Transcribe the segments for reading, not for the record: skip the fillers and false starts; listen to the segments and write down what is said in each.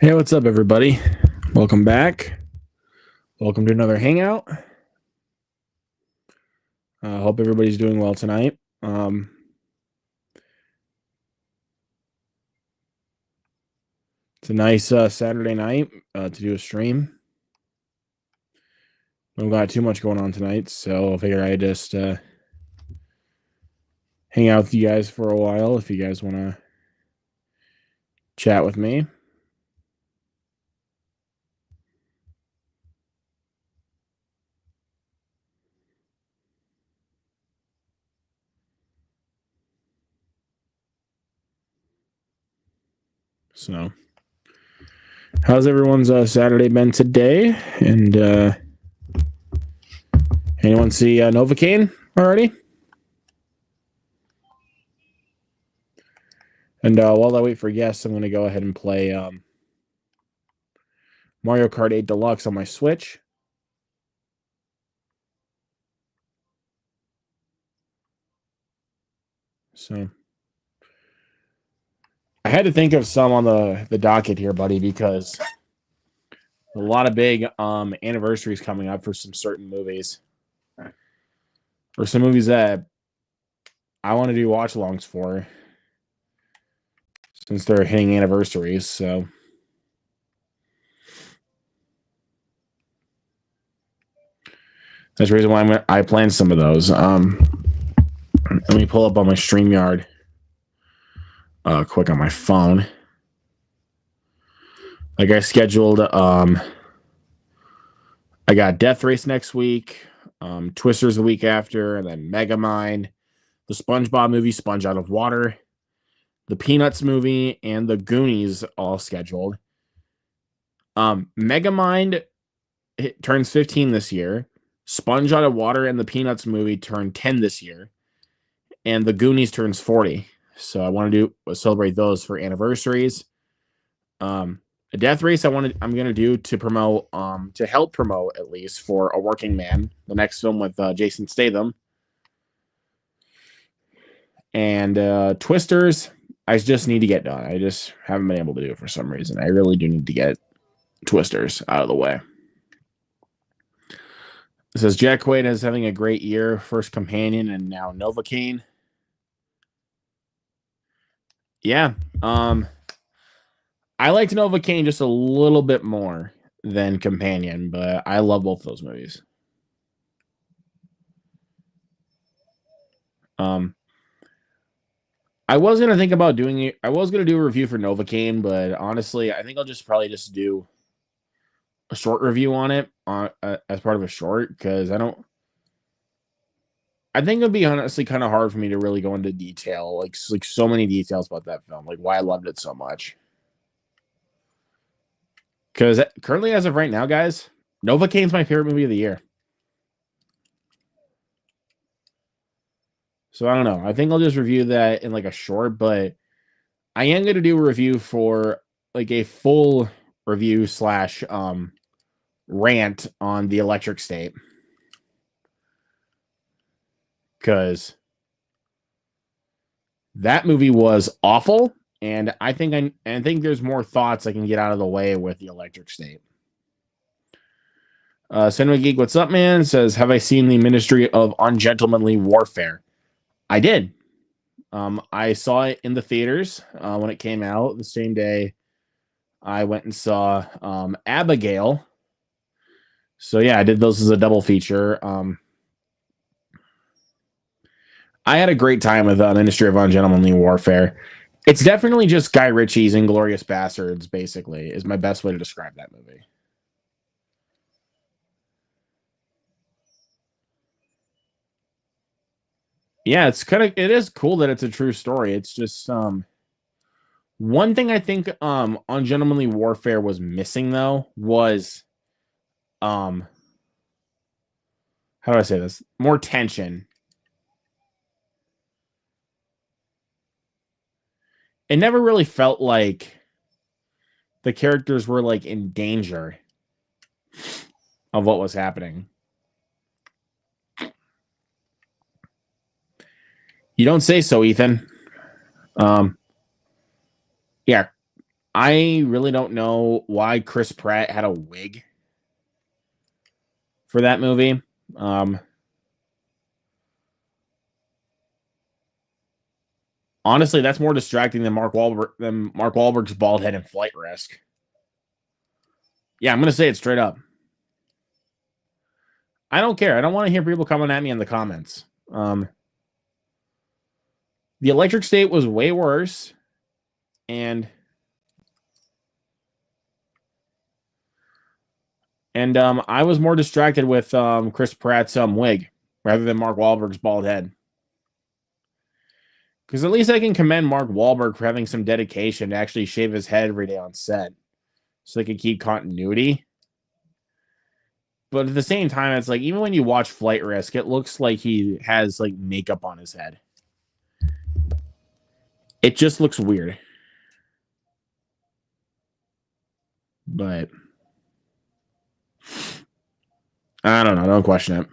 Hey, what's up, everybody? Welcome back. Welcome to another Hangout. Hope everybody's doing well tonight. It's a nice Saturday night to do a stream. Don't got too much going on tonight, so I figured I'd just hang out with you guys for a while if you guys want to chat with me. So, how's everyone's Saturday been today? And anyone see Novocaine already? And while I wait for guests, I'm going to go ahead and play Mario Kart 8 Deluxe on my Switch. So I had to think of some on the docket here, buddy, because a lot of big anniversaries coming up for some certain movies. Or some movies that I want to do watch alongs for since they're hitting anniversaries. So that's the reason why I planned some of those. Let me pull up on my StreamYard quick on my phone. Like I scheduled, I got Death Race next week, Twisters the week after, and then Megamind, the SpongeBob movie, Sponge Out of Water, the Peanuts movie, and the Goonies all scheduled. Megamind turns 15 this year. Sponge Out of Water and the Peanuts movie turn 10 this year. And the Goonies turns 40. So I want to celebrate those for anniversaries. A Death Race I'm gonna do to promote to help promote at least for A Working Man, the next film with Jason Statham. And Twisters, I just need to get done. I just haven't been able to do it for some reason. I really do need to get Twisters out of the way. It says Jack Quaid is having a great year, first Companion and now Novocaine. Yeah. I liked Novocaine just a little bit more than Companion, but I love both those movies. I was gonna think about doing it. I was gonna do a review for Novocaine, but honestly, I think I'll probably just do a short review on it as part of a short because I think it'd be honestly kind of hard for me to really go into detail, like so many details about that film, like why I loved it so much. Because currently, as of right now, guys, Novocaine's my favorite movie of the year. So I don't know. I think I'll just review that in like a short, but I am going to do a review for like a full review slash rant on The Electric State. Because that movie was awful, and I think there's more thoughts I can get out of the way with The Electric State. Cinema Geek, what's up, man? Says, have I seen the Ministry of Ungentlemanly Warfare? I did. I saw it in the theaters when it came out the same day I went and saw Abigail. So yeah, I did those as a double feature. I had a great time with Ministry of Ungentlemanly Warfare. It's definitely just Guy Ritchie's Inglourious Bastards, basically, is my best way to describe that movie. Yeah, it is cool that it's a true story. It's just one thing I think Ungentlemanly Warfare was missing though was how do I say this? More tension. It never really felt like the characters were like in danger of what was happening. You don't say so, Ethan. Yeah. I really don't know why Chris Pratt had a wig for that movie. Honestly, that's more distracting than Mark Wahlberg's bald head in Flight Risk. Yeah, I'm gonna say it straight up. I don't care. I don't want to hear people coming at me in the comments. The Electric State was way worse, and I was more distracted with Chris Pratt's wig rather than Mark Wahlberg's bald head. Because at least I can commend Mark Wahlberg for having some dedication to actually shave his head every day on set, so they could keep continuity. But at the same time, it's like even when you watch Flight Risk, it looks like he has like makeup on his head. It just looks weird. But I don't know. Don't question it.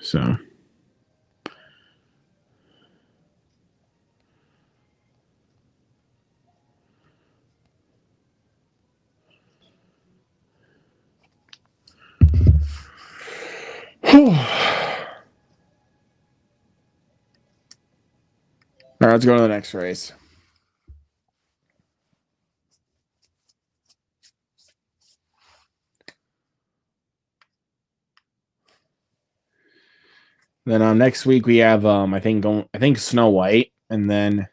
So. All right, let's go to the next race. Then next week we have I think Snow White, and then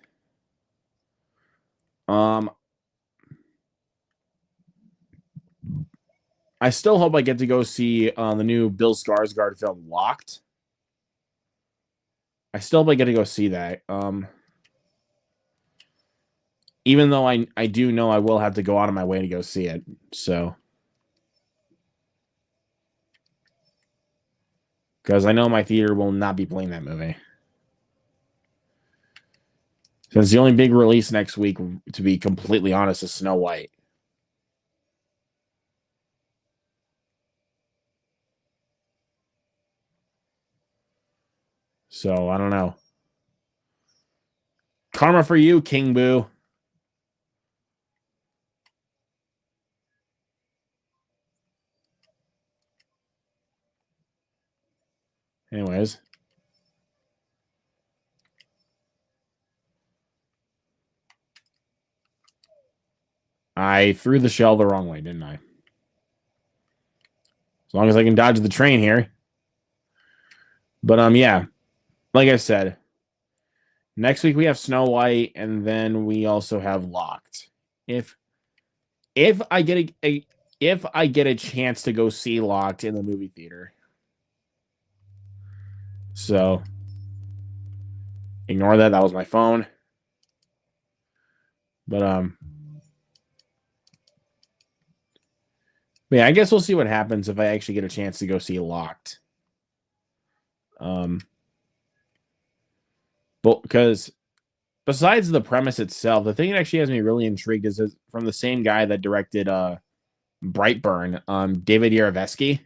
I still hope I get to go see the new Bill Skarsgård film Locked. I still hope I get to go see that. Even though I do know I will have to go out of my way to go see it. So because I know my theater will not be playing that movie. Since the only big release next week, to be completely honest, is Snow White. So I don't know. Karma for you, King Boo. Anyways. I threw the shell the wrong way, didn't I? As long as I can dodge the train here. But yeah. Like I said, next week we have Snow White, and then we also have Locked. If I get a chance to go see Locked in the movie theater. So ignore that. That was my phone. But yeah, I guess we'll see what happens if I actually get a chance to go see Locked. But because besides the premise itself, the thing that actually has me really intrigued is from the same guy that directed Brightburn, David Yarovesky.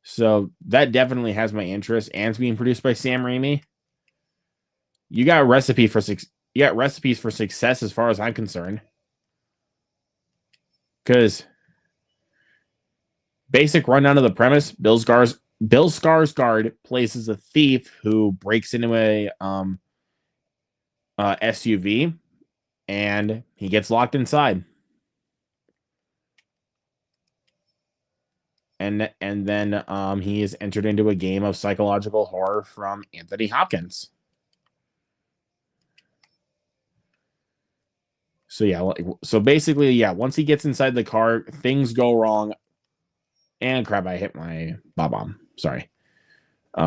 So that definitely has my interest, and it's being produced by Sam Raimi. You got recipes for success as far as I'm concerned. Because basic rundown of the premise: Bill Skarsgård plays as a thief who breaks into a SUV, and he gets locked inside. And then he is entered into a game of psychological horror from Anthony Hopkins. So yeah, so basically, yeah, once he gets inside the car, things go wrong. And crap, I hit my bomb. Sorry.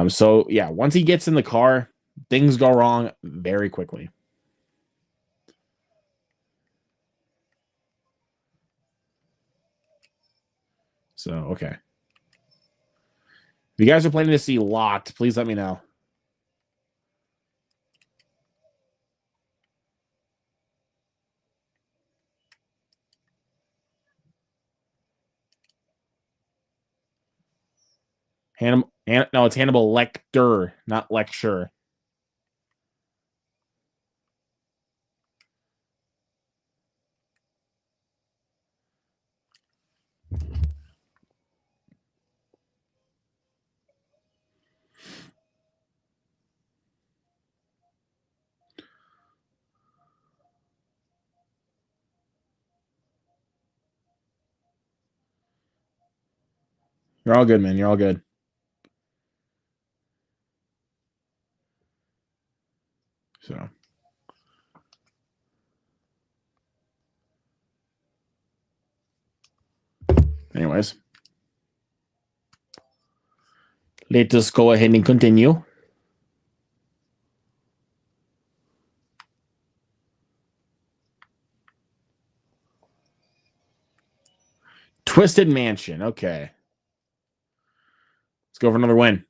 So yeah, once he gets in the car, things go wrong very quickly. So okay. If you guys are planning to see Locked, please let me know. No, it's Hannibal Lecter, not lecture. You're all good, man. You're all good. So, anyways, let us go ahead and continue. Twisted Mansion. Okay. Let's go for another win.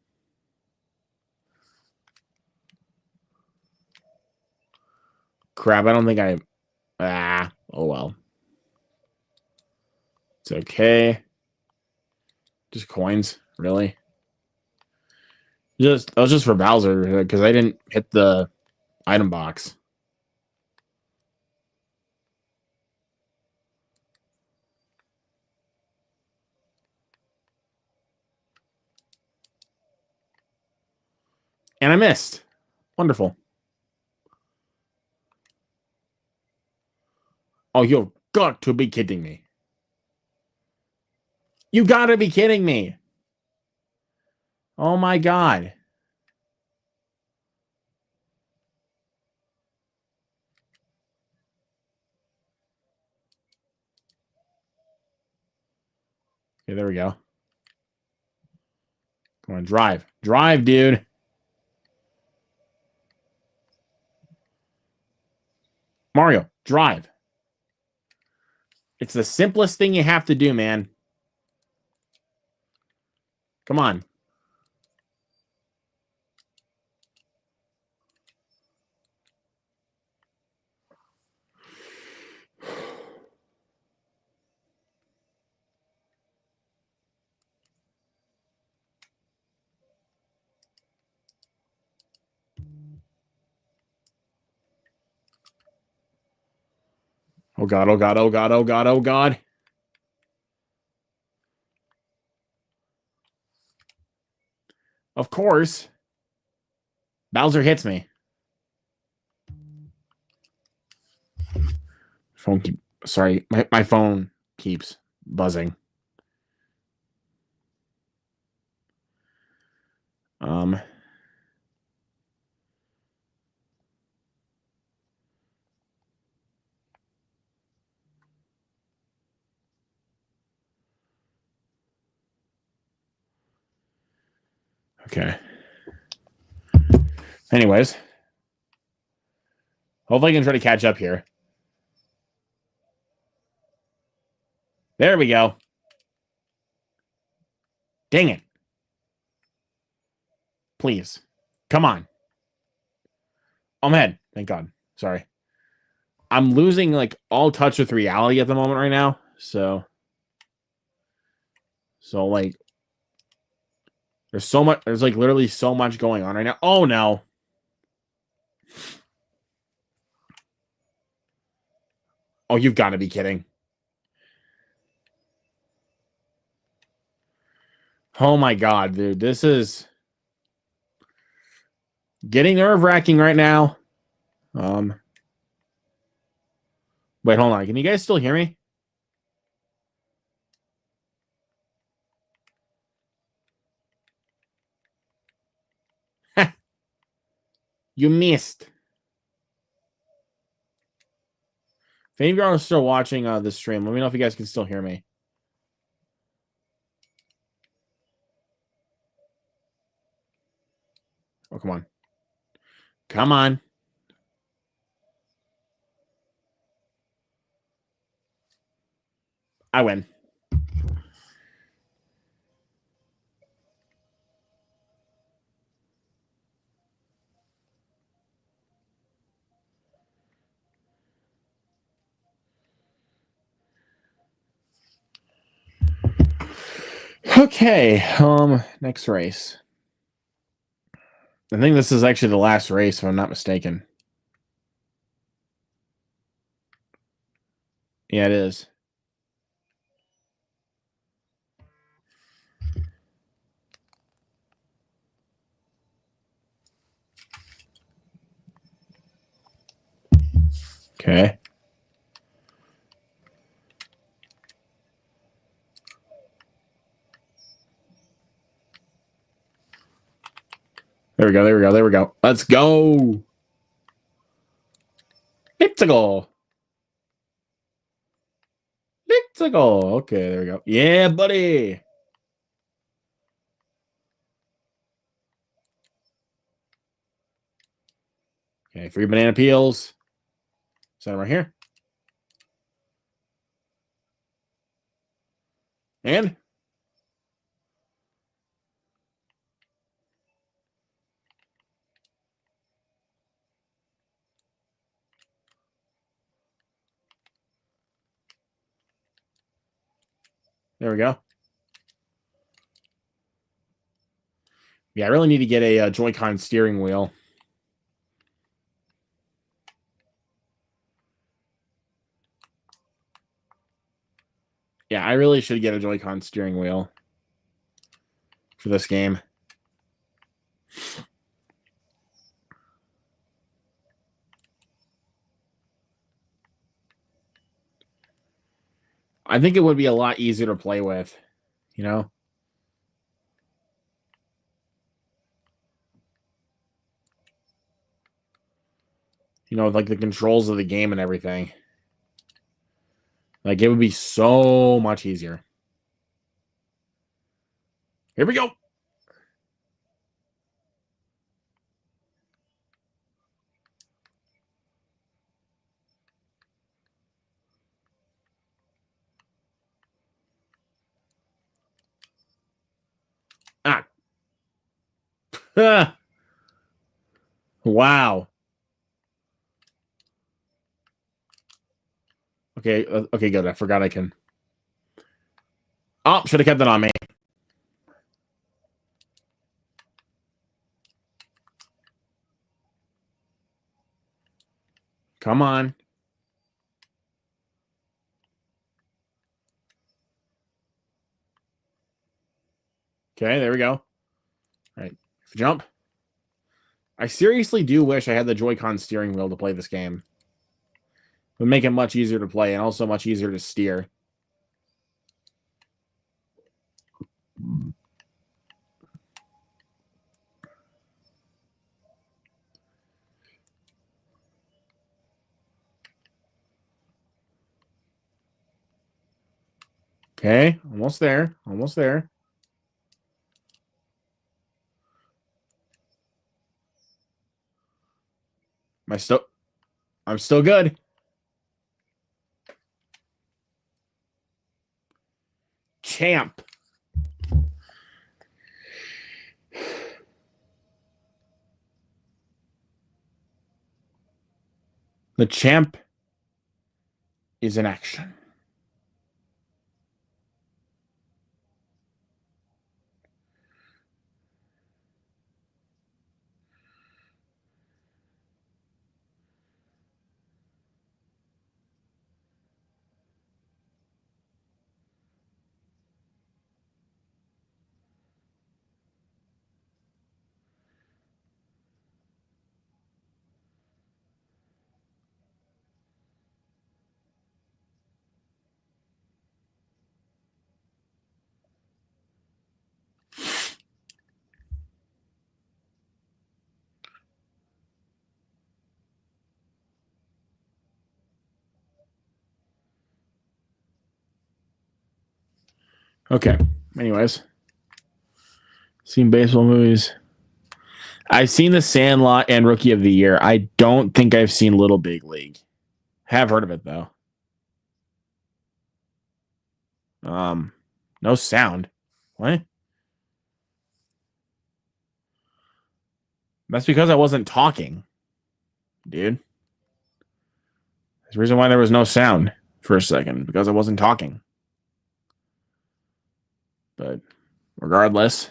Crap, I don't think I... oh well. It's okay. Just coins, really? That was just for Bowser, because I didn't hit the item box. And I missed. Wonderful. Oh, you've got to be kidding me. You gotta be kidding me. Oh my god. Okay, there we go. Come on, drive. Drive, dude. Mario, drive. It's the simplest thing you have to do, man. Come on. Oh god, oh god, oh god, oh god, oh god. Of course. Bowser hits me. Sorry, my phone keeps buzzing. Okay. Anyways. Hopefully I can try to catch up here. There we go. Dang it. Please. Come on. I'm ahead. Thank God. Sorry. I'm losing like all touch with reality at the moment right now. So like there's like literally so much going on right now. Oh no. Oh, you've got to be kidding. Oh my god, dude. This is getting nerve-wracking right now. Wait, hold on. Can you guys still hear me? You missed. If any of you are still watching the stream, let me know if you guys can still hear me. Oh, come on. Come on. I win. Okay, next race. I think this is actually the last race, if I'm not mistaken. Yeah, it is. Okay. There we go, there we go, there we go. Let's go! It's a goal! It's a goal! Okay, there we go. Yeah, buddy! Okay, free banana peels. Set them right here. And? There we go. Yeah, I really need to get a Joy-Con steering wheel. Yeah, I really should get a Joy-Con steering wheel for this game. I think it would be a lot easier to play with, you know? You know, like the controls of the game and everything. Like, it would be so much easier. Here we go. Ah. Wow. Okay, okay, good. I forgot I can. Oh, should have kept it on me. Come on. Okay, there we go. All right, jump. I seriously do wish I had the Joy-Con steering wheel to play this game. It would make it much easier to play and also much easier to steer. Okay, almost there. Almost there. I'm still good. Champ. The champ is in action. Okay. Anyways, seen baseball movies. I've seen The Sandlot and Rookie of the Year. I don't think I've seen Little Big League. Have heard of it though. No sound. What? That's because I wasn't talking, dude. There's a reason why there was no sound for a second, because I wasn't talking. But Regardless.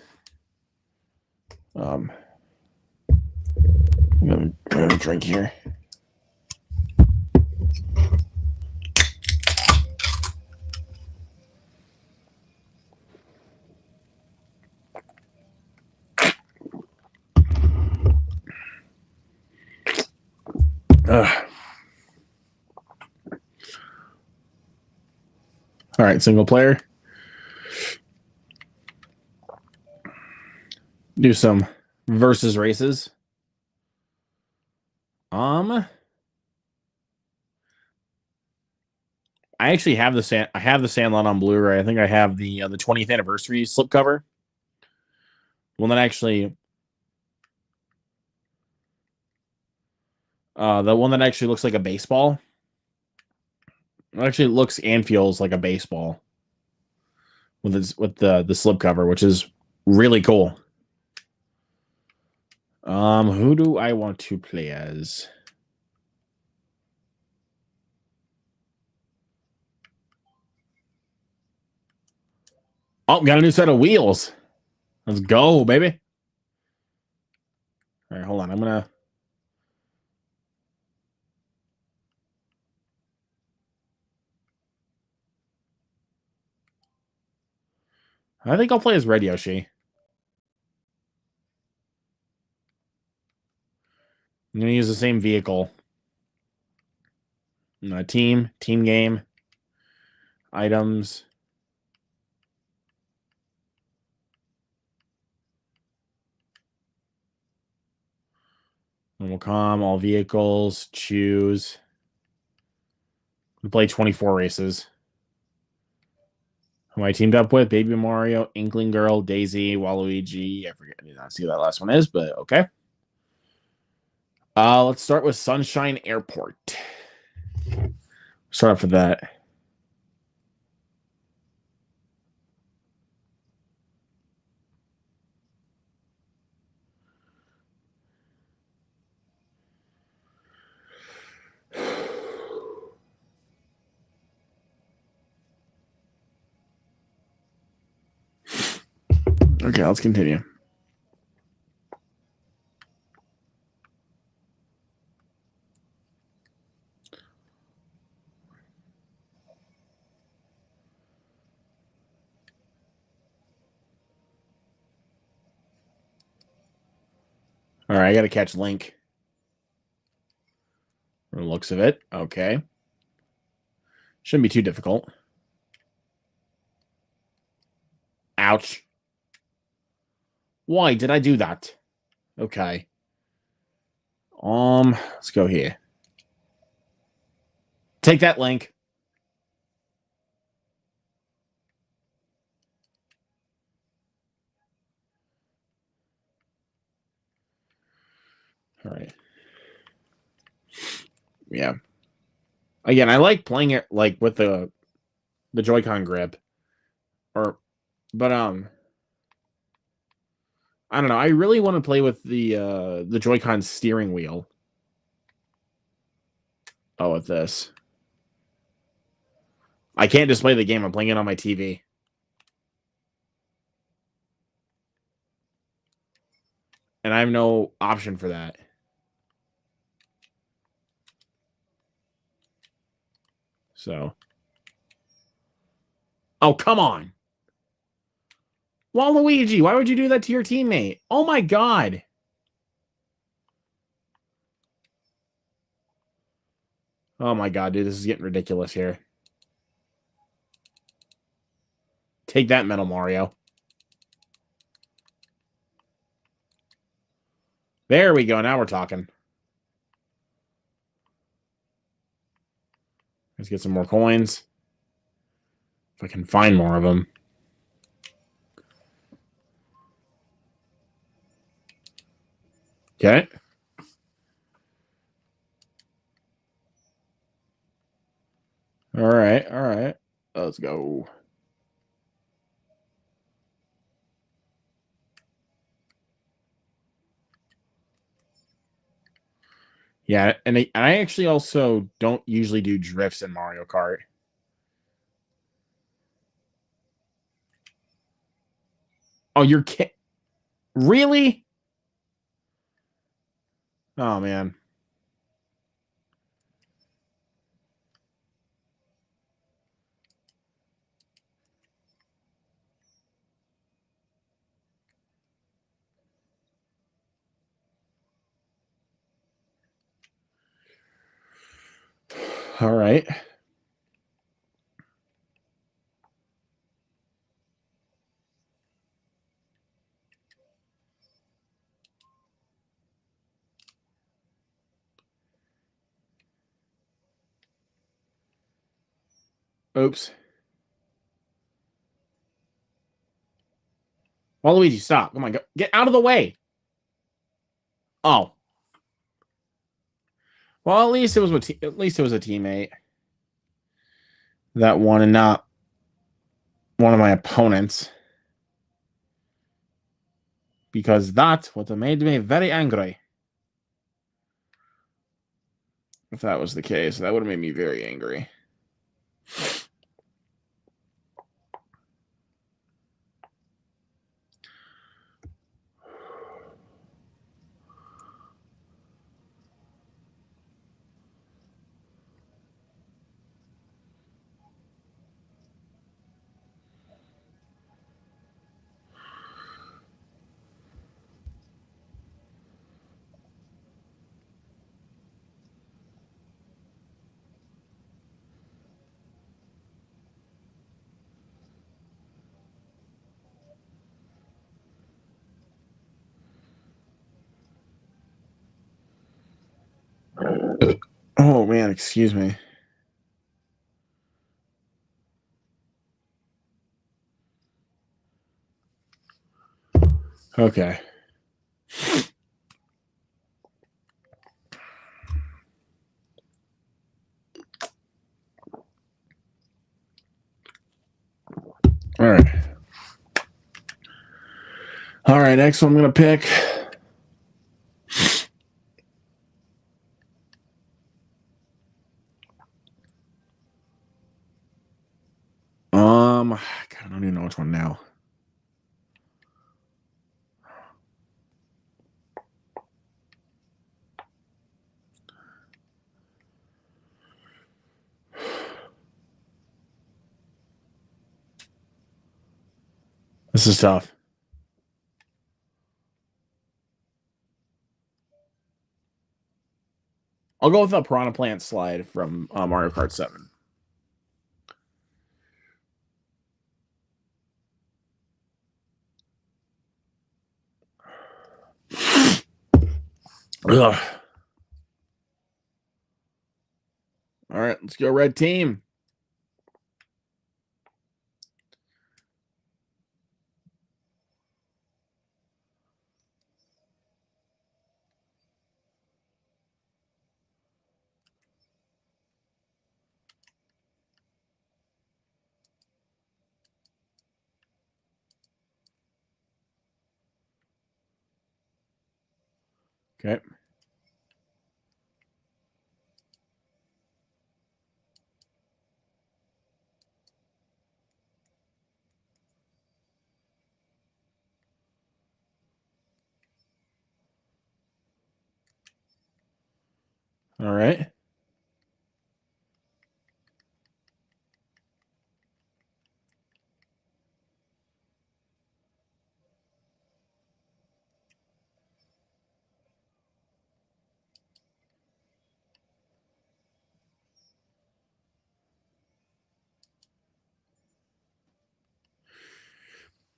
I'm gonna grab a drink here. All right, single player. Do some versus races. I actually have the Sandlot on Blu-ray. I think I have the 20th anniversary slipcover. One that actually the one that actually looks like a baseball. It actually looks and feels like a baseball with the slipcover, which is really cool. Who do I want to play as? Oh, got a new set of wheels. Let's go, baby. All right, hold on. I think I'll play as Red Yoshi. I'm going to use the same vehicle. Team game, items. Normal com, all vehicles, choose. We play 24 races. Who I teamed up with? Baby Mario, Inkling Girl, Daisy, Waluigi. I forget. I did not see who that last one is, but okay. Let's start with Sunshine Airport. Start off with that. Okay, let's continue. All right, I got to catch Link. From the looks of it. Okay. Shouldn't be too difficult. Ouch. Why did I do that? Okay. Let's go here. Take that, Link. All right. Yeah. Again, I like playing it like with the Joy-Con grip. But I don't know. I really want to play with the Joy-Con steering wheel. Oh, with this. I can't just play the game. I'm playing it on my TV. And I have no option for that. So. Oh, come on. Waluigi, why would you do that to your teammate? Oh, my God. Oh, my God, dude. This is getting ridiculous here. Take that, Metal Mario. There we go. Now we're talking. Let's get some more coins. If I can find more of them. Okay. All right. All right. Let's go. Yeah, and I actually also don't usually do drifts in Mario Kart. Oh, you're kidding. Really? Oh, man. All right. Oops. Waluigi, stop. Oh my god. Get out of the way. Oh. Well, at least it was a teammate that won and not one of my opponents. Because that would have made me very angry. If that was the case, that would have made me very angry. Oh, man, excuse me. Okay. All right. All right, next one I'm going to pick. God, I don't even know which one now. This is tough. I'll go with the Piranha Plant slide from Mario Kart 7. Ugh. All right, let's go red team. Okay. All right.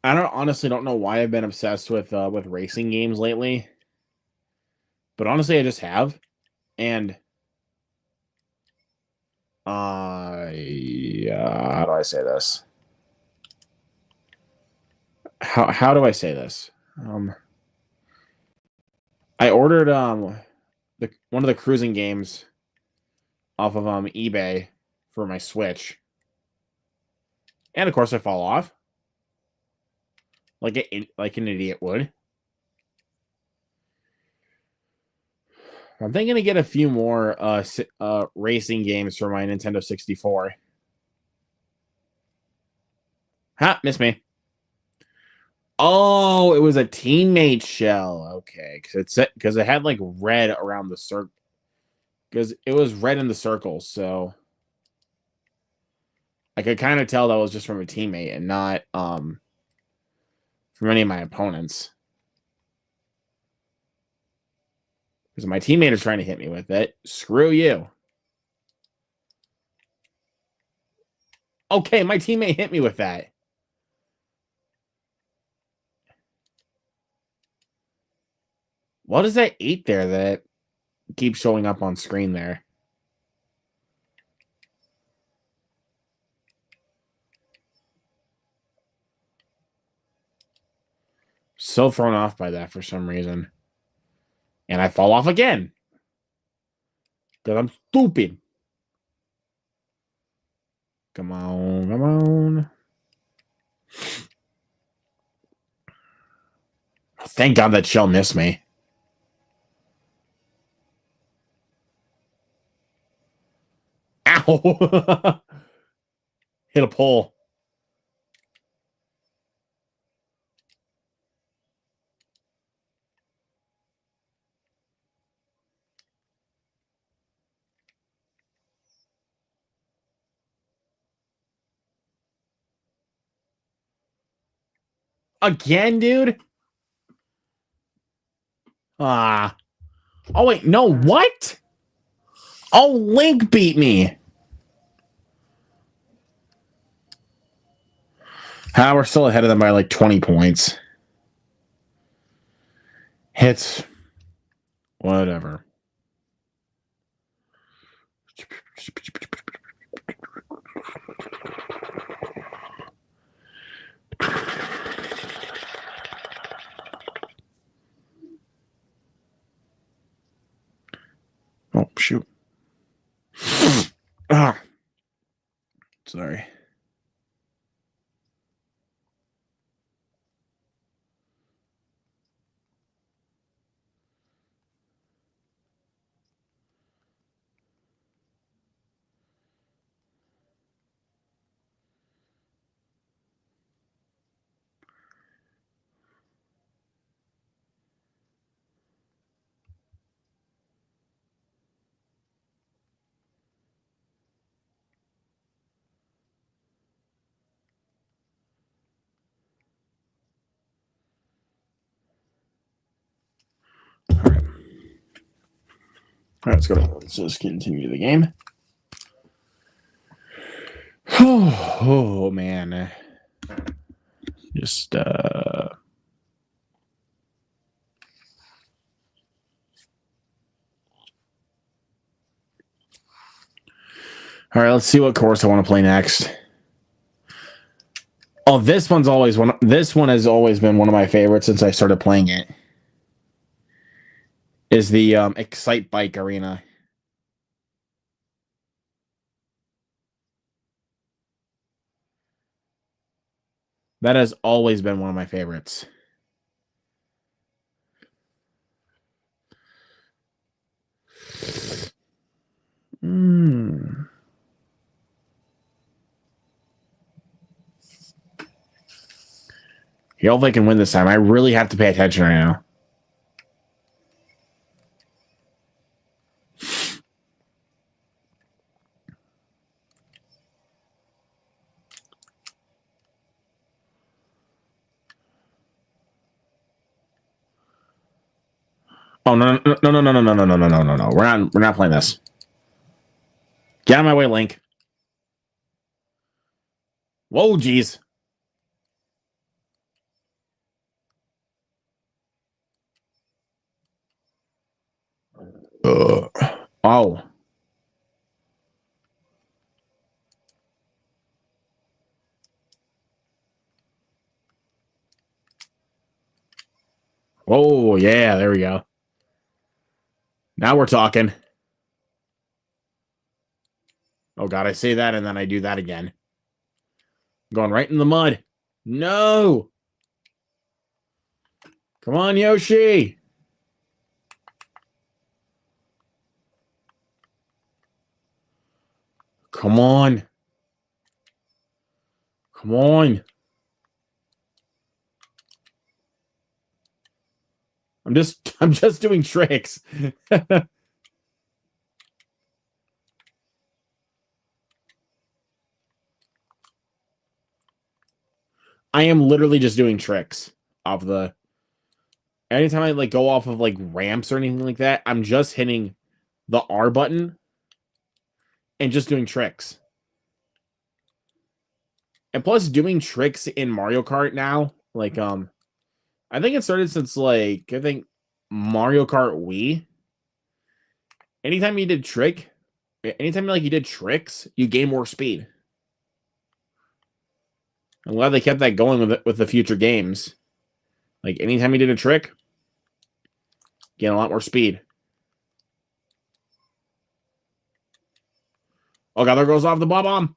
I honestly don't know why I've been obsessed with racing games lately, but honestly, I just have. And how do I say this? How do I say this? I ordered one of the cruising games off of eBay for my Switch, and of course I fall off like an idiot would. I'm thinking to get a few more racing games for my Nintendo 64. Ha, miss me. Oh, it was a teammate shell. Okay, because it had like red around the circle. Because it was red in the circle, so I could kind of tell that was just from a teammate and not from any of my opponents. Because my teammate is trying to hit me with it. Screw you. Okay, my teammate hit me with that. What is that 8 there that keeps showing up on screen there? So thrown off by that for some reason. And I fall off again. Because I'm stupid. Come on, come on. Thank God that shell missed me. Ow! Hit a pole. Again, dude? Ah. Oh, wait. No, what? Oh, Link beat me. We're still ahead of them by like 20 points. Hits. Whatever. Oh, shoot. Ah. Sorry. All right, let's go. Let's just continue the game. Oh man. Just all right, let's see what course I want to play next. Oh, this one has always been one of my favorites since I started playing it. Is the Excite Bike Arena. That has always been one of my favorites. Hope they can win this time. I really have to pay attention right now. Oh no no no no no no no no no no no no! We're not playing this. Get out of my way, Link. Whoa, jeez. Oh. Oh yeah, there we go. Now we're talking. Oh god, I say that and then I do that again. Going right in the mud. No. Come on, Yoshi. Come on. Come on. I'm just doing tricks. I am literally just doing tricks off the. Anytime I like go off of like ramps or anything like that, I'm just hitting the R button and just doing tricks. And plus, doing tricks in Mario Kart now, like I think it started since like I think Mario Kart Wii. Anytime you did trick, anytime like you did tricks, you gain more speed. I'm glad they kept that going with the future games. Like anytime you did a trick, gain a lot more speed. Oh god, there goes off the bomb.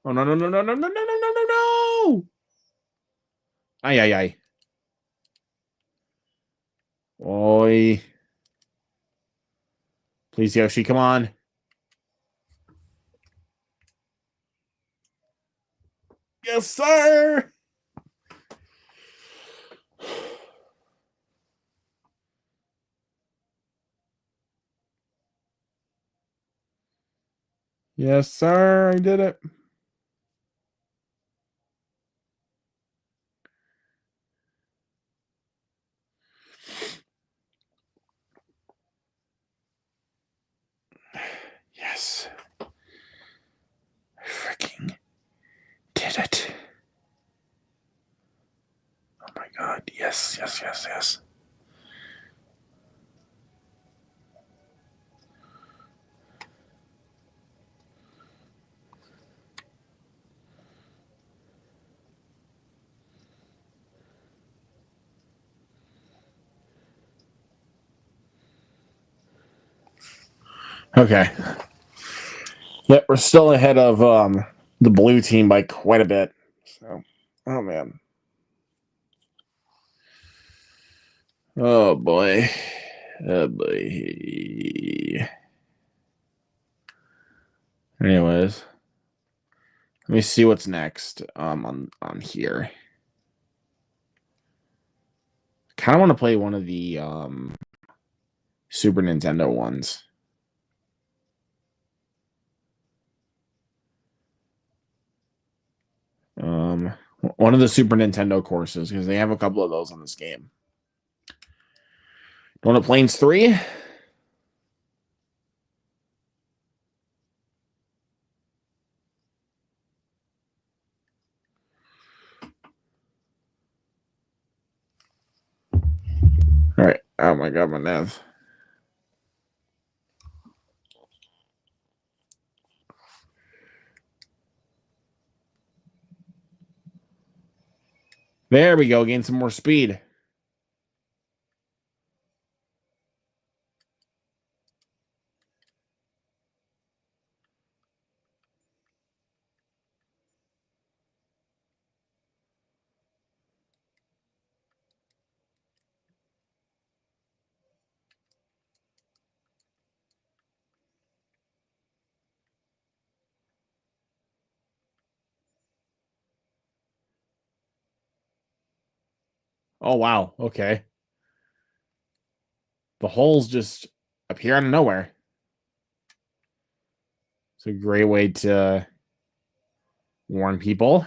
Oh no no no no no no no no no no no! Ay ay ay. Oi. Please, Yoshi, come on. Yes, sir. Yes, sir. I did it. Yes. I freaking did it. Oh my god. Yes, yes, yes, yes. Okay. Yep, we're still ahead of the blue team by quite a bit. So, oh man. Oh boy. Oh boy. Anyways, let me see what's next on here. Kind of want to play one of the Super Nintendo ones. One of the Super Nintendo courses because they have a couple of those on this game. One of Planes 3. All right. Oh my god, my nav. There we go. Gain some more speed. Oh wow. Okay. The holes just appear out of nowhere. It's a great way to warn people.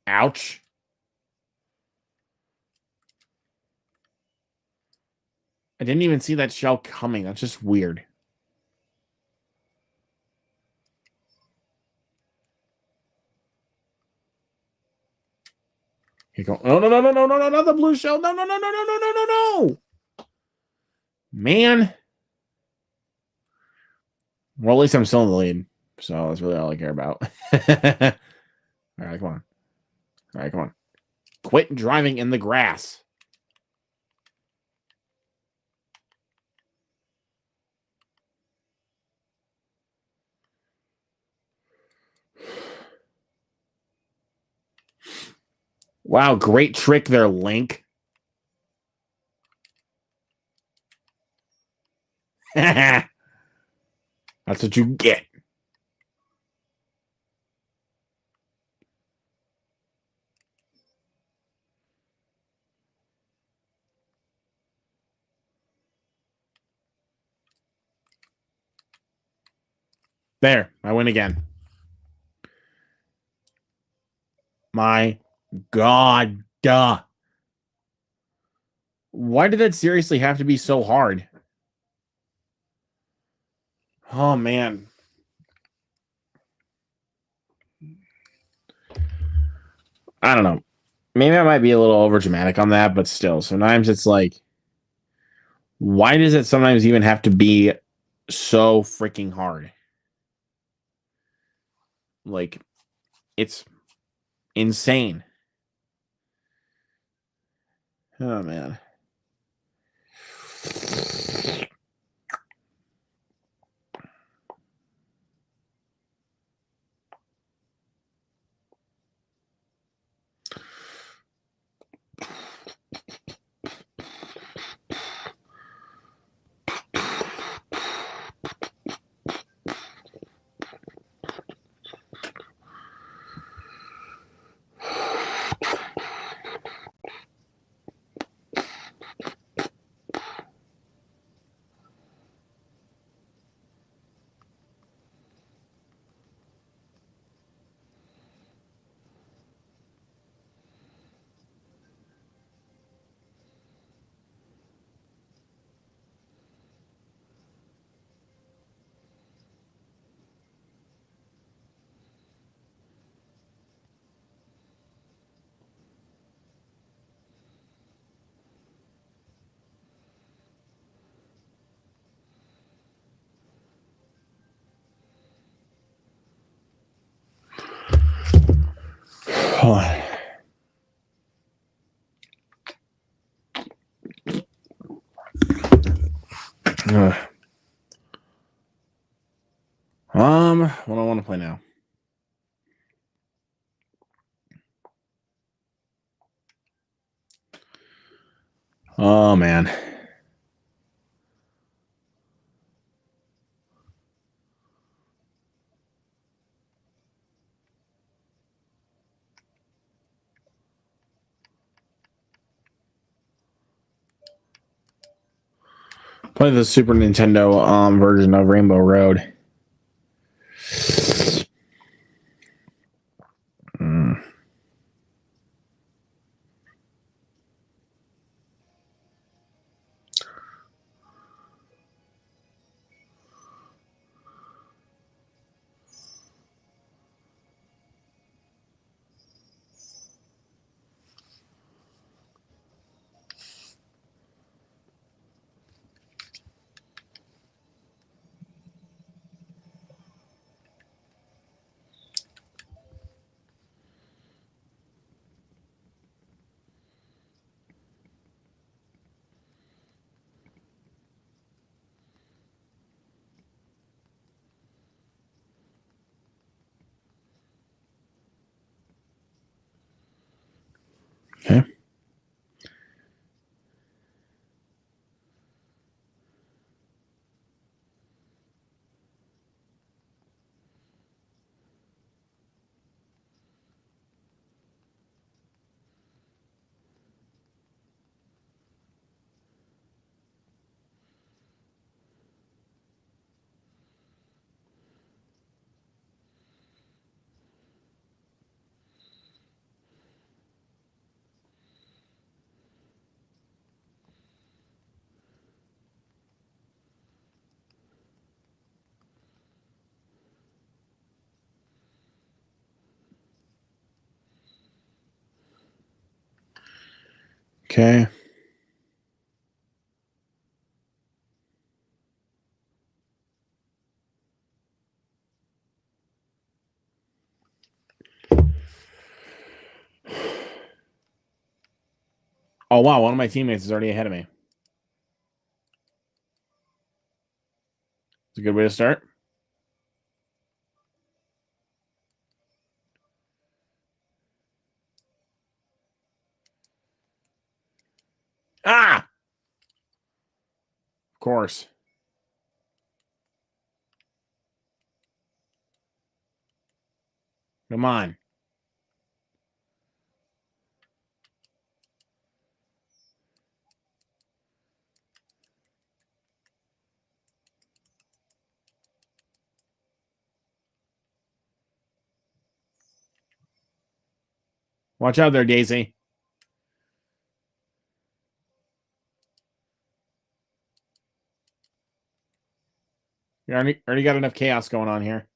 Ouch. I didn't even see that shell coming. That's just weird. You go. Oh no no no no no no! Not the blue shell! No no no no no no no no no! Man. Well, at least I'm still in the lead, so that's really all I care about. All right, come on. All right, come on. Quit driving in the grass. Wow, great trick there, Link. That's what you get. There, I win again. My God, duh. Why did that seriously have to be so hard? Oh, man. I don't know. Maybe I might be a little over dramatic on that, but still, sometimes it's like, why does it sometimes even have to be so freaking hard? Like, it's insane. Oh, man. What do I want to play now? Oh, man. Play the Super Nintendo version of Rainbow Road. Okay. Okay. Oh, wow. One of my teammates is already ahead of me. It's a good way to start. course. Come on. Watch out there, Daisy. You already got enough chaos going on here.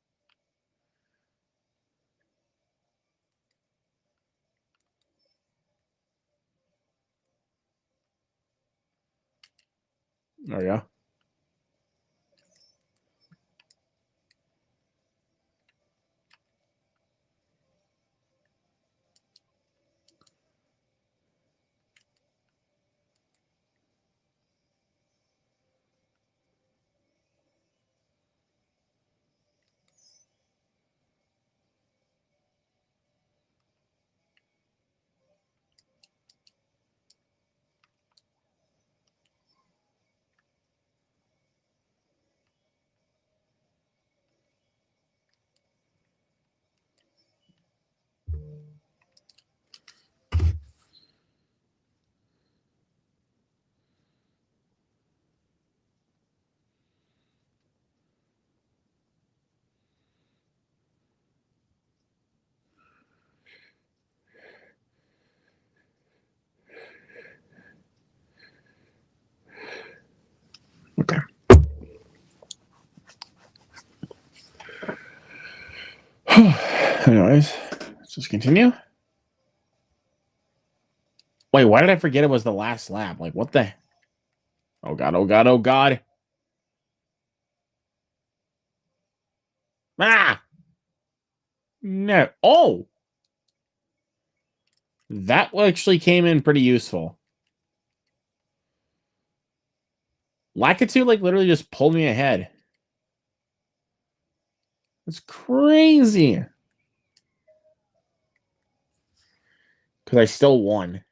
There we go. Okay. Anyways, let's just continue. Wait, why did I forget it was the last lap? Like, what the? Oh, God, oh, God, oh, God. Ah! No. Oh! That actually came in pretty useful. Lakitu, like, literally just pulled me ahead. That's crazy. Because I still won.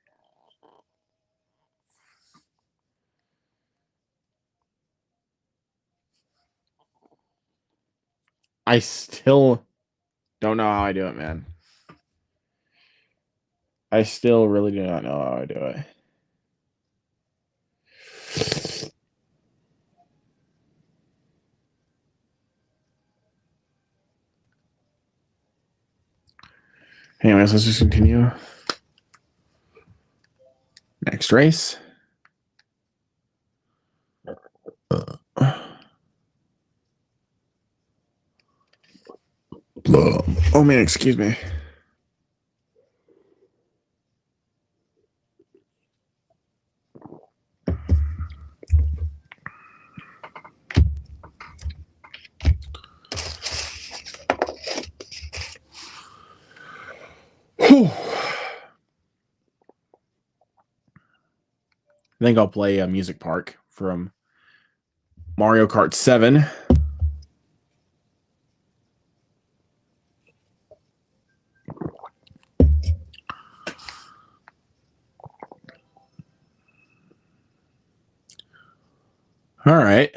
I still don't know how I do it, man. I still really do not know how I do it. Anyways, let's just continue. Next race. Oh, man, excuse me. Whew. I think I'll play Music Park from Mario Kart 7. All right.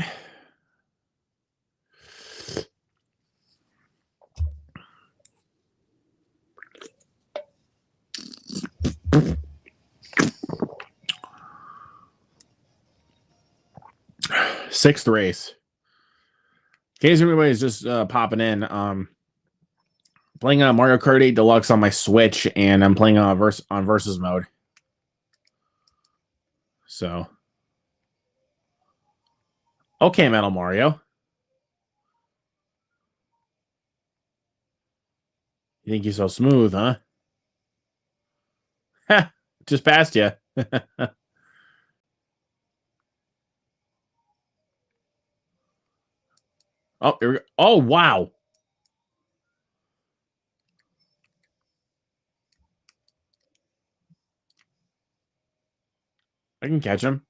Sixth race. In case everybody's just popping in, playing Mario Kart 8 Deluxe on my Switch, and I'm playing on versus mode. So, okay, Metal Mario. You think you're so smooth, huh? Just passed you. Oh, here we go. Oh, wow. I can catch him.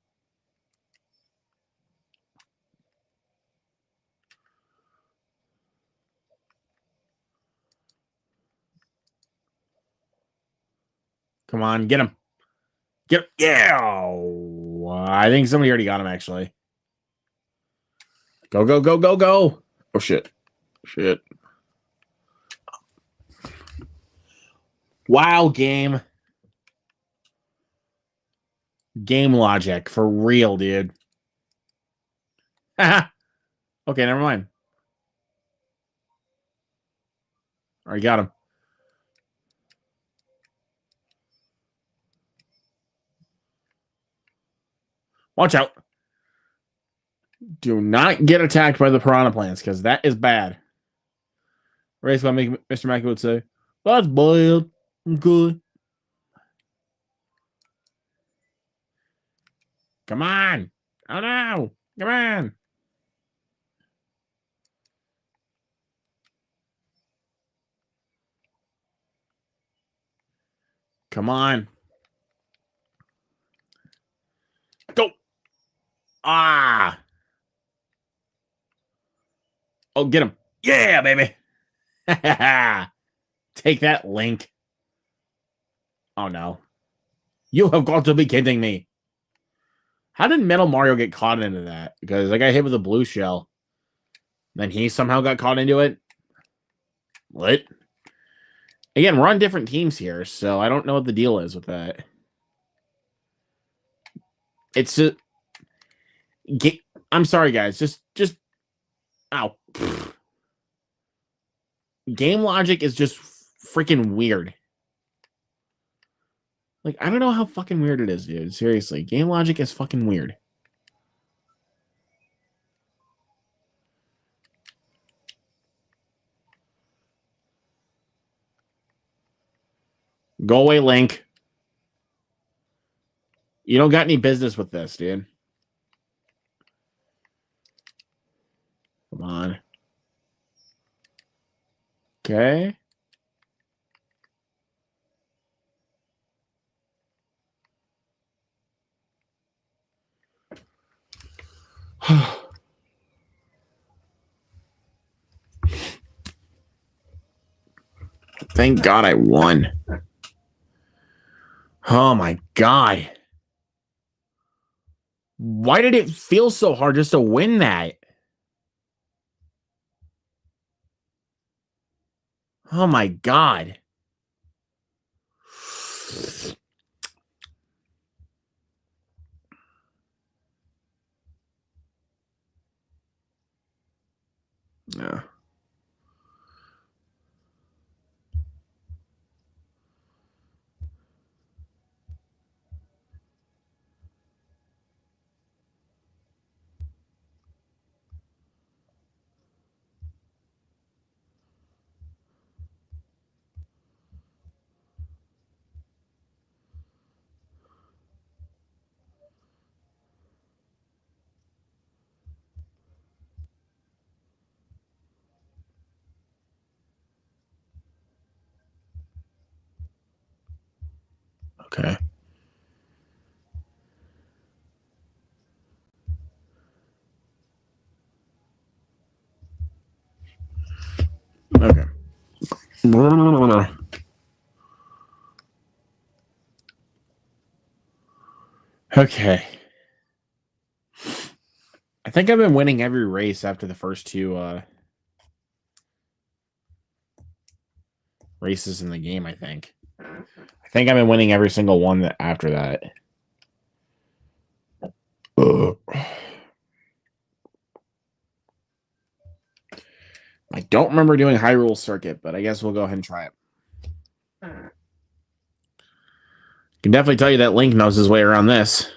Come on, get him. Get him. Yeah. I think somebody already got him, actually. Go, go, go, go, go. Oh, shit. Shit. Wow, game. Game logic. For real, dude. Okay, never mind. All right, got him. Watch out. Do not get attacked by the piranha plants, because that is bad. Race what Mr. Mackey would say. That's bad. Good. Come on. Oh, no. Come on. Come on. Go. Ah. Oh, get him. Yeah, baby. Take that, Link. Oh, no. You have got to be kidding me. How did Metal Mario get caught into that? Because I got hit with a blue shell. Then he somehow got caught into it. What? Again, we're on different teams here, so I don't know what the deal is with that. It's just... I'm sorry, guys. Just... Ow. Game logic is just freaking weird. Like, I don't know how fucking weird it is, dude. Seriously. Game logic is fucking weird. Go away, Link. You don't got any business with this, dude. Come on. Okay. Thank God I won. Oh my God. Why did it feel so hard just to win that? Oh my God. Yeah. Okay. Okay. Okay. I think I've been winning every race after the first two races in the game, I think. I think I've been winning every single one after that. Ugh. I don't remember doing Hyrule Circuit, but I guess we'll go ahead and try it. Can definitely tell you that Link knows his way around this.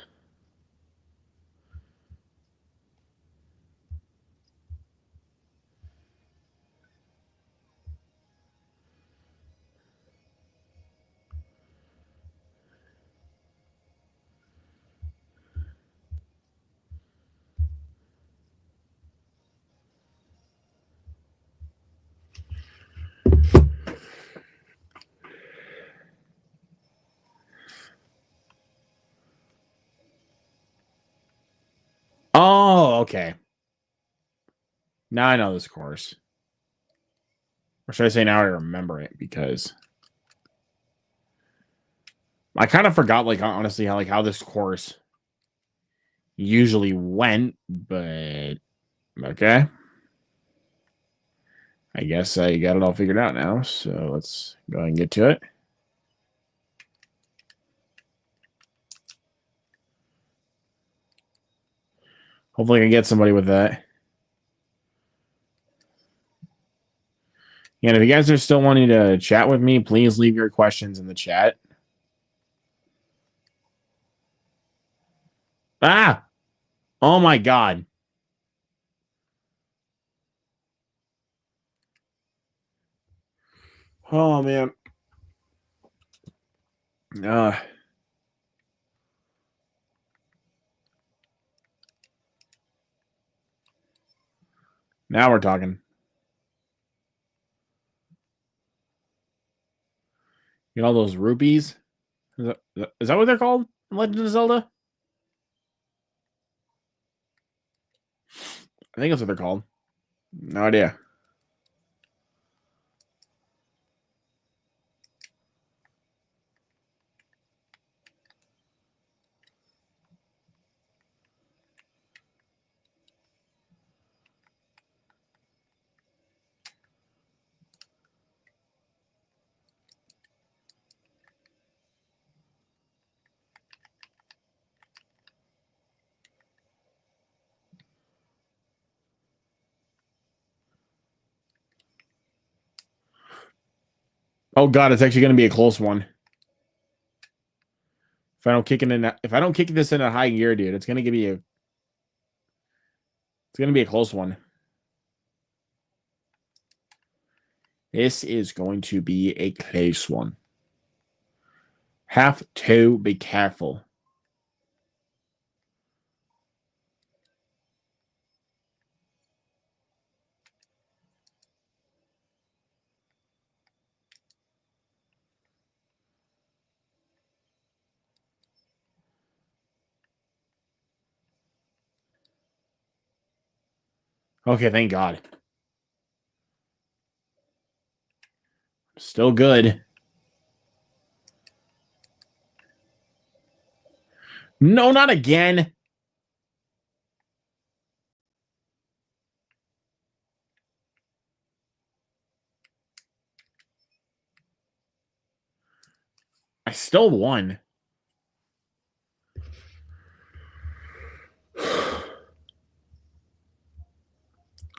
Oh, okay. Now I know this course. Or should I say now I remember it, because I kind of forgot, like, honestly, how this course usually went, but Okay. I guess I got it all figured out now, so let's go ahead and get to it. Hopefully I can get somebody with that. And if you guys are still wanting to chat with me, please leave your questions in the chat. Ah! Oh my god. Oh man. Now we're talking. You know those rupees? Is that what they're called in Legend of Zelda? I think that's what they're called. No idea. Oh god, it's actually going to be a close one. If I don't kick this in a high gear, dude, it's going to give me a. It's going to be a close one. This is going to be a close one. Have to be careful. Okay, thank God. Still good. No, not again. I still won.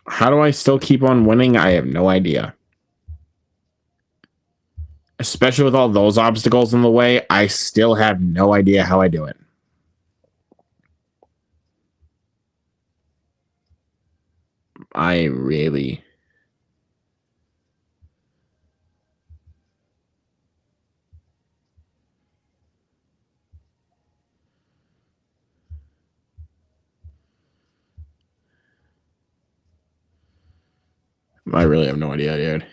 How do I still keep on winning? I have no idea. Especially with all those obstacles in the way, I still have no idea how I do it. I really... I really have no idea, dude.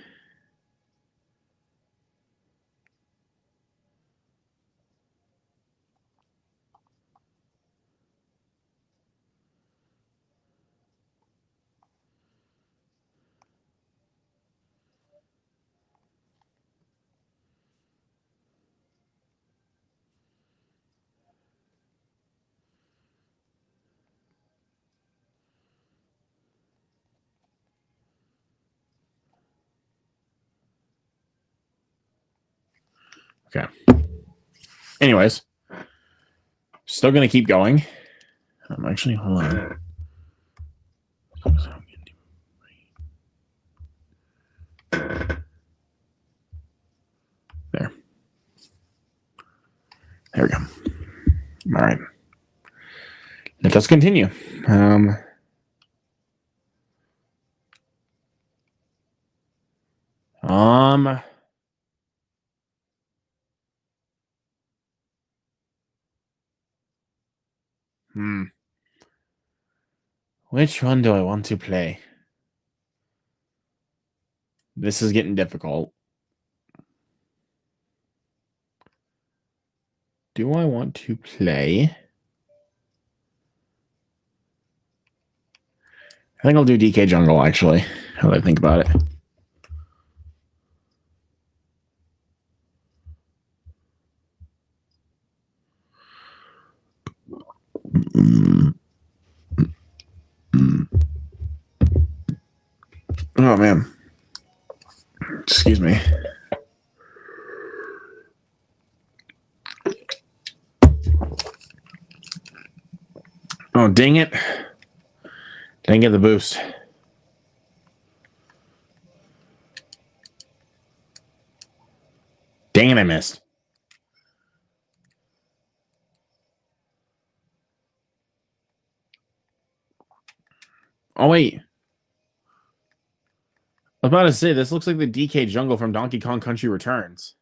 Okay. Anyways. Still going to keep going. I'm actually... Hold on. There. There we go. All right. Let us continue. Which one do I want to play? This is getting difficult. Do I want to play? I think I'll do DK Jungle, actually. How do I think about it? Oh, man. Excuse me. Oh, dang it. Didn't get the boost. Dang it, I missed. Oh, wait. I was about to say, this looks like the DK jungle from Donkey Kong Country Returns.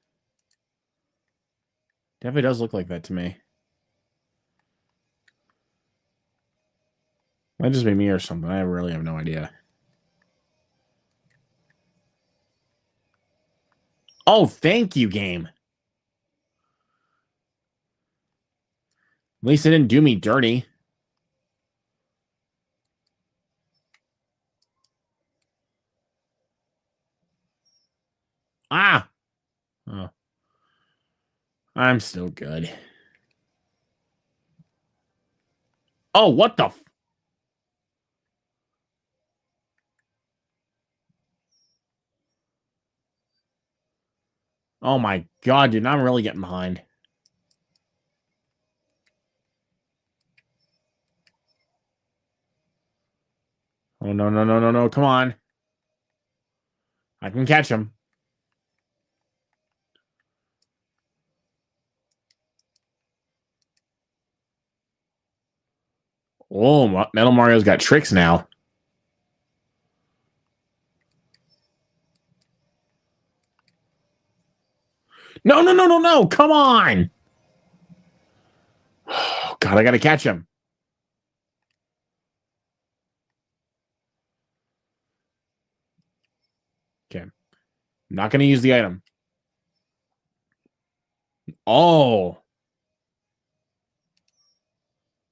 Definitely does look like that to me. Might just be me or something. I really have no idea. Oh, thank you, game. At least it didn't do me dirty. Ah! Oh. I'm still good. Oh, what the... Oh my god, dude, I'm really getting behind. Oh, no, no, no, no, no, come on. I can catch him. Oh, Metal Mario's got tricks now. No, no, no, no, no, come on! Oh, god, I gotta catch him. Okay. I'm not gonna use the item. Oh.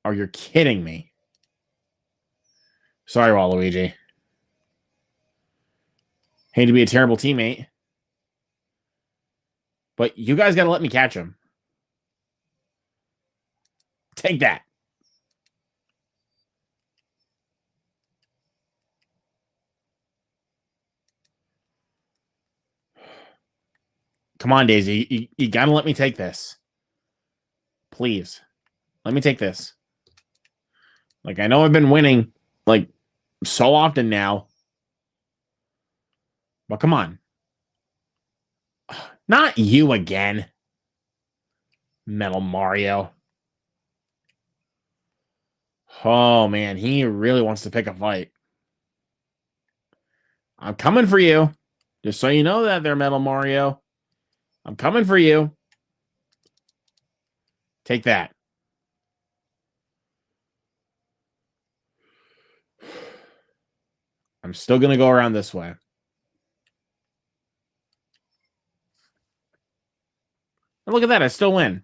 Oh, you're kidding me. Sorry, Waluigi. Hate to be a terrible teammate. But you guys gotta let me catch him. Take that. Come on, Daisy. You gotta let me take this. Please. Let me take this. Like, I know I've been winning, like, so often now. But come on. Not you again. Metal Mario. Oh, man. He really wants to pick a fight. I'm coming for you. Just so you know that there, Metal Mario. I'm coming for you. Take that. I'm still going to go around this way. And look at that. I still win.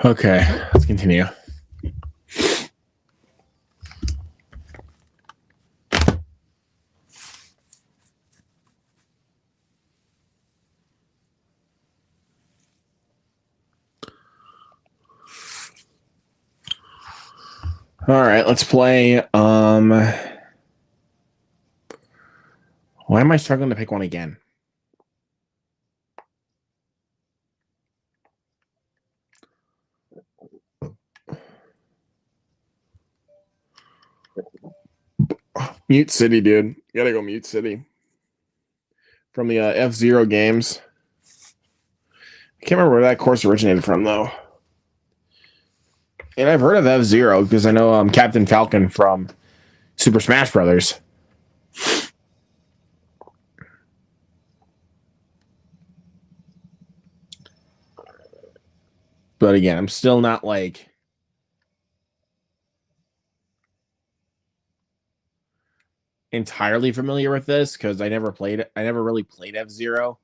Okay, let's continue. All right, let's play. Why am I struggling to pick one again? Mute City, dude. You gotta go Mute City. From the F-Zero games. I can't remember where that course originated from, though. And I've heard of F-Zero because I know Captain Falcon from Super Smash Brothers. But again, I'm still not like entirely familiar with this because I never really played F-Zero.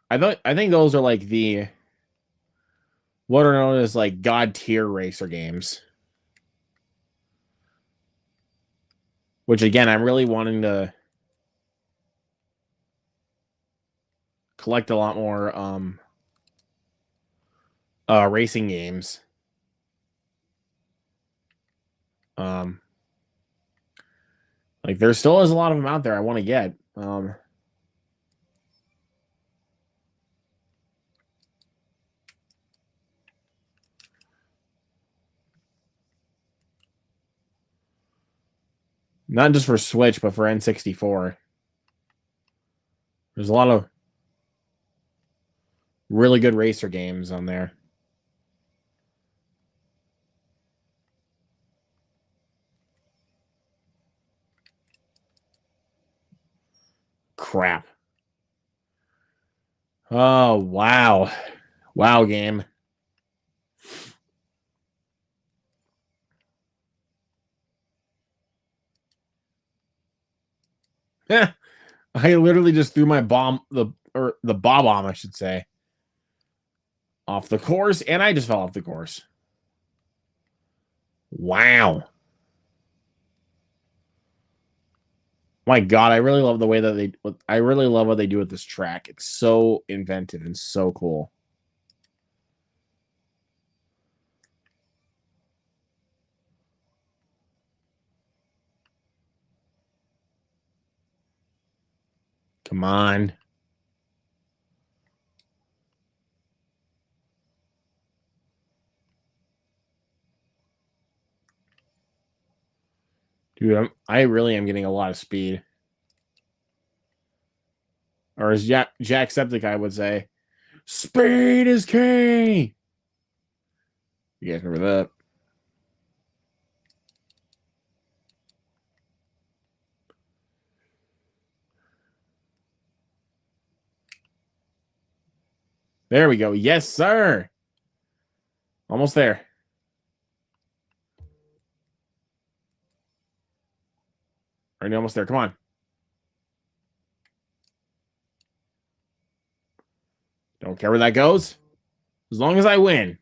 I think those are like the what are known as like god tier racer games. Which again, I'm really wanting to collect a lot more racing games. Like there still is a lot of them out there I want to get. Not just for Switch, but for N64. There's a lot of really good racer games on there. Crap. Oh, wow. Wow, game. I literally just threw my bomb, the bomb, I should say, off the course, and I just fell off the course. Wow. My God, I really love the way that I really love what they do with this track. It's so inventive and so cool. Come on. Dude, I really am getting a lot of speed. Or as Jacksepticeye would say, speed is key! You guys remember that? There we go. Yes, sir! Almost there. Already almost there. Come on. Don't care where that goes. As long as I win.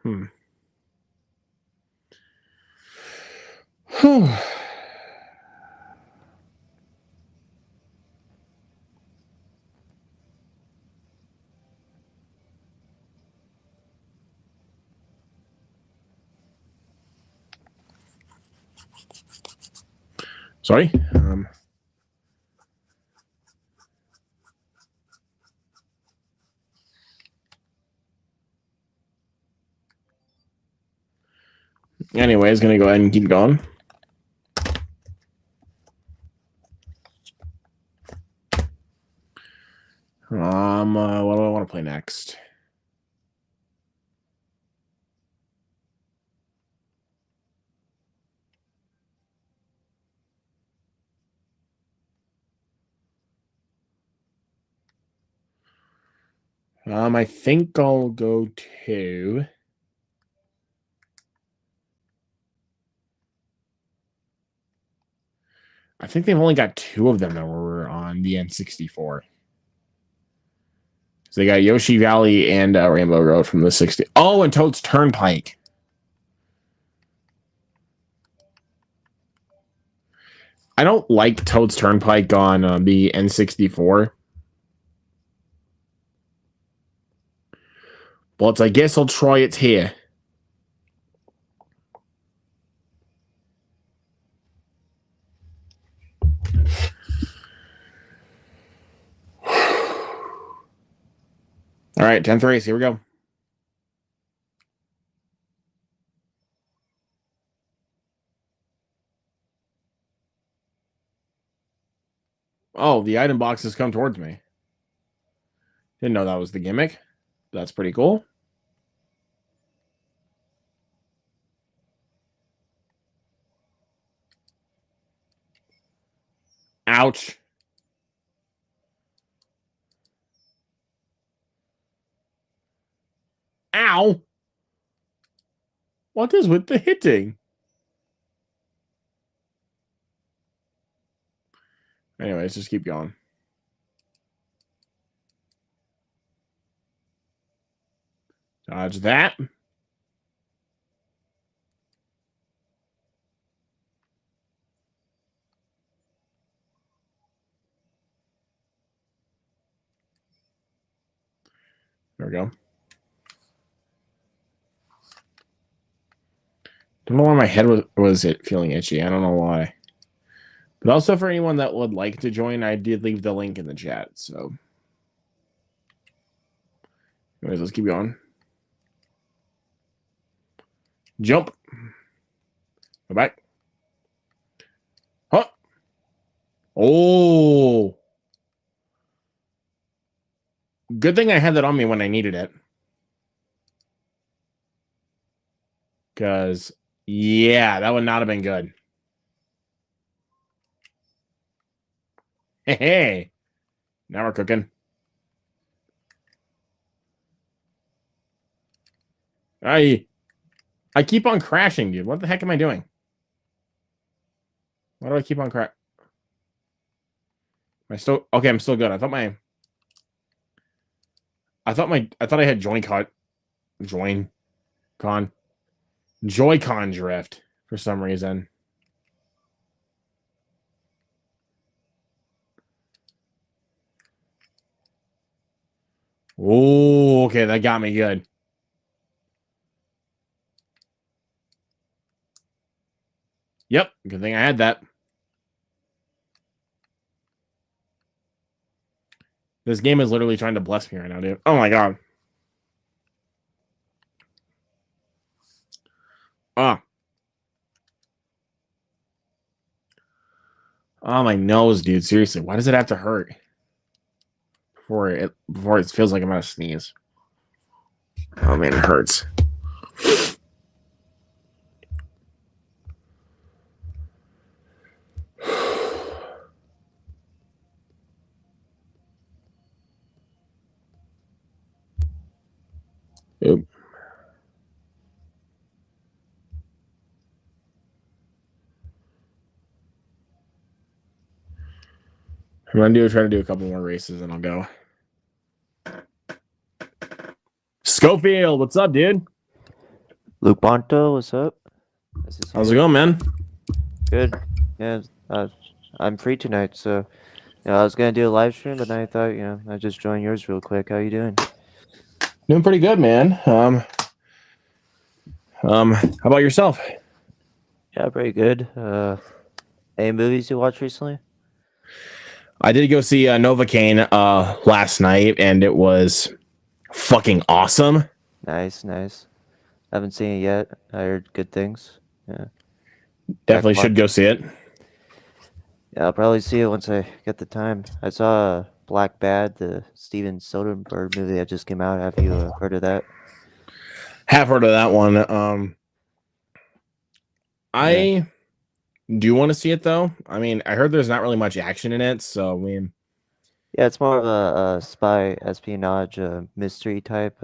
Whew. Sorry. Anyways, gonna go ahead and keep going. What do I want to play next? I think I'll go to. I think they've only got 2 of them that were on the N64. So they got Yoshi Valley and Rainbow Road from the 60. Oh, and Toad's Turnpike. I don't like Toad's Turnpike on the N64. But I guess I'll try it here. All right, 10th race. Here we go. Oh, the item boxes come towards me. Didn't know that was the gimmick. That's pretty cool. Ouch. Ow. What is with the hitting? Anyways, just keep going. Dodge that. There we go. Don't know why my head was it feeling itchy. I don't know why. But also for anyone that would like to join, I did leave the link in the chat. So, anyways, let's keep going. Jump. Go back. Huh. Oh. Good thing I had that on me when I needed it. Because, yeah, that would not have been good. Hey. Now we're cooking. I keep on crashing, dude. What the heck am I doing? Why do I keep on crashing? I'm still good. I thought I had Joy-Con drift for some reason. Oh, okay, that got me good. Yep, good thing I had that. This game is literally trying to bless me right now, dude. Oh my god. Ah. Oh, my nose, dude. Seriously, why does it have to hurt before it feels like I'm gonna sneeze? Oh man, it hurts. Oop. I'm gonna try to do a couple more races and I'll go. Schofield, what's up, dude? Luke Bonto, what's up? How's it going, man? Good. Yeah, I'm free tonight, so I was gonna do a live stream, but then I thought, I'd just join yours real quick. How you doing? Doing pretty good, man. How about yourself? Yeah, pretty good. Any movies you watched recently? I did go see Novocaine last night, and it was fucking awesome. Nice. Haven't seen it yet. I heard good things. Yeah. Definitely should go see it. Yeah, I'll probably see it once I get the time. I saw Black Bad, the Steven Soderbergh movie that just came out. Have you heard of that? Have heard of that one. I do want to see it though. I mean, I heard there's not really much action in it, so I mean, yeah, it's more of a spy espionage mystery type.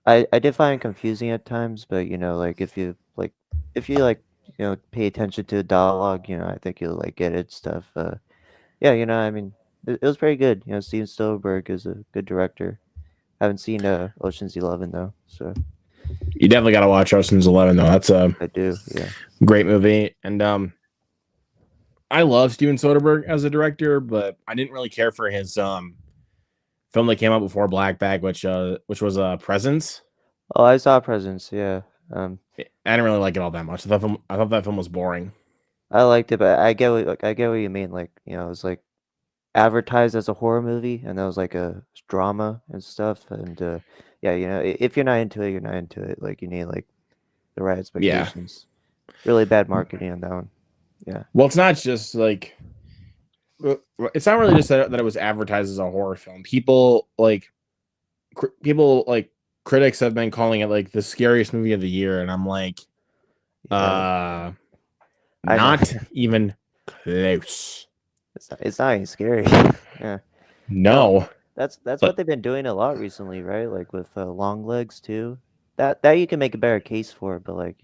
I did find it confusing at times, but like if you pay attention to the dialogue, I think you'll like get it stuff. Yeah, I mean, it was pretty good. Steven Spielberg is a good director. Haven't seen Ocean's 11 though, so you definitely got to watch Ocean's 11 though. That's a great movie, and I love Steven Soderbergh as a director, but I didn't really care for his film that came out before Black Bag, which was Presence. Oh, I saw Presence. Yeah. I didn't really like it all that much. I thought that film was boring. I liked it, but I get what you mean. Like, it was like advertised as a horror movie, and that was like a drama and stuff. And yeah, if you're not into it, you're not into it. Like you need like the right Yeah. expectations. Really bad marketing on that one. Yeah, Well, it's not just like it's not really just that it was advertised as a horror film. People like critics have been calling it like the scariest movie of the year, and I'm like, yeah, uh, I know. not even close. It's not even scary. Yeah, no, No, that's what but they've been doing a lot recently, right? Like with long legs too. That you can make a better case for, but like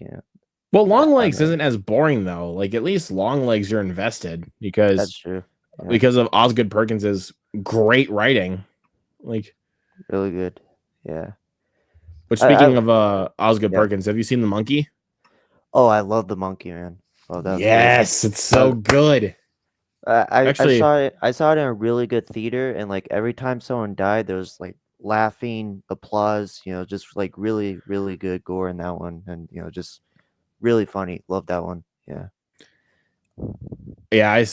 well, I, Long I don't Legs know. isn't as boring though. Like at least Long Legs, you're invested That's because true. Yeah, because of Osgood Perkins's great writing. Like, really good. Yeah. but I speaking of Osgood yeah. Perkins, have you seen The Monkey? Oh, I love the monkey, man. Oh, that was great. Yes, it's so That good. I Actually, saw it. I saw it in a really good theater, and like every time someone died, there was like laughing, applause. Just like really, really good gore in that one, and just really funny. Love that one. Yeah, yeah,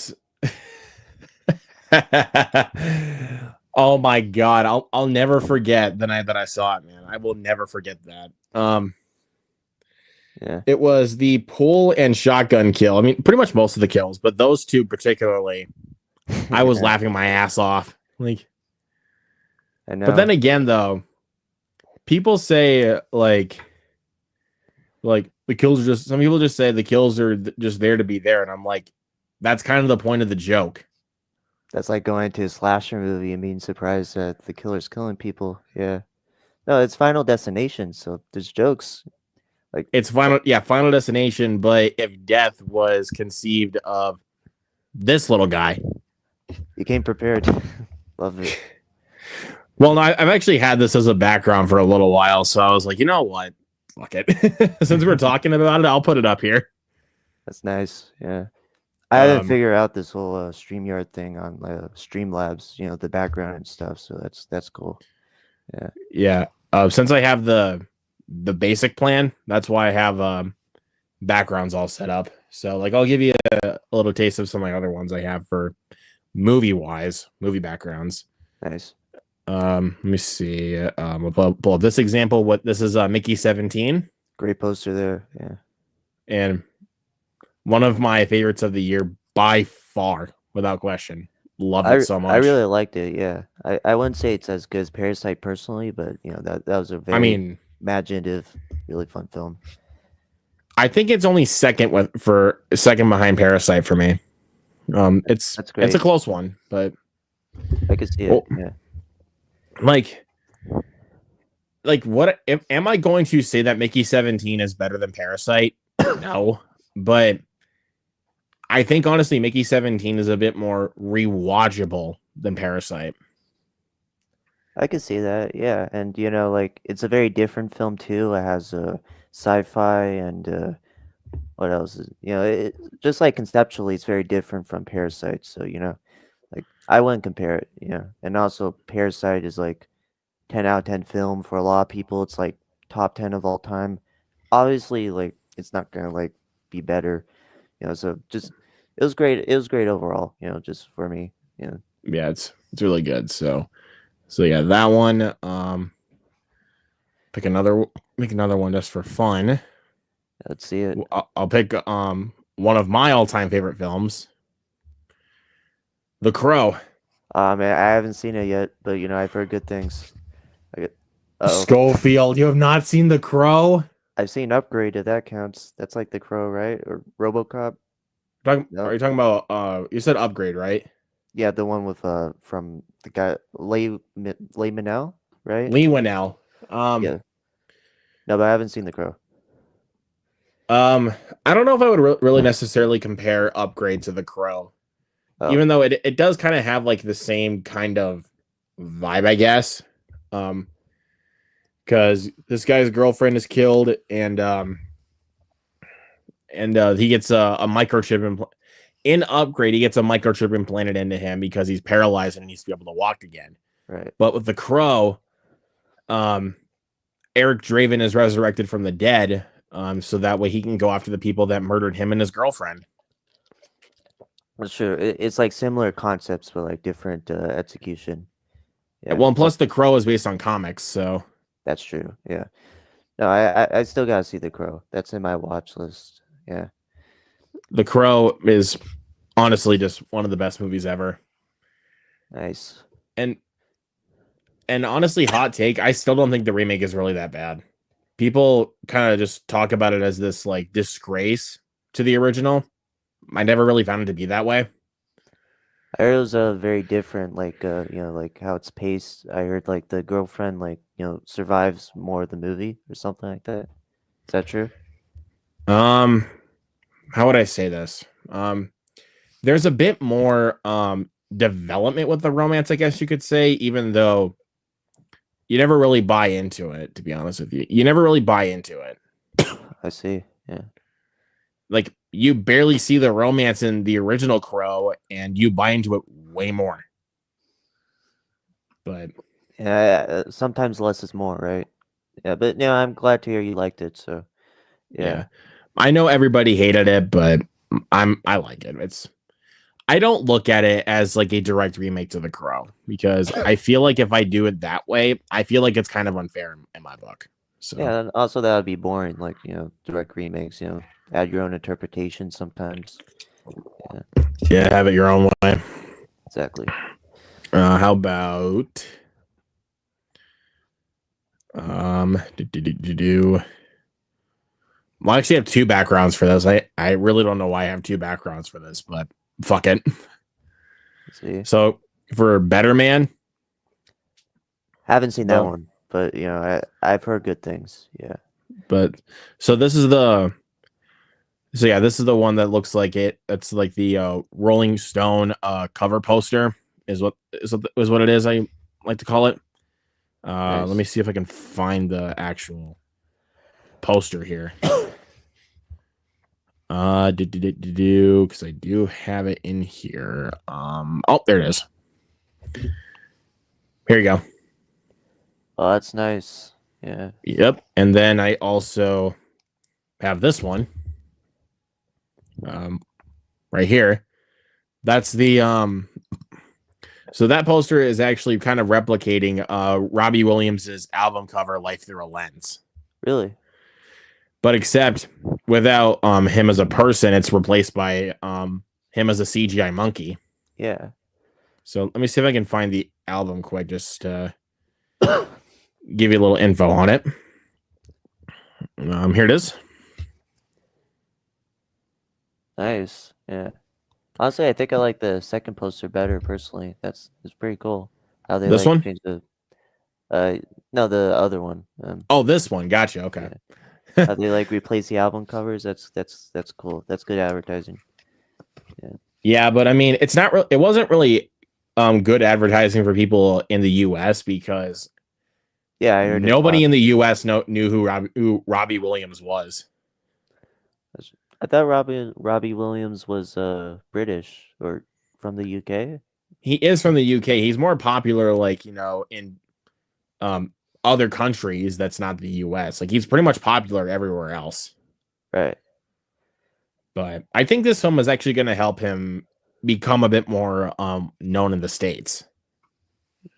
oh my god, I'll never forget the night that I saw it, man. I will never forget that. yeah, It was the pull and shotgun kill. I mean, pretty much most of the kills, but those two particularly, I was yeah. laughing my ass off. Like, I but then know. again, though, people say like the kills are just. Some people just say the kills are just there to be there, and I'm like, that's kind of the point of the joke. That's like going to a slasher movie and being surprised that the killer's killing people. Yeah. No, it's Final Destination, so there's jokes. Like, It's Final Destination, but if death was conceived of this little guy. you came prepared. Love it. Well, no, I've actually had this as a background for a little while, so I was like, you know what? Fuck it. Since we're talking about it, I'll put it up here. That's nice. Yeah. I haven't Um, figured out this whole StreamYard thing on Streamlabs, the background and stuff. So that's cool. Yeah, yeah. Since I have the basic plan, that's why I have backgrounds all set up. So, like, I'll give you a little taste of some of my other ones I have for movie backgrounds. nice. Let me see. I'll pull up this example. What this is, Mickey 17, Great poster there. Yeah, and one of my favorites of the year by far, without question. Loved it so I much. really liked it. Yeah, I wouldn't say it's as good as Parasite personally, but that was a I very mean, imaginative, really fun film. I think it's only second behind Parasite for me. That's It's a great. close one, but I could see it. well, Yeah, like what am I going to say that Mickey 17 is better than Parasite? No, but I think honestly Mickey 17 is a bit more rewatchable than Parasite. I could see that. Yeah, and like it's a very different film too. It has sci-fi and what else is just like conceptually, it's very different from Parasite. So like I wouldn't compare it. And also Parasite is like 10 out of 10 film for a lot of people. It's like top 10 of all time. Obviously, like it's not gonna like be better. So just it was great. It was great overall. Just for me. Yeah, it's really good. So yeah, that one. Pick another Make another one just for fun. Let's see it. I'll pick one of my all time favorite films, The Crow. I haven't seen it yet, but I've heard good things. I get. Oh, Schofield, you have not seen The Crow? I've seen Upgrade. If that counts, that's like The Crow, right? Or RoboCop? Are No. you talking about you said Upgrade, right? Yeah, the one with from the guy Lay Manel, right? Lee Winnell. Um Yeah. No, but I haven't seen The Crow. um I don't know if I would really necessarily compare Upgrade to The Crow. Oh, Even though it does kind of have like the same kind of vibe, I guess. Um because this guy's girlfriend is killed and he gets a microchip in Upgrade. He gets a microchip implanted into him because he's paralyzed and needs to be able to walk again. right. But with The Crow, um, Eric Draven is resurrected from the dead, so that way he can go after the people that murdered him and his girlfriend. That's true. It's like similar concepts, but like different execution. Yeah. Well, and Well, plus The Crow is based on comics, so that's true. Yeah. No, I still gotta see The Crow. That's in my watch list. Yeah. The Crow is honestly just one of the best movies ever. Nice. And honestly, hot take, I still don't think the remake is really that bad. People kind of just talk about it as this like disgrace to the original. I never really found it to be that way. I heard it was very different, like like how it's paced. I heard like the girlfriend like survives more of the movie or something like that. Is that true? Um, how would I say this? There's a bit more development with the romance, I guess you could say, even though you never really buy into it, to be honest with you. You never really buy into it. I see. Yeah. Like you barely see the romance in the original Crow, and you buy into it way more. But Yeah. Sometimes less is more, right? Yeah. But I'm glad to hear you liked it. So yeah, yeah. I know everybody hated it, but I like it. I don't look at it as like a direct remake to The Crow because I feel like if I do it that way, I feel like it's kind of unfair in my book. So Yeah. And also that would be boring. Like direct remakes. Add your own interpretation sometimes. Yeah. yeah, have it your own way. Exactly. How about do. Well, I actually have two backgrounds for this. I really don't know why I have two backgrounds for this, but fuck it. Let's see. So for Better Man, Haven't seen that the one, but I've heard good things. Yeah. but so this is the so yeah, this is the one that looks like it. That's like the Rolling Stone cover poster is what it is. I like to call it. Let me Nice. see if I can find the actual poster here. Because I do have it in here. Oh, there it is. Here you go. Oh, that's nice. Yeah. Yep. And then I also have this one. Right here. That's the so that poster is actually kind of replicating Robbie Williams's album cover Life Through a Lens. Really? But except without him as a person, it's replaced by him as a CGI monkey. Yeah. So let me see if I can find the album quick, just to give you a little info on it. Here it is. Nice. Yeah. Honestly, I think I like the second poster better personally. It's pretty cool. How they This like one? change the uh no, the other one. Oh, this one. Gotcha. Okay. Yeah. How they like replace the album covers. That's cool. That's good advertising. Yeah. Yeah, but I mean, it's not. It wasn't really good advertising for people in the U.S. because Yeah, I heard it nobody flopped. in the U.S. Knew who Robbie Williams was. I thought Robbie Williams was British or from the UK. He is from the UK. He's more popular, like in um other countries that's not the U.S. Like he's pretty much popular everywhere else. Right. But I think this film is actually going to help him become a bit more known in the States.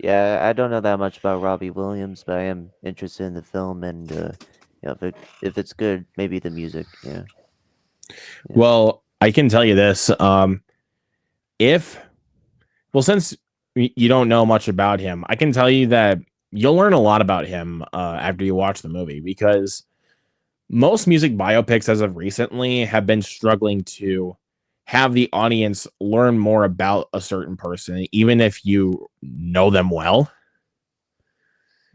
Yeah, I don't know that much about Robbie Williams, but I am interested in the film and if it's good, maybe the music. Yeah. Yeah. Well, I can tell you this. If since you don't know much about him, I can tell you that you'll learn a lot about him after you watch the movie, because most music biopics as of recently have been struggling to have the audience learn more about a certain person, even if you know them well.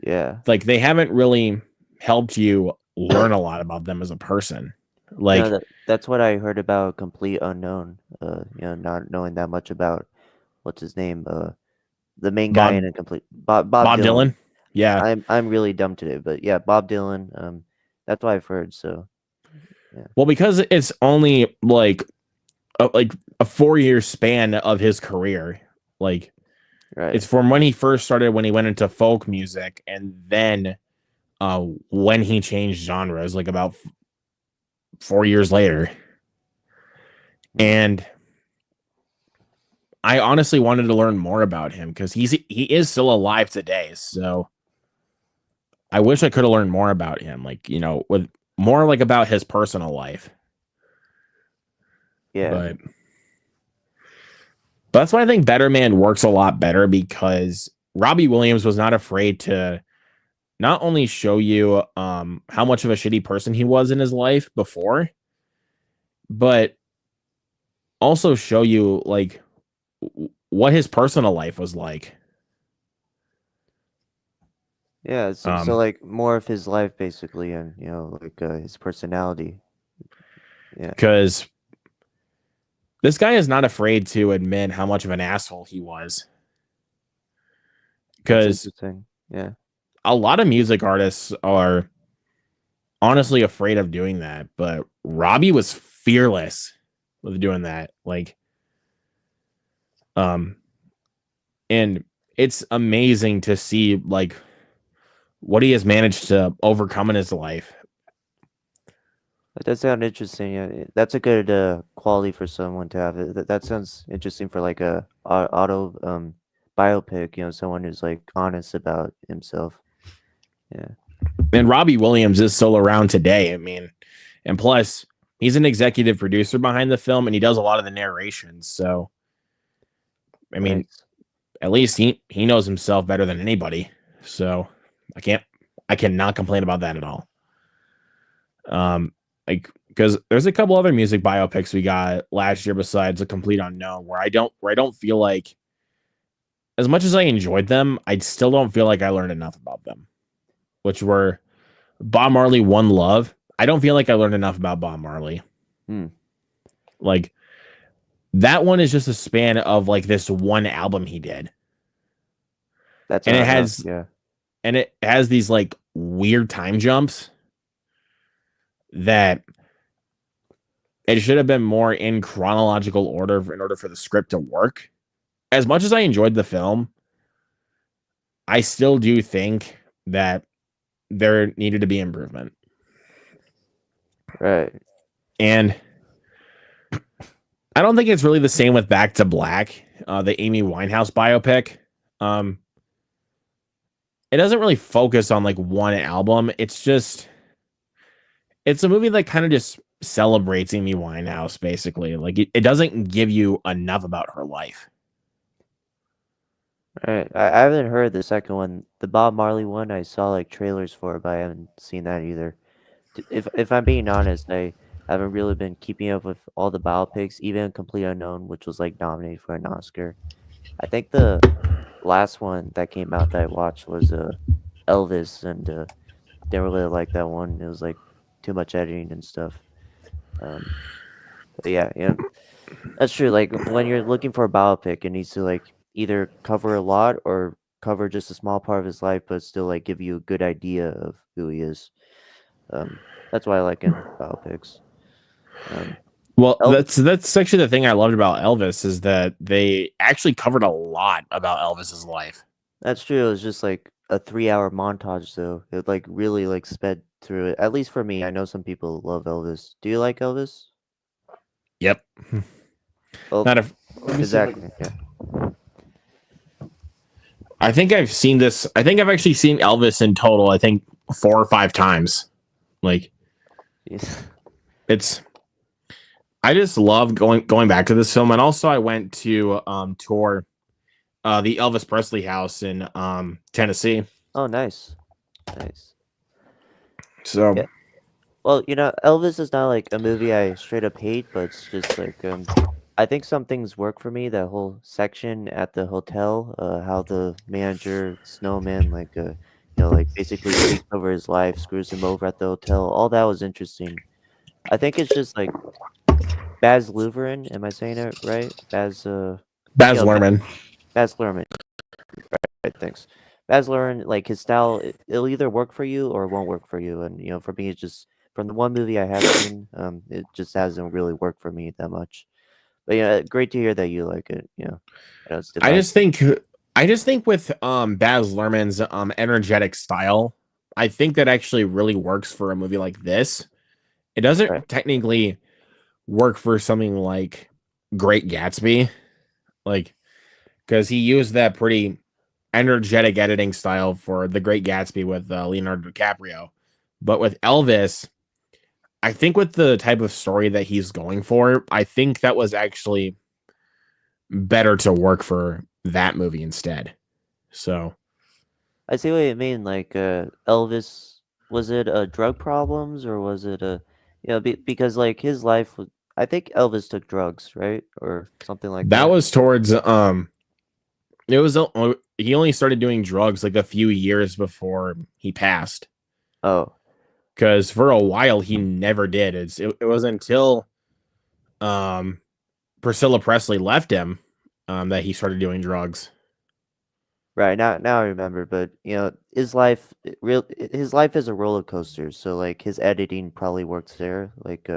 Yeah. Like they haven't really helped you learn a lot about them as a person. Like That's what I heard about Complete Unknown. Not knowing that much about what's his name, the main guy in Bob a complete Bob Bob Dylan. Dylan. Yeah. I'm really dumb today, but yeah, Bob Dylan. That's what I've heard. So yeah. Well, because it's only like a 4-year span of his career. Like Right. it's from when he first started, when he went into folk music, and then when he changed genres, like about 4 years later. And I honestly wanted to learn more about him because he is still alive today. So I wish I could have learned more about him, like, with more like about his personal life. Yeah, But that's why I think Better Man works a lot better, because Robbie Williams was not afraid to not only show you how much of a shitty person he was in his life before, but also show you like what his personal life was like. yeah. So like more of his life basically, and like his personality. Yeah, Because this guy is not afraid to admit how much of an asshole he was. that's Because interesting. Yeah, a lot of music artists are honestly afraid of doing that, but Robbie was fearless with doing that. Like, um, and it's amazing to see like what he has managed to overcome in his life. that does sound interesting. Yeah, that's a good quality for someone to have. That sounds interesting for like a auto biopic. Someone who's like honest about himself. Yeah, And Robbie Williams is still around today. I mean, and plus, he's an executive producer behind the film, and he does a lot of the narrations. So, I mean, nice. at least he knows himself better than anybody. So, I cannot complain about that at all. Like, because there's a couple other music biopics we got last year besides A Complete Unknown, where I don't feel like, as much as I enjoyed them, I still don't feel like I learned enough about them. Which were Bob Marley, One Love. I don't feel like I learned enough about Bob Marley. Hmm. Like, that one is just a span of like this one album he did, That's and not enough. Yeah. it has these like weird time jumps that it should have been more in chronological order in order for the script to work. As much as I enjoyed the film, I still do think that there needed to be improvement. Right. And I don't think it's really the same with Back to Black, the Amy Winehouse biopic. Um, it doesn't really focus on like one album. It's a movie that kind of just celebrates Amy Winehouse, basically. Like, it doesn't give you enough about her life. Right. I haven't heard the second one. The Bob Marley one, I saw like trailers for, but I haven't seen that either. If I'm being honest, I haven't really been keeping up with all the biopics, even Complete Unknown, which was like nominated for an Oscar. I think the last one that came out that I watched was Elvis, and didn't really like that one. It was like too much editing and stuff. Um, but yeah, that's true. Like when you're looking for a biopic, it needs to like either cover a lot or cover just a small part of his life, but still like give you a good idea of who he is. Um, that's why I like in biopics. Um, Well, El- that's actually the thing I loved about Elvis, is that they actually covered a lot about Elvis's life. that's true. It was just like a 3-hour montage, though. It like really like sped through it. At least for me, I know some people love Elvis. Do you like Elvis? Yep. Well, Not a. Let me see if I can. exactly. Yeah. I think I've seen this. I think I've actually seen Elvis in total. I think 4 or 5 times. Like, Yes. it's. I just love going back to this film, and also I went to tour the Elvis Presley house in Tennessee. Oh, nice, nice. So Yeah. Well, Elvis is not like a movie I straight up hate, but it's just like I think some things work for me. That whole section at the hotel, how the manager Snowman like like basically takes over his life, screws him over at the hotel. All that was interesting. I think it's just like Baz Luhrmann. Am I saying it right? Baz You know, Ba- Luhrmann. Baz Luhrmann. Right, thanks. Baz Luhrmann, like his style, it'll either work for you or it won't work for you. And for me, it's just from the one movie I have seen, it just hasn't really worked for me that much. But yeah, great to hear that you like it. I know it's I divisive. just think I just think with Baz Luhrmann's energetic style, I think that actually really works for a movie like this. It Right. doesn't technically work for something like Great Gatsby. like because he used that pretty energetic editing style for The Great Gatsby with Leonardo DiCaprio. But with Elvis, I think with the type of story that he's going for, I think that was actually better to work for that movie instead. So I see what you mean. Like, Elvis, was it drug problems or was it because like his life was. I think Elvis took drugs, right, or something like that that. was towards it was he only started doing drugs like a few years before he passed. Oh, Because for a while he never did. It was until um Priscilla Presley left him that he started doing drugs. right. Now I remember. But his life is a roller coaster. So like his editing probably works there. Like,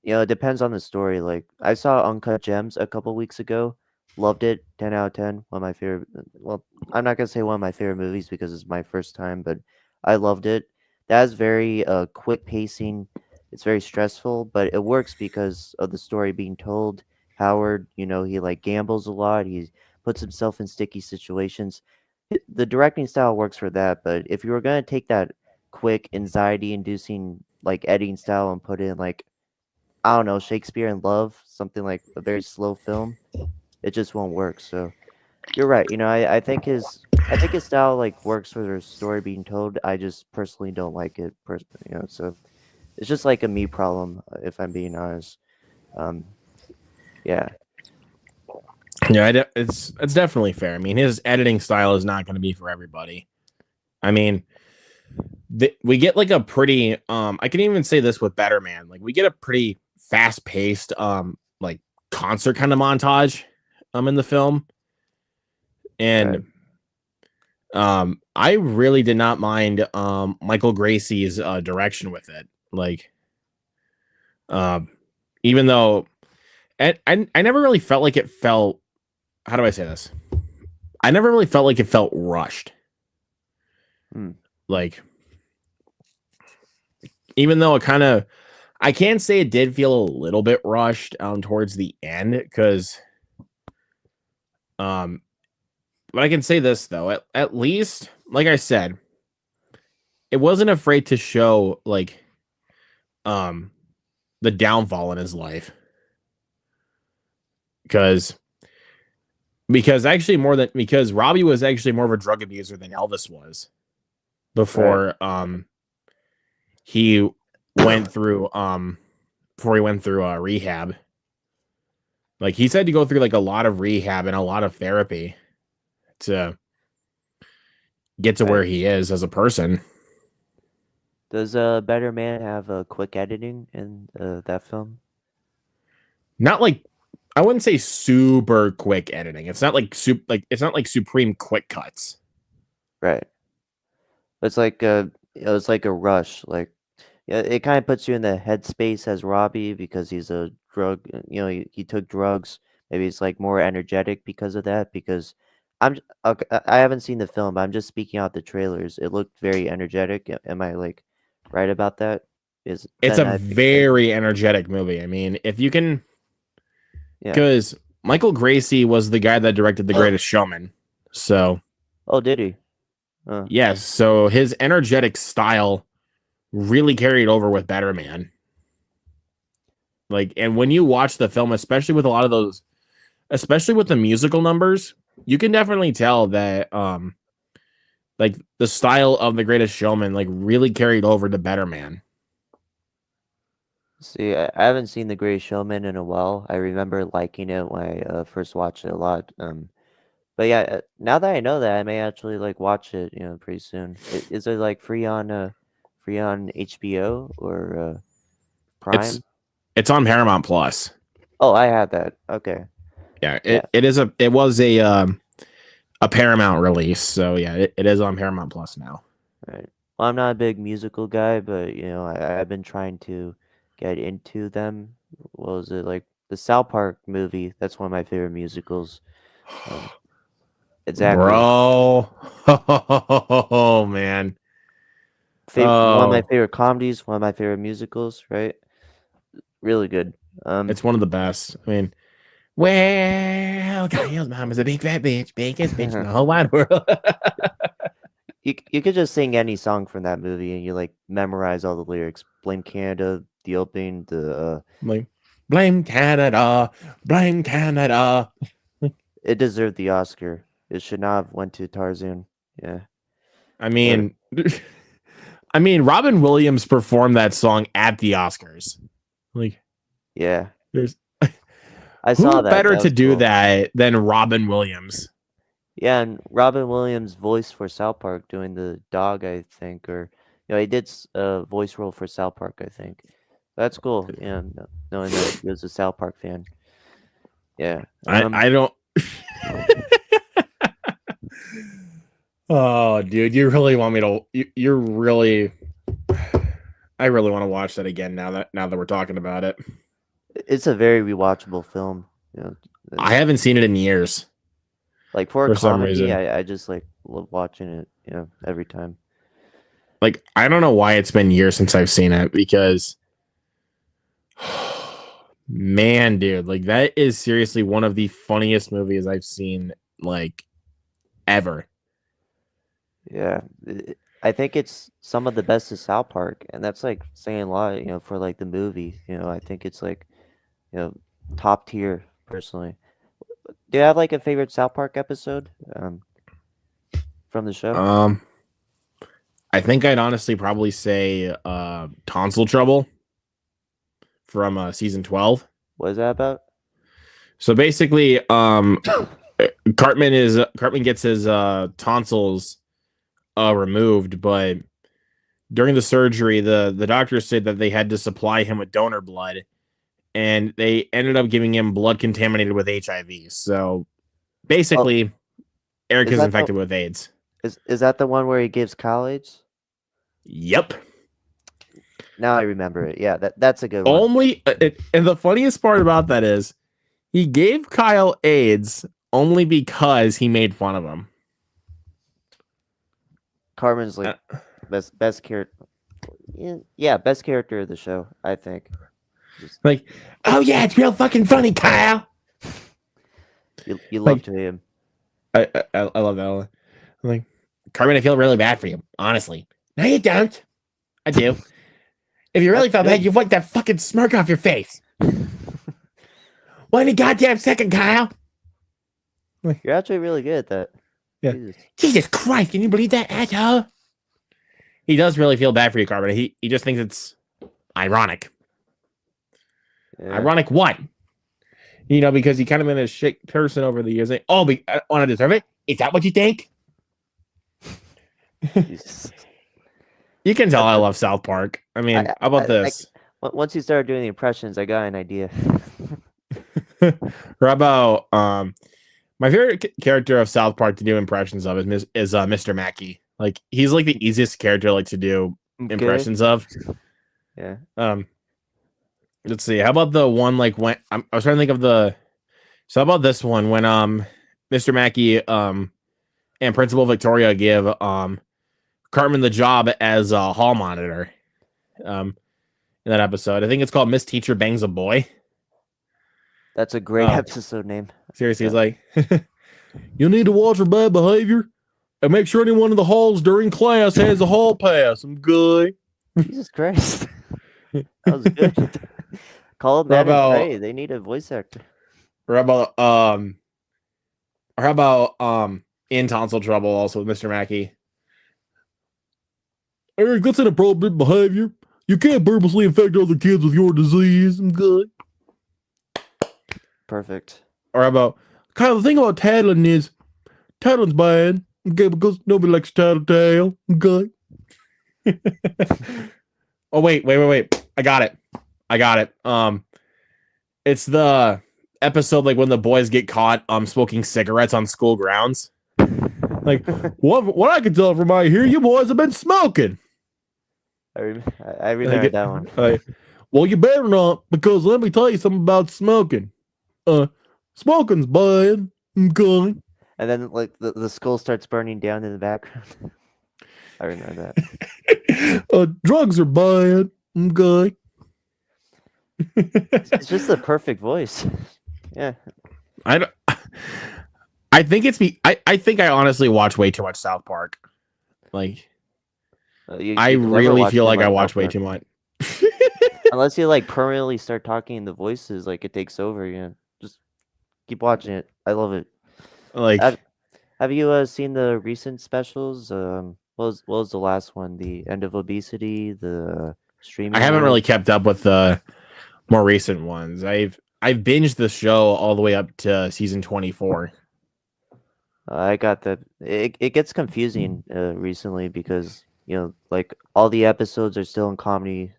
it depends on the story. Like, I saw Uncut Gems a couple weeks ago. Loved it. 10 out of 10. One of my favorite. Well, I'm not gonna say one of my favorite movies because it's my first time, but I loved it. That's very quick pacing. It's very stressful, but it works because of the story being told. Howard, he like gambles a lot. He puts himself in sticky situations. The directing style works for that, but if you were gonna take that quick anxiety-inducing like editing style and put in like, I don't know, Shakespeare in Love, something like a very slow film, it just won't work. So you're right. I think his style like works for the story being told. I just personally don't like it. So it's just like a me problem, if I'm being honest. Um, yeah, Yeah, it's definitely fair. I mean, his editing style is not going to be for everybody. I mean, we get like a pretty I can even say this with Better Man. Like we get a pretty fast paced like concert kind of montage in the film, right. and I really did not mind Michael Gracie's direction with it. Like um even though I never really felt like it felt, how do I say this? I never really felt like it felt rushed. Hmm. Like even though it kind of, I can say it did feel a little bit rushed towards the end because um but I can say this though, at least like I said, it wasn't afraid to show like um the downfall in his life because actually more than because Robbie was actually more of a drug abuser than Elvis was Right. before he went through rehab. Like he said to go through like a lot of rehab and a lot of therapy to get to where Right. he is as a person. Does Better Man have quick editing in that film? Not like, I wouldn't say super quick editing. It's not like it's not like supreme quick cuts. Right. It's like it's like a rush. Like, yeah, it kind of puts you in the headspace as Robbie because he's a drug. He took drugs. Maybe it's like more energetic because of that. Because okay, I haven't seen the film, but I'm just speaking out the trailers. It looked very energetic. Am I like right about that? Is It's a then I think that, very energetic movie. I mean, if you can, yeah. because Michael Gracie was the guy that directed The Greatest Showman. So, Oh, did he? Uh, yes. So his energetic style really carried over with Better Man. Like, and when you watch the film, especially with a lot of those, especially with the musical numbers, you can definitely tell that like the style of The Greatest Showman like really carried over to Better Man. See, I haven't seen The Greatest Showman in a while. I remember liking it when I first watched it a lot. But yeah, now that I know that, I may actually like watch it, pretty soon. Is it like free on HBO or It's Prime? it's on Paramount Plus. Oh, I have that. Okay. Yeah, Yeah. it was a Paramount release, so yeah, it is on Paramount Plus now. Right. Well, I'm not a big musical guy, but I've been trying to get into them. What was it like the South Park movie? That's one of my favorite musicals. Um, exactly. Bro. Oh man. One of my Oh, favorite comedies, one of my favorite musicals, right? Really good. it's one of the best. I mean, Well, Kyle's mom is a big fat bitch, biggest bitch in the whole wide world. You could just sing any song from that movie and you like memorize all the lyrics. Blame Canada, the opening, the Like, blame Canada, blame Canada. it deserved the Oscar. It should not have went to Tarzan. Yeah. I mean, Robin Williams performed that song at the Oscars. Like, Yeah. there's I saw who that. better That to was do cool. that than Robin Williams? Yeah, and Robin Williams voice for South Park doing the dog, I think, or he did a voice role for South Park, I think. That's cool. Yeah, knowing that he was a South Park fan. Yeah. I don't. Oh, dude, you really want me to? You're really. I really want to watch that again now that we're talking about it. It's a very rewatchable film. I haven't seen it in years. Like for a some comedy, reason. I just like love watching it. Every time. Like, I don't know why it's been years since I've seen it because, man, dude, like that is seriously one of the funniest movies I've seen like ever. Yeah, I think it's some of the best of South Park, and that's like saying a lot. For like the movie. I think it's like, top tier personally. Do you have like a favorite South Park episode from the show? I think I'd honestly probably say tonsil trouble from season 12. What is that about? So basically, Cartman gets his tonsils removed, but during the surgery, the doctors said that they had to supply him with donor blood, and they ended up giving him blood contaminated with HIV. So basically, Eric is infected with AIDS. Is that the one where he gives Kyle AIDS? Yep. Now I remember it. Yeah, that's a good one. And the funniest part about that is he gave Kyle AIDS only because he made fun of him. Carmen's like best character. Yeah, best character of the show, I think. Like, oh yeah, it's real fucking funny, Kyle. You love to him. I love that. I'm like, Carmen, I feel really bad for you, honestly. No, you don't. I do. If you really felt bad, you'd wipe that fucking smirk off your face. One goddamn second, Kyle. You're actually really good at that. Yeah. Jesus Christ, can you believe that, asshole? He does really feel bad for you, Carmen. He just thinks it's ironic. Yeah. Ironic what? Because he kind of been a shit person over the years. Like, oh, I want to deserve it? Is that what you think? You can tell I love South Park. I mean, how about this? Once you start doing the impressions, I got an idea. Or about my favorite character of South Park to do impressions of is Mr. Mackey. Like, he's like the easiest character like to do impressions of. Yeah. Let's see. How about the one like when I was trying to think of the. So how about this one when Mr. Mackey and Principal Victoria give Cartman the job as a hall monitor in that episode. I think it's called Miss Teacher Bangs a Boy. That's a great episode name. Seriously, he's like, you need to watch for bad behavior and make sure anyone in the halls during class has a hall pass. I'm good. Jesus Christ. That was good. Call it Matt and Trey. They need a voice actor. Or how about in tonsil trouble also with Mr. Mackey. Eric, that's inappropriate behavior. You can't purposely infect other kids with your disease. I'm good. Perfect. Or how about Kyle, the thing about tattling is tattling's bad. Okay, because nobody likes tattletale. Okay. Oh wait. I got it. It's the episode like when the boys get caught smoking cigarettes on school grounds. Like what I can tell from out here, you boys have been smoking. I remember that one. Well, you better not, because let me tell you something about smoking. Smoking's bad. Okay. And then like the school starts burning down in the background. I remember that. Drugs are bad. Okay. It's just the perfect voice. Yeah. I don't, I think I think I honestly watch way too much South Park. Like I You can never really watch feel too like I much watch South way Park. too much. Unless you like permanently start talking in the voices, like it takes over. Just keep watching it. I love it. Have, Like have you seen the recent specials? What was the last one? The End of Obesity, the I Streaming haven't really Wars. kept up with the more recent ones. I've binged the show all the way up to season 24. I got that. It gets confusing recently because like all the episodes are still in Comedy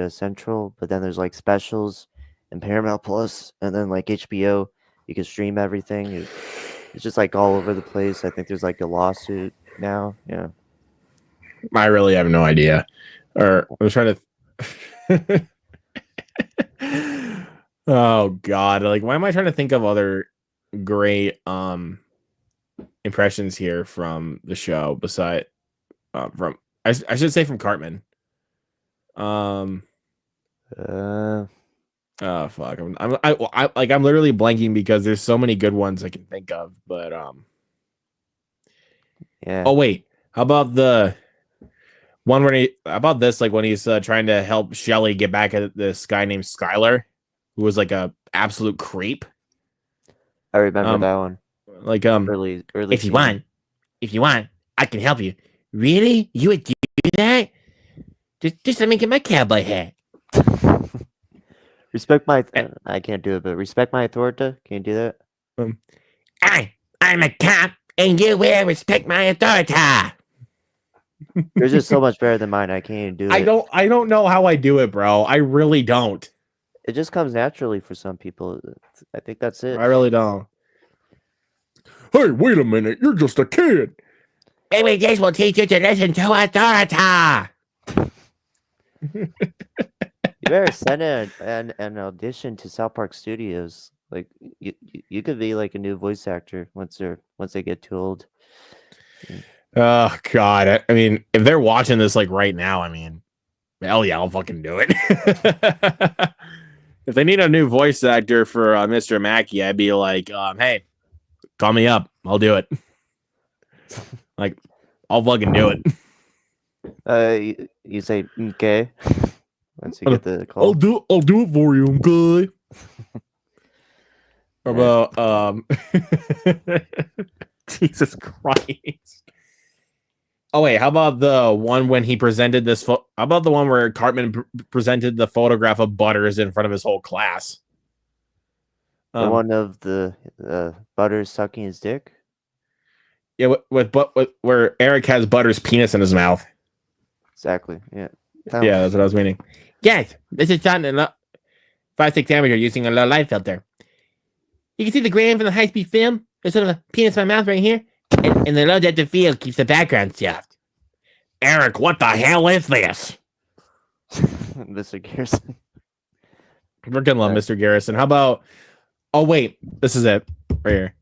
Central, but then there's like specials and Paramount Plus, and then like HBO, you can stream everything. It's just like all over the place. I think there's like a lawsuit now. Yeah. I really have no idea. Or I'm trying to Oh god, like why am I trying to think of other great impressions here from the show beside from I should say from Cartman. Um Uh, oh fuck. I'm literally blanking because there's so many good ones I can think of, but yeah. oh wait. How about the one when how about this like when he's trying to help Shelly get back at this guy named Skylar who was like a absolute creep. I remember Um that one. like Early if you season. want, if you want, I can help you. Really? You would do that? Just let me get my cowboy hat. Respect my. I can't do it, but respect my authority. Can you do that? Um, I'm a cop, and you will respect my authority. Yours is so much better than mine. I can't even do it. I don't know how I do it, bro. I really don't. It just comes naturally for some people. I think that's it. I really don't. Hey, wait a minute. You're just a kid. Maybe this will teach you to listen to authority. You better send an audition to South Park Studios. Like you could be like a new voice actor once they get too old. Oh god. I mean, if they're watching this like right now, I mean, hell yeah, I'll fucking do it. If they need a new voice actor for Mr. Mackey, I'd be like, hey, call me up. I'll do it. Like, I'll fucking do it. You say okay once you get the call. I'll do it for you, okay? How about Jesus Christ. Oh wait, how about the one when he presented this how about the one where Cartman presented the photograph of Butters in front of his whole class? The one of the Butters sucking his dick? Yeah, with where Eric has Butters' penis in his mouth. Exactly. Yeah. Yeah, that's what I was meaning. Yes, this is done in 5/6 amateur using a low light filter. You can see the grain from the high-speed film. There's sort of a penis in my mouth right here. And the low depth of field keeps the background soft. Eric, what the hell is this? Mr. Garrison. We're gonna love Mr. Garrison. How about oh wait, this is it. Right here.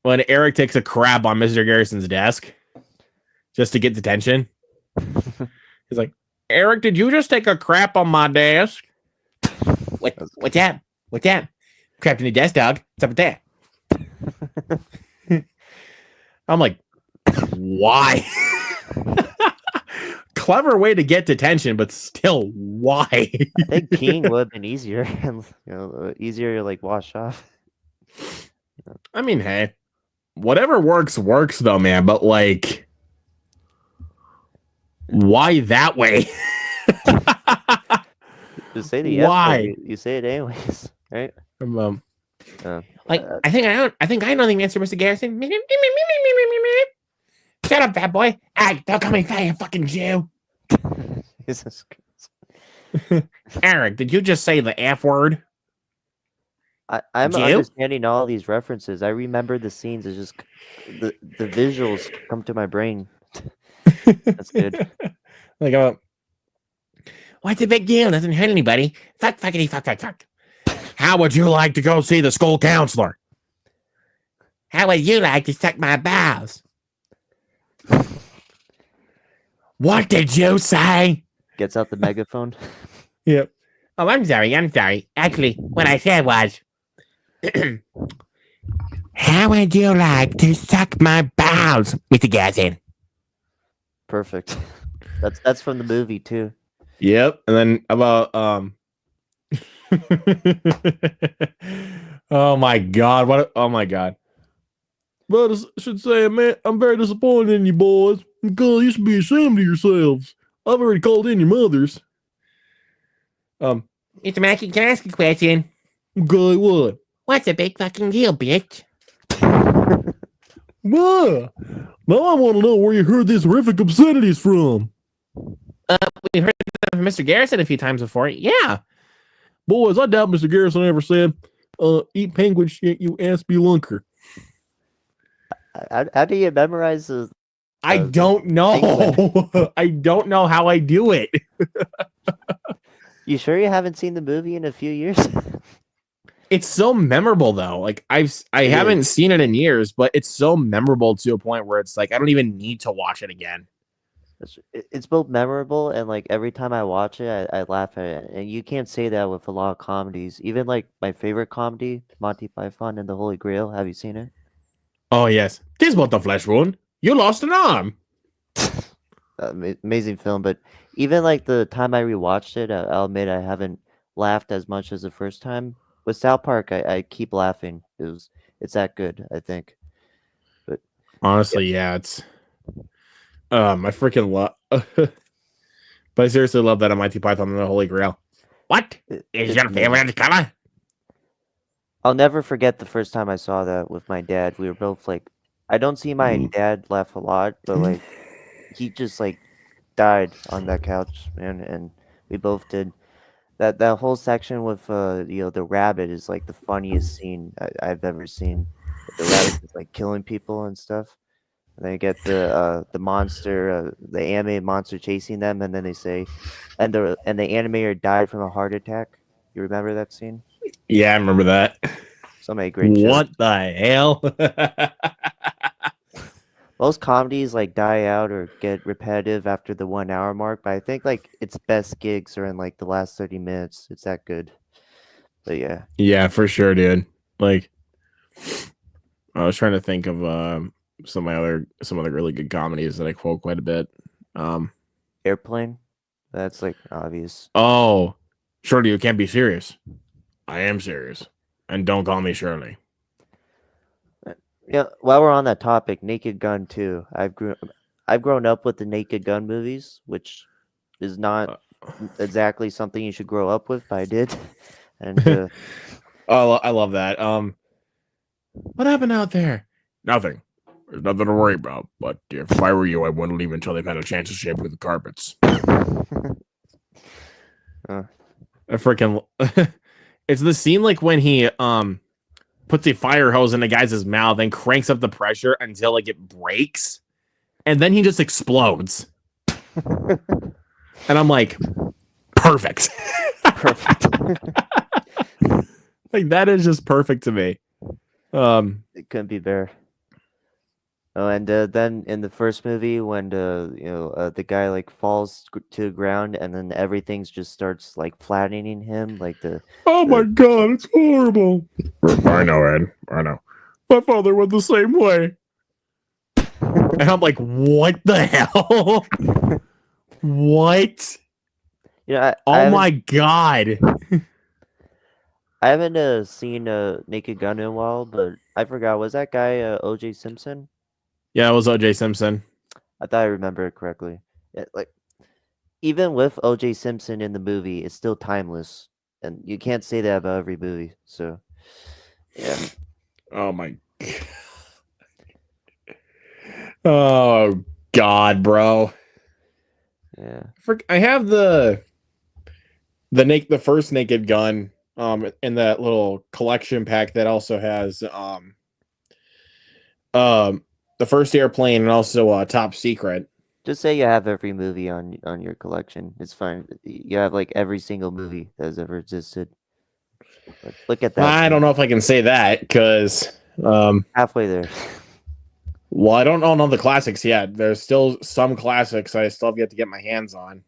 When Eric takes a crap on Mr. Garrison's desk just to get detention. He's like, Eric, did you just take a crap on my desk? What's that? What's that? Crapped in your desk, dog. What's up with that? I'm like, why? Clever way to get detention, but still, why? I think peeing would have been easier, and easier to like wash off. I mean, hey, whatever works though, man. But like, why that way? Just say the why? You say it anyways, right? Like, I think I know the answer, Mr. Garrison. Shut up, fat boy. Hey, don't call me fat, you fucking Jew. Jesus Christ. Eric, did you just say the F word? I'm understanding all these references. I remember the scenes. It's just the visuals come to my brain. That's good. Like, what's the big deal? Doesn't hurt anybody. Fuck, fuckity, fuck, fuck, fuck. How would you like to go see the school counselor? How would you like to suck my balls? What did you say? Gets out the megaphone. Yep. Oh, I'm sorry. Actually, what I said was, How would you like to suck my balls with the gas in? Perfect. That's from the movie too. Yep. And then about oh my god! What? Oh my god! But I should say, man, I'm very disappointed in you boys. God, you should be ashamed of yourselves. I've already called in your mothers. Mr. Mackey, can I ask a question? Okay, what? What's the big fucking deal, bitch? What? Now I want to know where you heard these horrific obscenities from. We heard them from Mr. Garrison a few times before. Yeah. Boys, I doubt Mr. Garrison ever said, eat penguin shit, you ass spelunker. How do you memorize the? I don't know. I don't know how I do it. You sure you haven't seen the movie in a few years? It's so memorable though. Like I haven't seen it in years, but it's so memorable to a point where it's like I don't even need to watch it again. It's both memorable and like every time I watch it, I laugh at it. And you can't say that with a lot of comedies. Even like my favorite comedy, Monty Python and the Holy Grail. Have you seen it? Oh yes, this what the flesh wound. You lost an arm. Amazing film, but even like the time I rewatched it, I'll admit I haven't laughed as much as the first time. With South Park, I keep laughing. It's that good, I think. But honestly, yeah, it's I freaking love. But I seriously love that on Monty Python and the Holy Grail. What is your favorite color? I'll never forget the first time I saw that with my dad. We were both like, I don't see my dad laugh a lot, but like he just like died on that couch, man, and we both did. That whole section with the rabbit is like the funniest scene I've ever seen. The rabbit is like killing people and stuff. And they get the monster, the animated monster chasing them, and then they say, and the animator died from a heart attack. You remember that scene? Yeah, I remember that. So many great jokes. What the hell? Most comedies like die out or get repetitive after the 1 hour mark, but I think like its best gigs are in like the last 30 minutes. It's that good. But yeah. Yeah, for sure, dude. Like I was trying to think of some other really good comedies that I quote quite a bit. Airplane. That's like obvious. Oh, Shirley, you can't be serious. I am serious. And don't call me Shirley. Yeah, while we're on that topic, Naked Gun 2. I've grown up with the Naked Gun movies, which is not exactly something you should grow up with, but I did. And oh, I love that. What happened out there? Nothing. There's nothing to worry about. But if I were you, I wouldn't leave until they've had a chance to shape with the carpets. I freaking. It's the scene like when he puts a fire hose in the guy's mouth and cranks up the pressure until like it breaks, and then he just explodes. And I'm like, perfect. Perfect. Like that is just perfect to me. It couldn't be better. Oh, and then in the first movie, when the guy like falls to the ground, and then everything's just starts like flattening him, like the. Oh my god, it's horrible. I know, Ed. I know. My father went the same way. And I'm like, what the hell? What? Oh my god. I haven't seen Naked Gun in a while, but I forgot. Was that guy O.J. Simpson? Yeah, it was O.J. Simpson. I thought I remember it correctly. Like, even with O.J. Simpson in the movie, it's still timeless, and you can't say that about every movie. So, yeah. Oh my. Oh god, bro. Yeah. I have the first Naked Gun in that little collection pack that also has the first Airplane and also Top Secret. Just say you have every movie on your collection. It's fine. You have like every single movie that has ever existed. Look at that. I don't know if I can say that because halfway there. Well, I don't know the classics yet. There's still some classics I still have yet to get my hands on.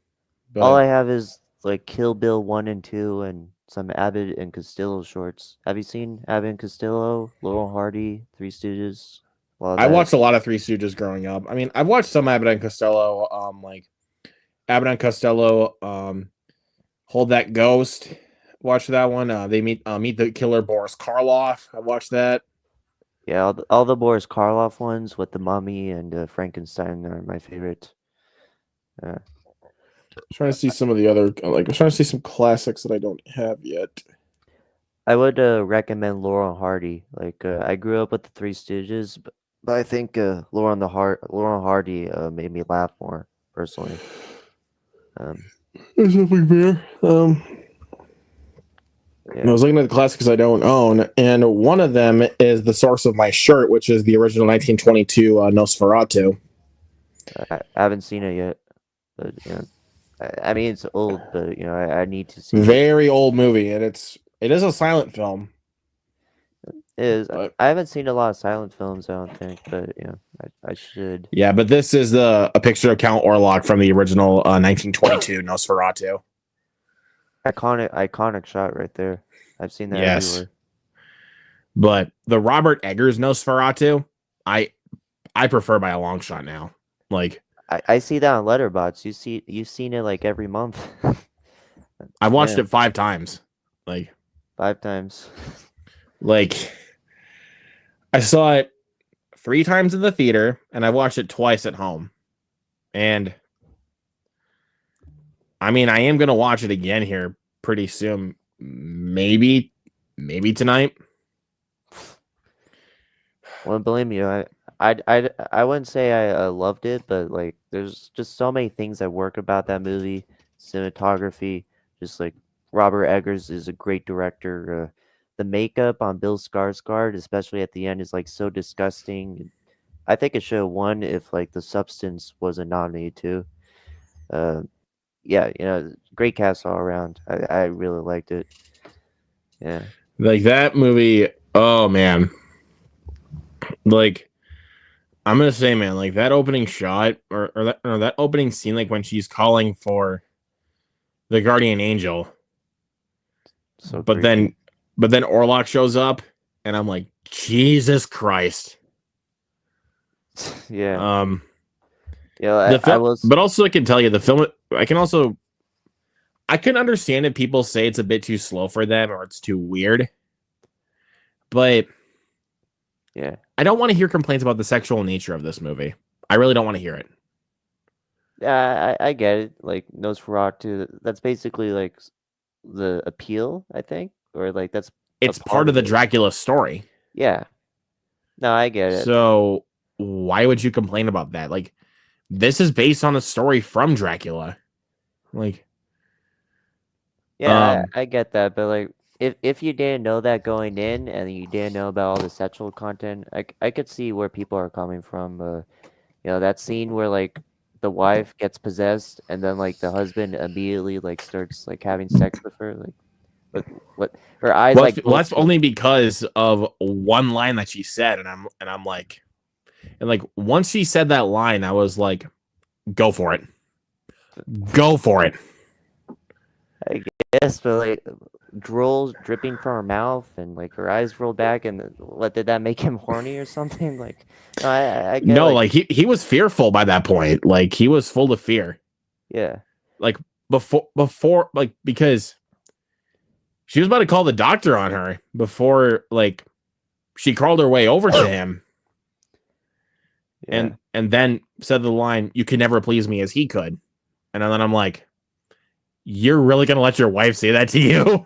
But all I have is like Kill Bill 1 and 2 and some Abbott and Costello shorts. Have you seen Abbott and Costello, Laurel and Hardy, Three Stooges? A lot of I that. watched a lot of Three Stooges growing up. I mean, I've watched some Abbott and Costello, like Abbott and Costello, Hold That Ghost. Watch that one. They meet the killer Boris Karloff. I watched that. Yeah, all the Boris Karloff ones with the Mummy and Frankenstein are my favorite. Trying to see some of the other, like I'm trying to see some classics that I don't have yet. I would recommend Laurel and Hardy. Like I grew up with the Three Stooges, but I think Laurel and Hardy made me laugh more personally. That's definitely fair. Yeah. I was looking at the classics I don't own, and one of them is the source of my shirt, which is the original 1922 Nosferatu. I haven't seen it yet, but I mean it's old, but I need to see it. Very old movie, and it is a silent film. It is. But, I haven't seen a lot of silent films, I don't think, but I should. yeah, but this is a picture of Count Orlok from the original 1922 Nosferatu. Iconic shot right there. I've seen that everywhere. But the Robert Eggers Nosferatu, I prefer by a long shot now. Like I see that on Letterboxd. You've seen it like every month. I've watched it 5 times. Like 5 times. Like I saw it 3 times in the theater, and I watched it twice at home. And I mean, I am gonna watch it again here pretty soon. Maybe tonight. Well, believe me, I wouldn't say I loved it, but like there's just so many things that work about that movie. Cinematography, just like Robert Eggers is a great director. The makeup on Bill Skarsgård, especially at the end, is like so disgusting. I think it should have won if like The Substance wasn't nominated too. Yeah, great cast all around. I really liked it. Yeah. Like that movie, oh man. Like I'm gonna say, man, like that opening shot or that opening scene, like when she's calling for the guardian angel. So but then Orlok shows up, and I'm like, Jesus Christ. Yeah. But also I can tell you the film. I can understand if people say it's a bit too slow for them or it's too weird. But yeah, I don't want to hear complaints about the sexual nature of this movie. I really don't want to hear it. Yeah, I get it. Like Nosferatu, that's basically like the appeal, I think, or like that's it's part of the Dracula story. Yeah. No, I get it. So why would you complain about that? Like, this is based on a story from Dracula. Like, yeah, I get that, but like, if you didn't know that going in and you didn't know about all the sexual content, I could see where people are coming from. That scene where like the wife gets possessed and then like the husband immediately like starts like having sex with her, like what her eyes that's only because of one line that she said, and I'm like, once she said that line, I was like, go for it. I guess, but like drool dripping from her mouth and like her eyes rolled back, and what did that make him horny or something? Like, no, I get, no, like he was fearful by that point. Like he was full of fear. Yeah. Like before, like because she was about to call the doctor on her before like she crawled her way over to him. Yeah. And then said the line, "You can never please me as he could." And then I'm like, you're really gonna let your wife say that to you?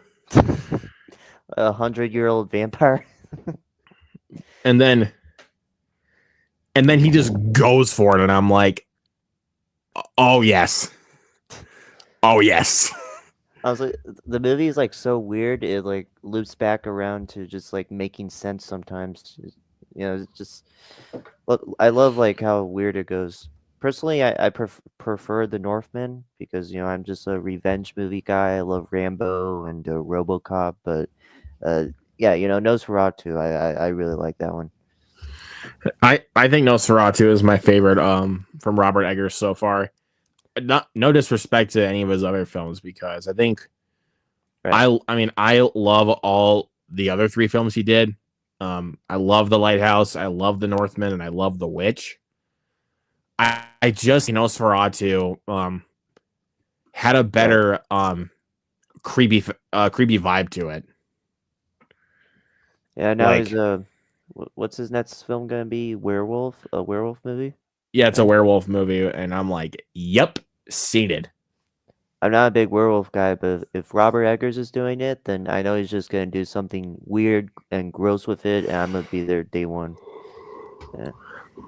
100-year-old vampire. and then he just goes for it, and I'm like, oh yes. I was like, the movie is like so weird. It like loops back around to just like making sense sometimes. It's just, I love like how weird it goes. Personally, I prefer The Northman because I'm just a revenge movie guy. I love Rambo and RoboCop, but yeah, Nosferatu. I really like that one. I think Nosferatu is my favorite from Robert Eggers so far. not no disrespect to any of his other films, because I think Right. I mean I love all the other 3 films he did. I love The Lighthouse, I love The Northman, and I love The Witch. I just Nosferatu had a Right. better creepy vibe to it. Yeah. Now he's Like, what's his next film gonna be? Werewolf? A werewolf movie? yeah, it's a Right. werewolf movie, and I'm like, yep, seated. I'm not a big werewolf guy, but if Robert Eggers is doing it, then I know he's just gonna do something weird and gross with it, and I'm gonna be there day one. Yeah.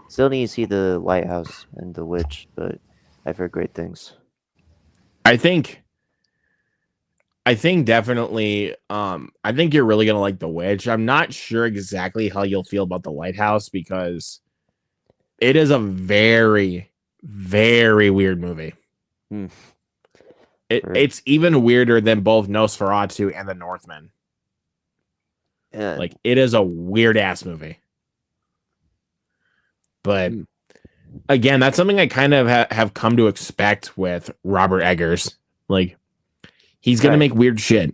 Still need to see The Lighthouse and The Witch, but I've heard great things. I think definitely I think you're really gonna like The Witch. I'm not sure exactly how you'll feel about The Lighthouse, because it is a very, very weird movie. Hmm. It's even weirder than both Nosferatu and The Northman. Yeah. Like, it is a weird ass movie. But again, that's something I kind of have come to expect with Robert Eggers. Like, he's gonna Right. make weird shit.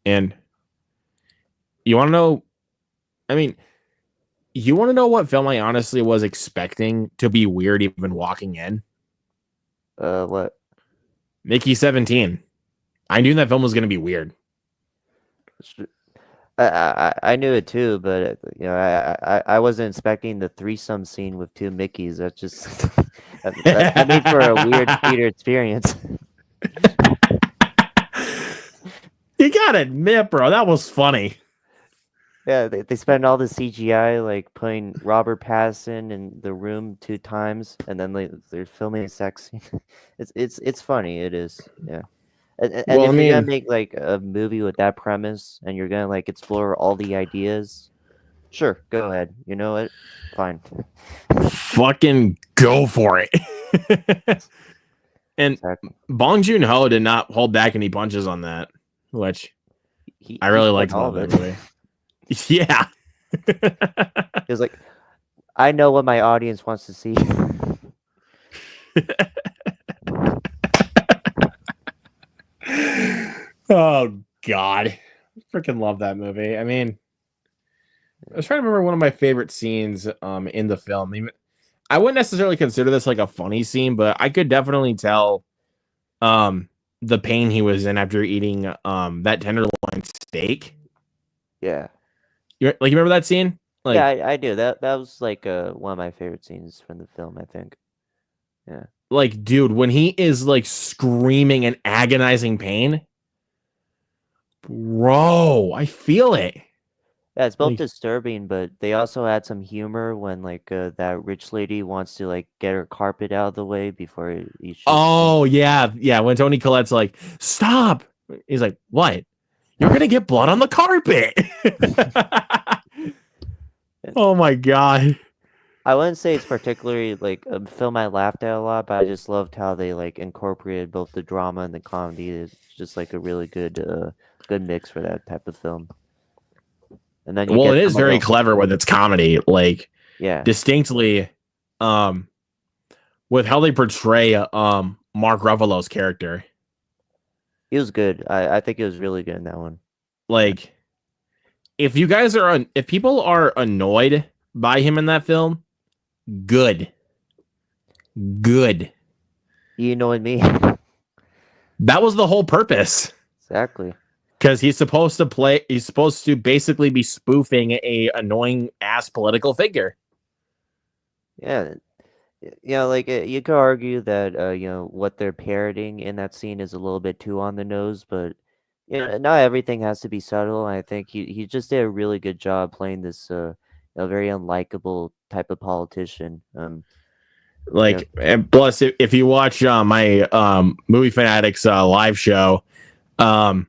And you want to know? I mean, you want to know what film I honestly was expecting to be weird even walking in? What? Mickey 17. I knew that film was gonna be weird. I knew it too, but I wasn't expecting the threesome scene with 2 Mickeys. That's just that made for a weird theater experience. You gotta admit, bro, that was funny. Yeah, they spend all the CGI like putting Robert Pattinson in the room 2 times, and then they're filming a sex scene. It's funny. It is. Yeah. And Well, I if you're gonna mean, make like a movie with that premise and you're gonna like explore all the ideas, sure, go ahead. You know what? Fine. fucking go for it. And Exactly. Bong Joon-ho did not hold back any punches on that, which I He really said liked all about of that it. movie. Yeah. He was like, I know what my audience wants to see. Oh God, freaking love that movie. I mean, I was trying to remember one of my favorite scenes in the film. I wouldn't necessarily consider this like a funny scene, but I could definitely tell um the pain he was in after eating that tenderloin steak. Yeah. You remember that scene? Yeah, Like I do. That was like one of my favorite scenes from the film, I think. Yeah. dude, when he is like screaming in agonizing pain, bro, I feel it. Yeah, it's both Like, disturbing, but they also had some humor when like that rich lady wants to like get her carpet out of the way before he shoots them. oh yeah, yeah. When Tony Collette's like, "Stop," he's like, "What? You're gonna get blood on the carpet." Oh my god. I wouldn't say it's particularly like a film I laughed at a lot, but I just loved how they like incorporated both the drama and the comedy. It's just like a really good mix for that type of film. And then you Well, get it is some of very the clever with its comedy, like yeah. distinctly, um, with how they portray Mark Ruffalo's character. He was good. I think he was really good in that one. Like, if if people are annoyed by him in that film, good. You know what I mean? That was the whole purpose. Exactly. Because he's supposed to basically be spoofing a annoying ass political figure. Yeah. Like you could argue that what they're parroting in that scene is a little bit too on the nose, but not everything has to be subtle. I think he just did a really good job playing this a very unlikable type of politician. Yeah. Like, and plus, if you watch my movie fanatics live show, um,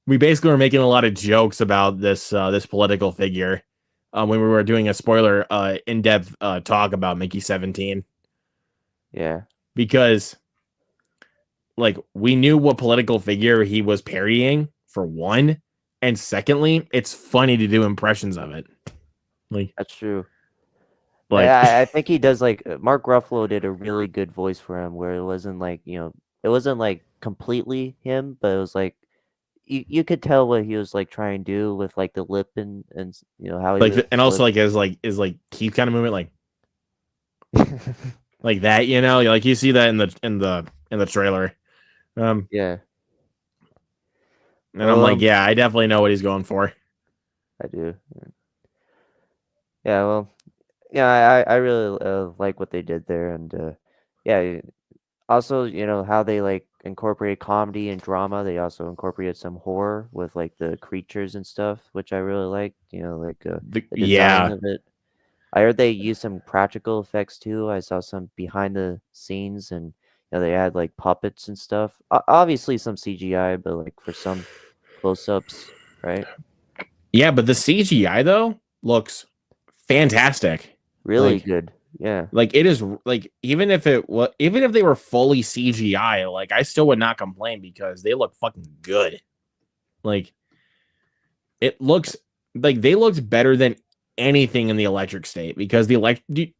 we basically were making a lot of jokes about this political figure when we were doing a spoiler in depth talk about Mickey 17, Yeah. because like we knew what political figure he was parodying for one, and secondly, it's funny to do impressions of it. That's true. Like, I think he does like Mark Ruffalo did a really good voice for him, where it wasn't like it wasn't like completely him, but it was like you could tell what he was like trying to do with like the lip and how he moved and his also lip. like is like Keith kind of movement like that, you know, like you see that in the trailer. Yeah. And I'm Well, like, yeah, I definitely know what he's going for. I do. Yeah. Well, yeah. I really like what they did there, and yeah. Also, how they like incorporated comedy and drama. They also incorporated some horror with like the creatures and stuff, which I really liked. Like the design Yeah, of it. I heard they used some practical effects too. I saw some behind the scenes, and they had like puppets and stuff. Obviously some CGI, but like for some close-ups, right? yeah, but the CGI though looks fantastic. Really Like, good. Yeah. it is like even if they were fully CGI, like I still would not complain because they look fucking good. Like it looks like they looked better than anything in the Electric State because the elect do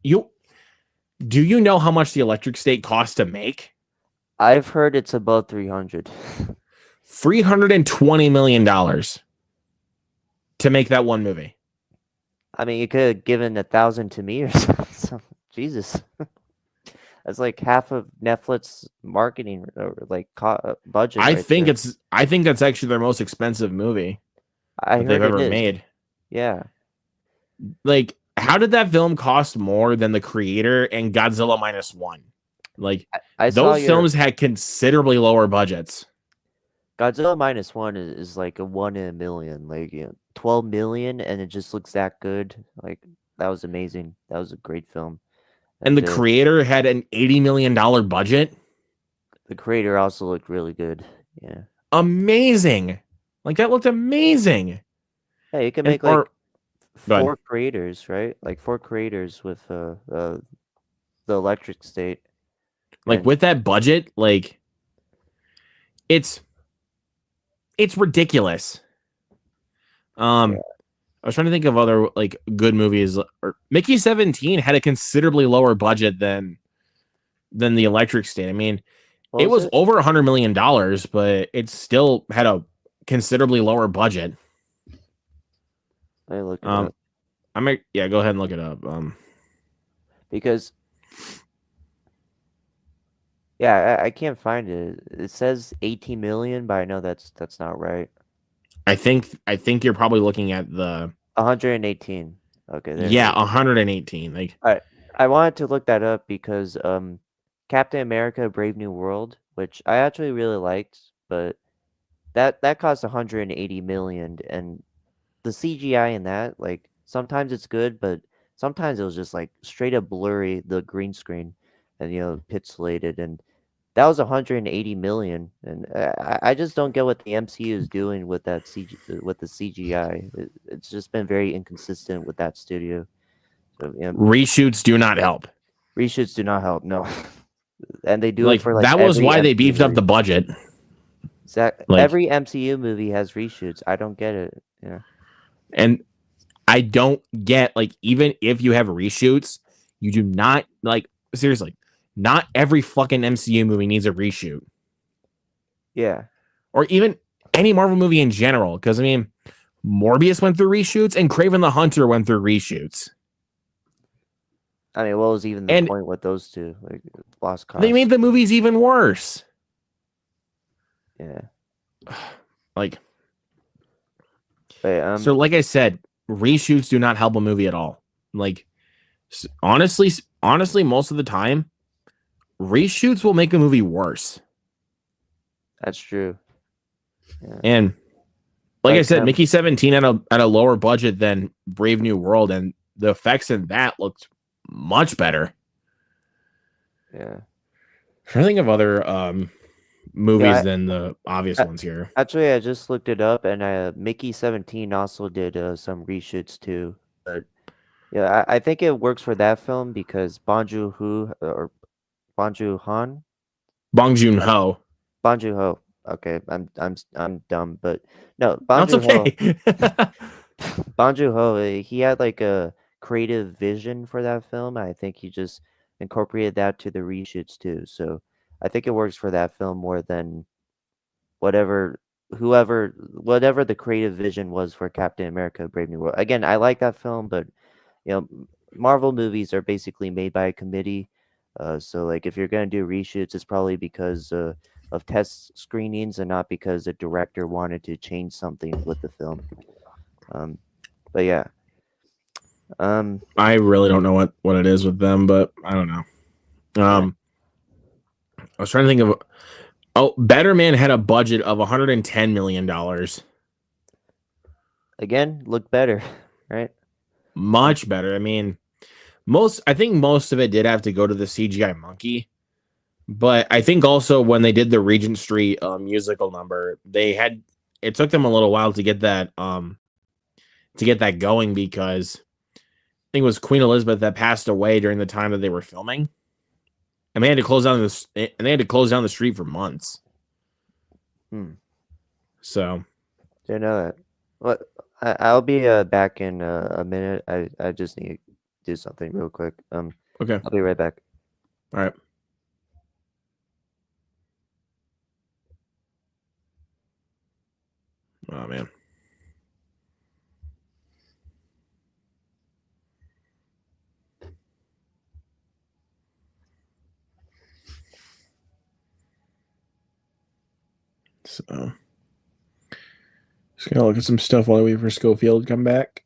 you know how much the Electric State cost to make? I've heard it's above 300. $320 million to make that one movie. I mean, you could have given 1,000 to me or something. Jesus. That's like half of Netflix marketing or like budget right there. I think that's actually their most expensive movie I that they've heard it ever is. made. Yeah. Like, how did that film cost more than The Creator and Godzilla minus one? Like, I saw those your films had considerably lower budgets. Godzilla minus one is like a 1 in a million, like 12 million, and it just looks that good. Like that was amazing. That was a great film. And And The Creator had an $80 million budget. the creator also looked really good. Yeah. Amazing. Like, that looked amazing. Yeah, you can And, make like go ahead. four creators, right? Like four creators with the electric state. Like, And with that budget, like, it's ridiculous. yeah. I was trying to think of other like good movies. Or Mickey 17 had a considerably lower budget than the Electric State. I mean, What it was was it? over $100 million, but it still had a considerably lower budget. Let me look it up. I might yeah, go ahead and look it up. Because yeah, I can't find it. It says 18 million, but I know that's not right. I think you're probably looking at the 118. Okay, there it yeah is. 118. Like I wanted to look that up because Captain America Brave New World, which I actually really liked, but that cost 180 million, and the CGI in that, like sometimes it's good, but sometimes it was just like straight up blurry, the green screen, and pixelated, and that was 180 million, and I just don't get what the MCU is doing with that with the CGI. It's just been very inconsistent with that studio. So reshoots do not help. reshoots do not help, no. And they do it Like for like that was every why they MCU beefed up movie. the budget. Like Every MCU movie has reshoots. I don't get it. Yeah. and I don't get like even if you have reshoots, you do not like seriously. Not every fucking MCU movie needs a reshoot, Yeah. or even any Marvel movie in general. Because I mean, Morbius went through reshoots, and Kraven the Hunter went through reshoots. I mean, what was even the And point with those two? Like, lost they made cause. the movies even worse. Yeah. Like, But so like I said, reshoots do not help a movie at all. Like, honestly, most of the time, reshoots will make a movie worse. that's true. Yeah. And like I said, Mickey 17 at a lower budget than Brave New World, and the effects in that looked much better. Yeah. I think of other movies than the obvious ones here. Actually, I just looked it up, and Mickey 17 also did some reshoots too. But yeah, I think it works for that film because Bong Joon-ho or Bong Joon-ho. Bong Joon-ho. Bong Joon-ho. Okay, I'm dumb, but no, Bong That's Joon-ho. okay. Bong Joon-ho, he had like a creative vision for that film. I think he just incorporated that to the reshoots too. So I think it works for that film more than whatever whatever the creative vision was for Captain America: Brave New World. Again, I like that film, but Marvel movies are basically made by a committee. So like if you're gonna do reshoots, it's probably because of test screenings and not because the director wanted to change something with the film. But yeah. I really don't know what it is with them, but I don't know. Yeah. I was trying to think of. Oh, Better Man had a budget of $110 million. Again, look better, right? Much better. I mean, I think most of it did have to go to the CGI monkey, but I think also when they did the Regent Street musical number, it took them a little while to get that going because I think it was Queen Elizabeth that passed away during the time that they were filming, and they had to close down the street for months. So Didn't know that. What? I'll be back in a minute. I just need to do something real quick. okay, I'll be right back. all right. Oh man. So just gonna look at some stuff while I wait for Schofield to come back.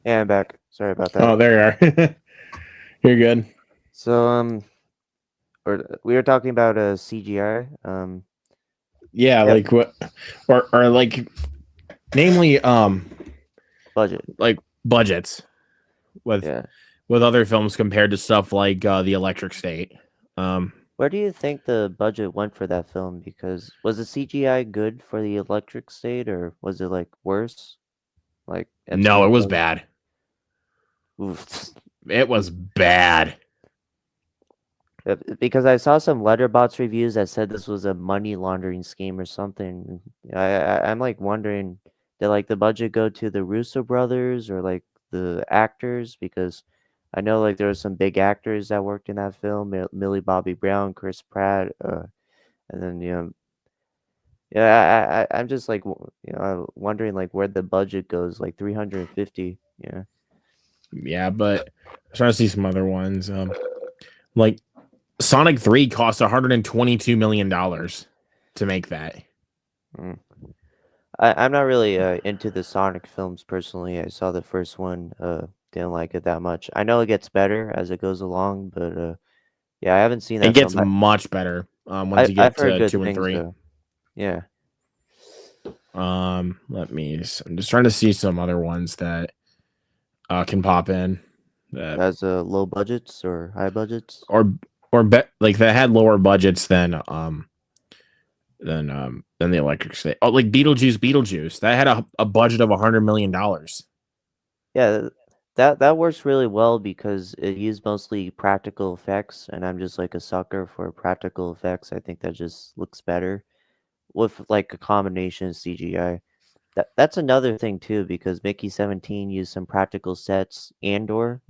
Yeah, I'm back. Sorry about that. Oh, there you are. You're good. So we were talking about CGI. Yeah, Yep. like what, or like, namely, Budget. like budgets with Yeah. with other films compared to stuff like The Electric State. Where do you think the budget went for that film? Because was the CGI good for the Electric State, or was it like worse? Like No, it Epstein was film? bad. Oof. It was bad. Because I saw some letterbox reviews that said this was a money laundering scheme or something. I'm like wondering, did like the budget go to the Russo brothers or like the actors? Because I know like there were some big actors that worked in that film, Millie Bobby Brown, Chris Pratt, and then yeah, I'm just like wondering like where the budget goes, like 350. Yeah. Yeah, but I'm trying to see some other ones. Like Sonic 3 cost $122 million to make that. Mm. I'm not really into the Sonic films personally. I saw the first one, didn't like it that much. I know it gets better as it goes along, but yeah, I haven't seen It that gets film. much better once you I've get heard to good 2 and things 3. though. Yeah. I'm just trying to see some other ones that can pop in that As low budgets or high budgets. like that had lower budgets than the Electric State. Oh, like Beetlejuice that had a budget of $100 million. Yeah, that works really well because it used mostly practical effects, and I'm just like a sucker for practical effects. I think that just looks better with like a combination of CGI. That's another thing too, because Mickey 17 used some practical sets. Andor,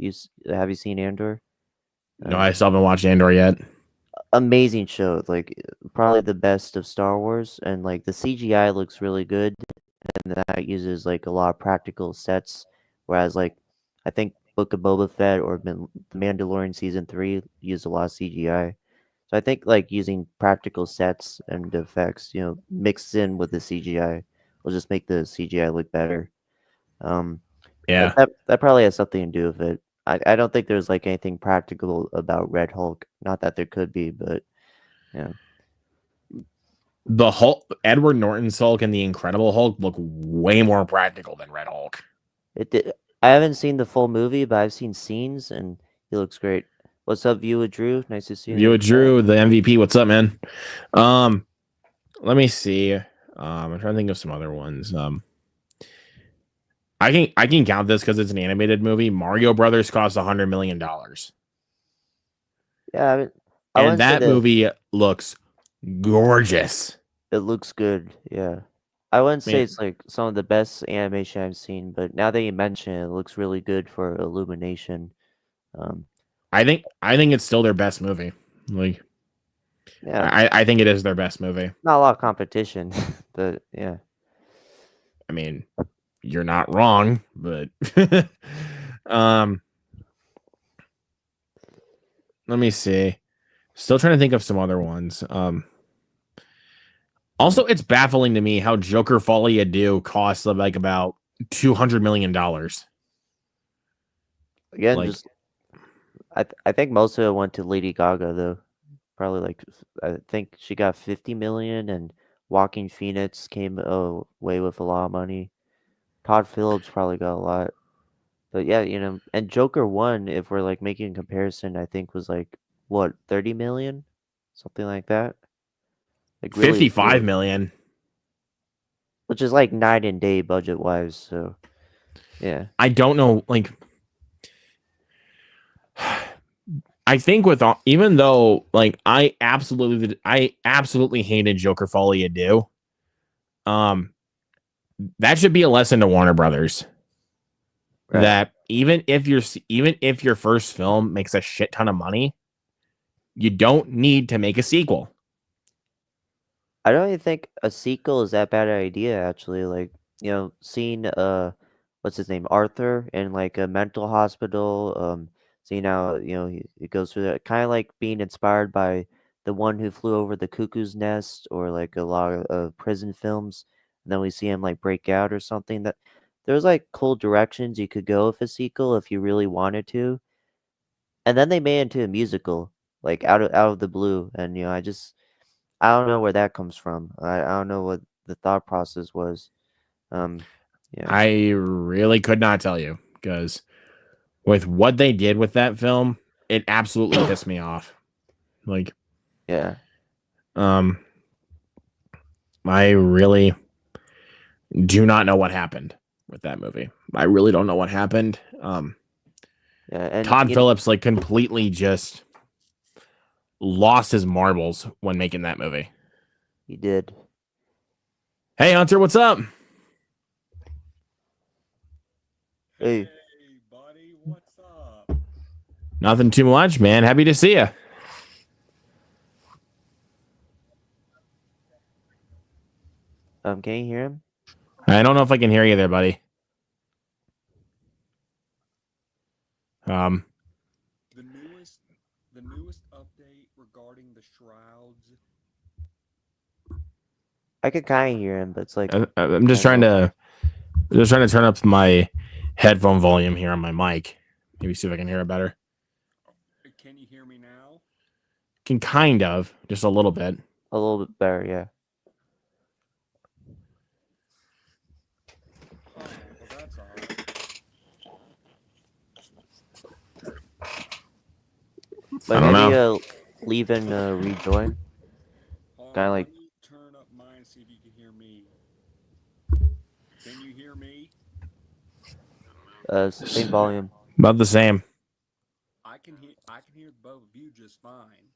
have you seen Andor? No, I still haven't watched Andor yet. Amazing show, like probably the best of Star Wars, and like the CGI looks really good, and that that uses like a lot of practical sets, whereas like I think Book of Boba Fett or The Mandalorian season 3 used a lot of CGI. So I think like using practical sets and effects, mixed in with the CGI will just make the CGI look better. Um, that, Yeah. that that probably has something to do with it. I don't think there's like anything practical about Red Hulk. Not that there could be, but yeah. The Hulk, Edward Norton's Hulk and the Incredible Hulk look way more practical than Red Hulk. It did. I haven't seen the full movie, but I've seen scenes and he looks great. What's up, View with Drew? Nice to see you in View the it, chat. Drew, the MVP. What's up, man? Let me see. I'm trying to think of some other ones. I can count this because it's an animated movie. Mario Brothers cost $100 million, Yeah, I and wouldn't say that that movie looks gorgeous. it looks good. Yeah, I wouldn't say Man, it's like some of the best animation I've seen, but now that you mention it, it looks really good for Illumination. Um, I think it's still their best movie. Like yeah, I think it is their best movie. not a lot of competition, but yeah. I mean, you're not wrong, but um, let me see. Still trying to think of some other ones. Also, it's baffling to me how Joker Folie à Deux costs like about $200 million. Again, Like just I think most of it went to Lady Gaga though. Probably like I think she got 50 million, and Walking Phoenix came away with a lot of money. Todd Phillips probably got a lot. But yeah, and Joker 1, if we're like making a comparison, I think was like what, 30 million? Something like that. Like really 55 low. million. Which is like night and day budget wise, so yeah. I don't know. Like, I think with all, even though like I absolutely hated Joker Folie à Deux. Um, that should be a lesson to Warner Brothers Right. that even if your first film makes a shit ton of money, you don't need to make a sequel. I don't even think a sequel is that bad an idea actually. Like, seeing what's his name? Arthur in like a mental hospital, seeing how, he goes through that, kind of like being inspired by The One Who Flew Over the Cuckoo's Nest, or like a lot of prison films. And then we see him like break out or something. That there's like cool directions you could go with a sequel if you really wanted to. And then they made it into a musical, like out of the blue. And I don't know where that comes from. I don't know what the thought process was. Um, yeah, I really could not tell you because with what they did with that film, it absolutely pissed me off. Like, yeah, um, I really do not know what happened with that movie. I really don't know what happened. yeah, and Todd Phillips like completely just lost his marbles when making that movie. he did. Hey Hunter, what's up? Hey, Hey, buddy, what's up? Nothing too much, man. Happy to see you. can you hear him? I don't know if I can hear you there, buddy. Um, The newest update regarding the shrouds. I could kind of hear him, but it's like I'm just kind trying of. to turn up my headphone volume here on my mic. Maybe see if I can hear it better. Can you hear me now? Can kind of, just a little bit. A little bit better, yeah. Well, that's alright. I But don't maybe know. leave and rejoin. Kind of like Let me turn up mine and see if you can hear me. Can you hear me? same volume. About the same. I can hear both of you just fine.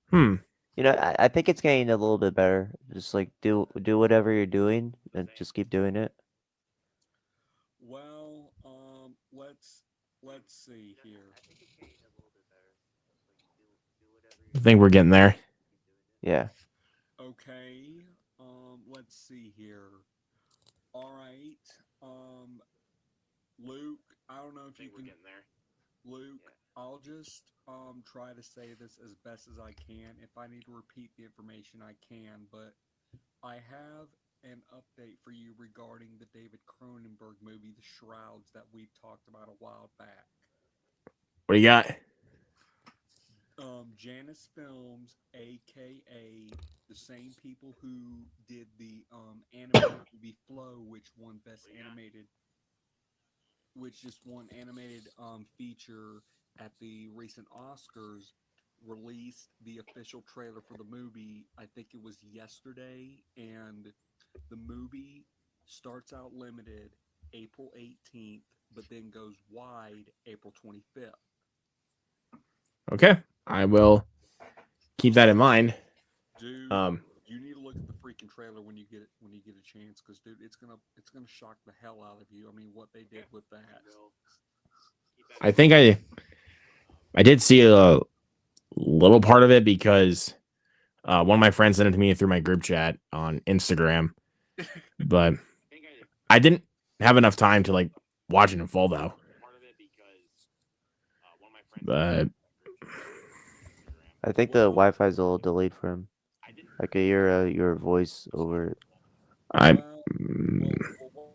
Hmm. I think it's getting a little bit better. Just like do whatever you're doing and just keep doing it. Well, let's see here. I think we're getting there. Yeah. Okay. Let's see here. All right. Luke, I don't know if you can. Luke, I'll just try to say this as best as I can. If I need to repeat the information, I can. But I have an update for you regarding the David Cronenberg movie, The Shrouds, that we talked about a while back. What do you got? Janus Films, aka the same people who did the animated movie Flow, which won Best Animated, which just won animated feature at the recent Oscars, released the official trailer for the movie. I think it was yesterday, and the movie starts out limited April 18th, but then goes wide April 25th. Okay, I will keep that in mind. Dude, you need to look at the freaking trailer when you get it a chance, because dude, it's gonna shock the hell out of you. I mean, what they did with that. I think I did see a little part of it because one of my friends sent it to me through my group chat on Instagram, but I didn't have enough time to like watch it in full though. But I think the Wi-Fi is a little delayed for him. I could hear your voice over it. I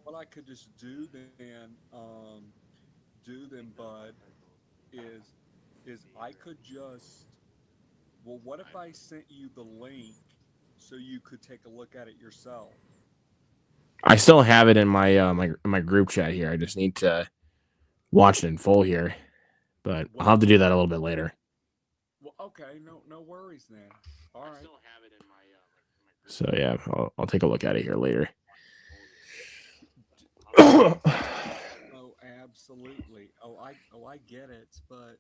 What I could just do then, bud, is I could just, what if I sent you the link so you could take a look at it yourself? still have it in my my group chat here. I just need to watch it in full here, but I'll have to do that a little bit later. Well, okay, no worries then. All right. So yeah, I'll take a look at it here later. Oh, absolutely. Oh, I get it. But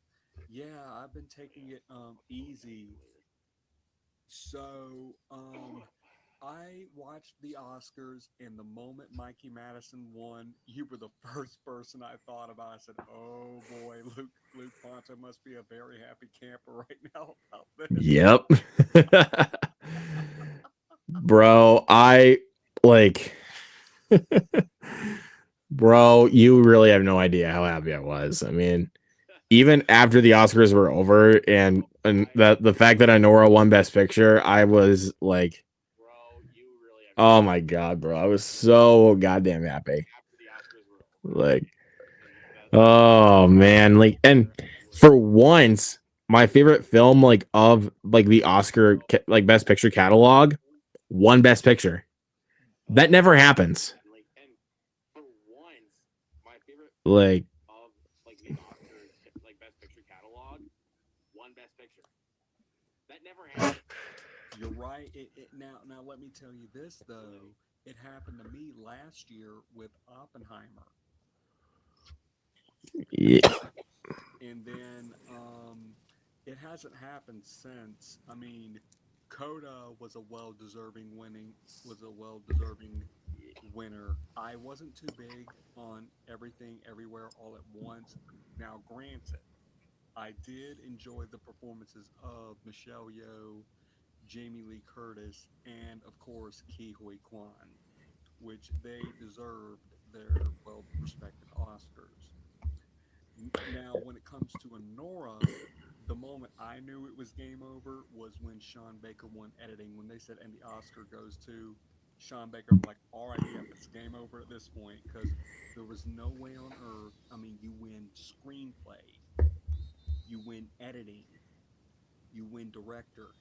yeah, I've been taking it easy. So I watched the Oscars, and the moment Mikey Madison won, you were the first person I thought about. I said, "Oh boy, Luke Ponto must be a very happy camper right now about this." Yep. Bro, I like bro, you really have no idea how happy I was. I mean, even after the Oscars were over and the fact that Anora won Best Picture, I was like, oh my god, bro. I was so goddamn happy. Like, oh man, like, and for once, my favorite film like of like the Oscar like Best Picture catalog won Best Picture. That never happens. Like, You're right. Now let me tell you this though. It happened to me last year with Oppenheimer. yeah. And then it hasn't happened since. I mean, Coda was a well deserving winner. I wasn't too big on Everything Everywhere All at Once. Now, granted, I did enjoy the performances of Michelle Yeoh, Jamie Lee Curtis, and of course Ke Huy Quan, which they deserved their well respected Oscars. Now, when it comes to Honora, the moment I knew it was game over was when Sean Baker won editing. When they said, and the Oscar goes to Sean Baker, I'm like, all right, yeah, it's game over at this point, because there was no way on earth. I mean, you win screenplay, you win editing, you win director.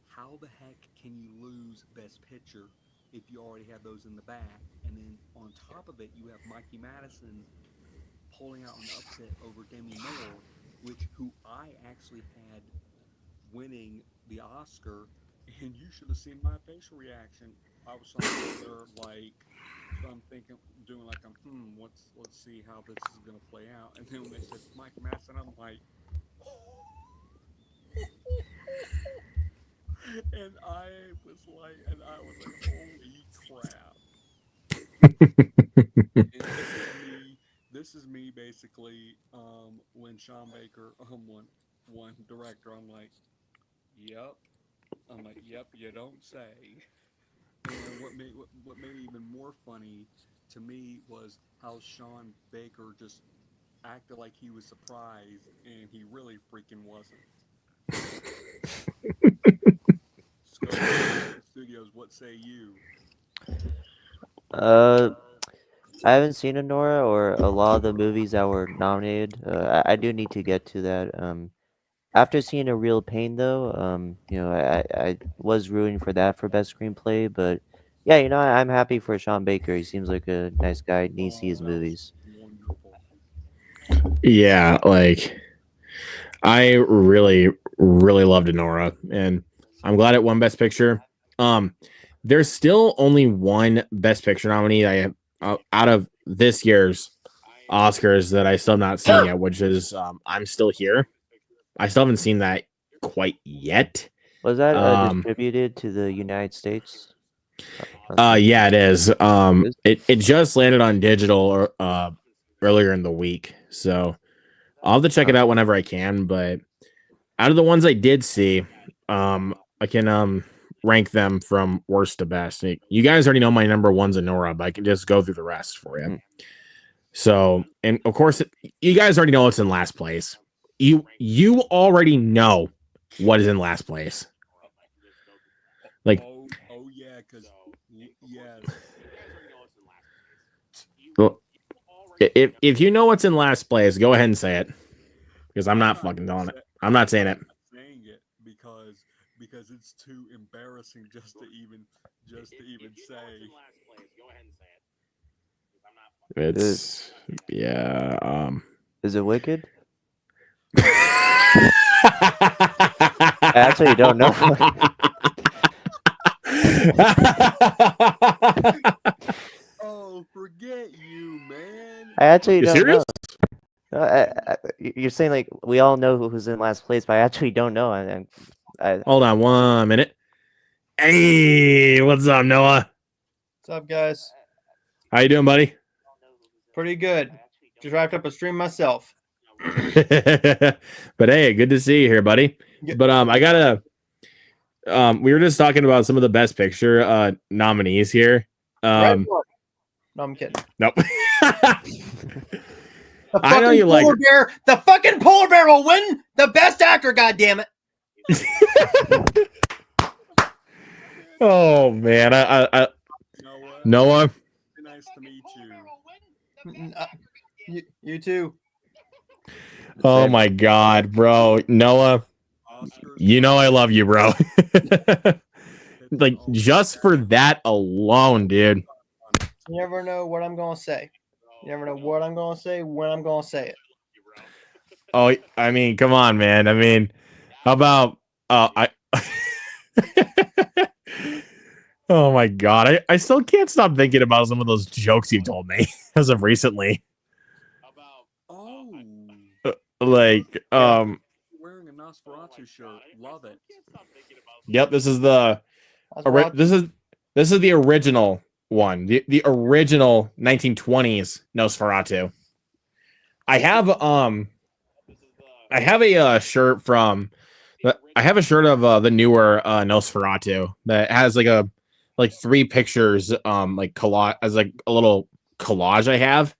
How the heck can you lose Best Picture if you already have those in the bag? And then on top of it, you have Mikey Madison pulling out an upset over Demi Moore, who I actually had winning the Oscar, and you should have seen my facial reaction. I was sitting there like, so I'm thinking, doing like let's see how this is gonna play out. And then when they said Mike Madison, I'm like, and I was like, holy crap. And this is me basically when Sean Baker won director. Yep. I'm like, yep, you don't say. And what made it even more funny to me was how Sean Baker just acted like he was surprised, and he really freaking wasn't. Scope Studios, what say you? Uh, I haven't seen Nora or a lot of the movies that were nominated. I do need to get to that. After seeing A Real Pain, though, I was rooting for that for best screenplay. But yeah, I'm happy for Sean Baker. He seems like a nice guy. Need to see Oh, his that was movies. wonderful. Yeah, like I really, really loved Nora, and I'm glad it won Best Picture. Um, there's still only one Best Picture nominee I have out of this year's Oscars that I still have not seen yet, which is I'm Still Here. I still haven't seen that quite yet. Was that Um, distributed to the United States? Or yeah, it is. is- It just landed on digital earlier in the week, so I'll have to check it out whenever I can. But out of the ones I did see, I can rank them from worst to best. You guys already know my number one's Nora, but I can just go through the rest for you. So, and of course, you guys already know what's in last place. You already know what is in last place. Like, Oh yeah, because yes, well, if you know what's in last place, go ahead and say it, because I'm not fucking telling it. I'm not saying it. saying it because it's too embarrassing just to even say. It's yeah. Is it Wicked? I actually don't know. Oh, forget you, man. I actually You don't serious? know. You're saying like we all know who's in last place, but I actually don't know. I Hold on 1 minute. Hey, what's up, Noah? What's up, guys? How you doing, buddy? Pretty good. Just wrapped up a stream myself. But hey, good to see you here, buddy. Yeah. But I gotta we were just talking about some of the best picture nominees here. Right one. No, I'm kidding. Nope. The I know you like polar bear. The fucking polar bear will win the best actor. God damn it! Oh man, I Noah, Noah. nice to meet you. You too. Oh Same. my god, bro. Noah, Oscars, you know I love you, bro. Like just for that alone, dude. You never know what I'm gonna say. You never know what I'm gonna say when I'm gonna say it. Oh, I mean, come on, man. I mean, how about I oh my god, I still can't stop thinking about some of those jokes you've told me as of recently. Oh, Like, wearing a Nosferatu shirt. Love it. yep, this is the this is the original one, the original 1920s Nosferatu. I have a shirt from I have a shirt of the newer Nosferatu that has like 3 pictures like collage as like a little collage I have,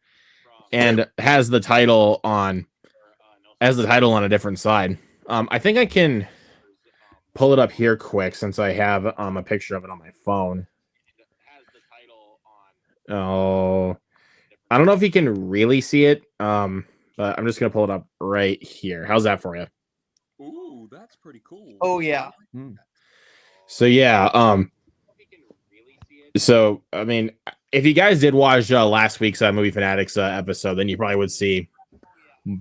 and has the title on a different side. I think I can pull it up here quick since I have a picture of it on my phone. Oh, I don't know if you can really see it. But I'm just gonna pull it up right here. How's that for you? Ooh, that's pretty cool. Oh yeah. So yeah, so I mean, if you guys did watch last week's Movie Fanatics episode, then you probably would see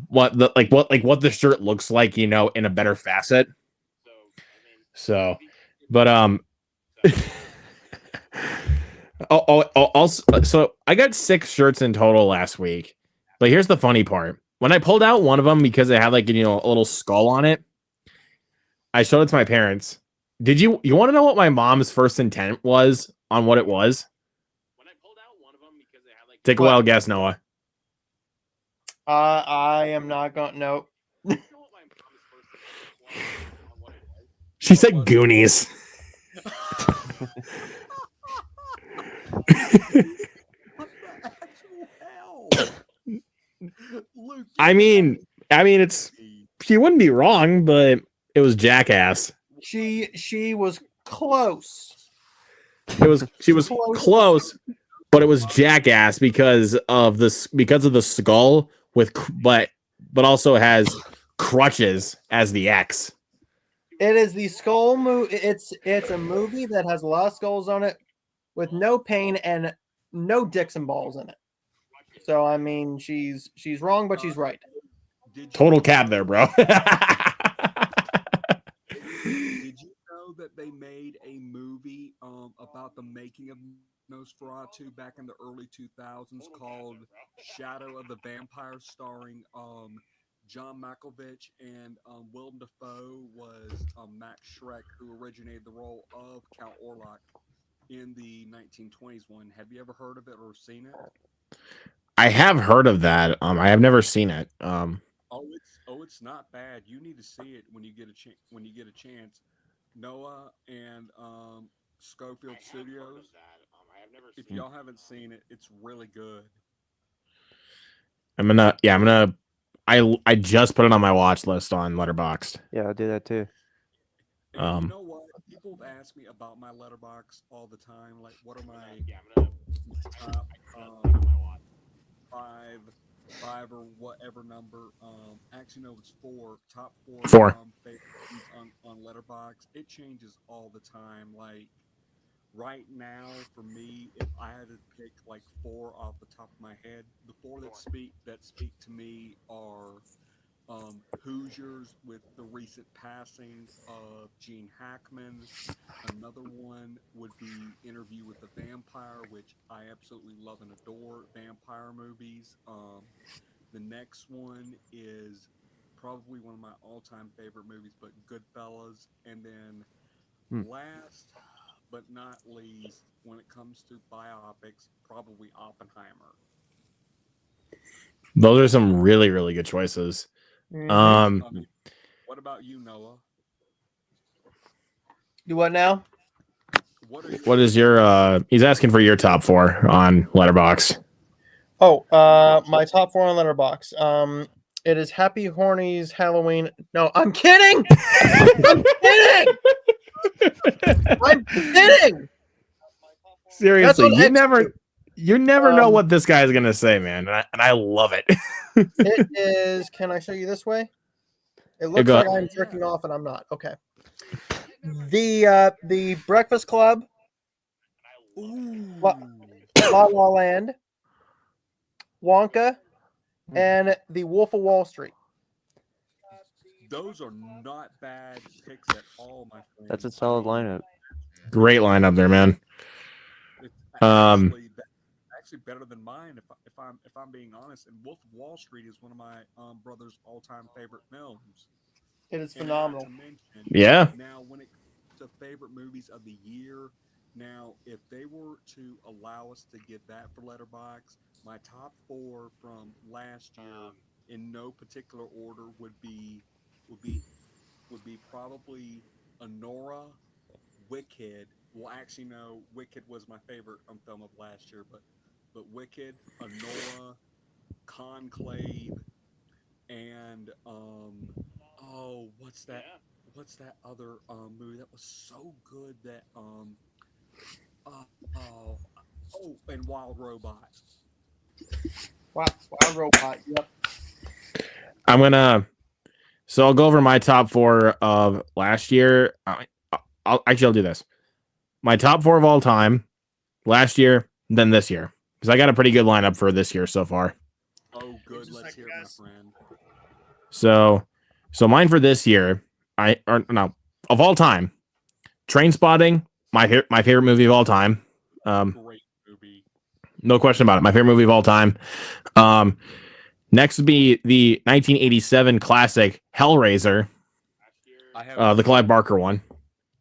what the shirt looks like, in a better facet. So, but so I got 6 shirts in total last week. But here's the funny part: when I pulled out one of them because it had like a little skull on it, I showed it to my parents. Did you want to know what my mom's first intent was on what it was? Take a wild guess, Noah. I am not gonna. No. She said Goonies. I mean, it's she wouldn't be wrong, but it was Jackass. She was close. She was close, but it was Jackass because of the skull with but also has crutches as the X. It is the skull movie. It's a movie that has a lot of skulls on it, with no pain and no dicks and balls in it. So I mean, she's wrong, but she's right. Total cab there, bro. Did you know that they made a movie about the making of Nosferatu back in the early 2000s called Shadow of the Vampire, starring John Malkovich, and Willem Dafoe was Max Schreck, who originated the role of Count Orlok in the 1920s one. Have you ever heard of it or seen it? I have heard of that. I have never seen it. It's not bad. You need to see it when you get a chance. Noah and Schofield Studios. If y'all haven't seen it, it's really good. I just put it on my watch list on Letterboxd. Yeah, I'll do that too. And you know what? People have asked me about my letterbox all the time. Like, what are my top five or whatever number? Actually, no, it's four. Top four. Favorites on Letterbox. It changes all the time. Like right now, for me, if I had to pick like four off the top of my head, the four that speak to me are Hoosiers, with the recent passing of Gene Hackman. Another one would be Interview with the Vampire, which I absolutely love and adore vampire movies. The next one is probably one of my all-time favorite movies, but Goodfellas. And then last but not least, when it comes to biopics, probably Oppenheimer. Those are some really, really good choices. Mm-hmm. What about you, Noah? Do what now? What is your he's asking for your top four on Letterboxd. Oh, my top four on Letterbox. It is Happy Horny's Halloween. No, I'm kidding. I'm kidding. I'm kidding. Seriously, you never know what this guy's gonna say, man, and I love it. It is. Can I show you this way? It looks like I'm jerking off, and I'm not. Okay. The Breakfast Club, La La Land, Wonka, and The Wolf of Wall Street. Those are not bad picks at all, my friend. That's a solid lineup. Great lineup there, man. It's actually better than mine, if I'm being honest. And Wolf of Wall Street is one of my brother's all-time favorite films. It is phenomenal. Yeah. Now, when it comes to favorite movies of the year, now if they were to allow us to get that for Letterboxd, my top four from last year, in no particular order, would be probably Anora, Wicked. Well, actually, no, Wicked was my favorite film of last year, but Wicked, Anora, Conclave, and what's that other movie that was so good that and Wild Robot. Wild Robot. Yep. I'll go over my top four of last year. I'll do this. My top four of all time, last year, then this year, because I got a pretty good lineup for this year so far. Oh, good. Let's hear it, my friend. So mine for this year, of all time, Trainspotting, my favorite movie of all time. Great movie. No question about it. My favorite movie of all time. Next would be the 1987 classic Hellraiser, the Clive Barker one.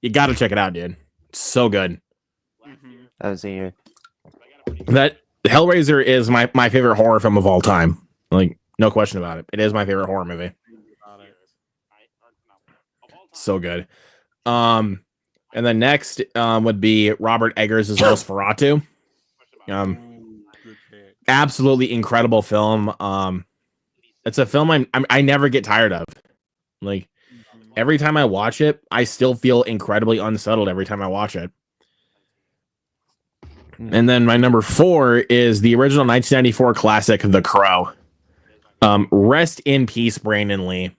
You got to check it out, dude. It's so good. I was here. That Hellraiser is my favorite horror film of all time. Like, no question about it. It is my favorite horror movie. So good. And then next would be Robert Eggers' Nosferatu. Absolutely incredible film. It's a film I never get tired of. Like every time I watch it, I still feel incredibly unsettled every time I watch it. And then my number 4 is the original 1994 classic, The Crow. Rest in peace, Brandon Lee.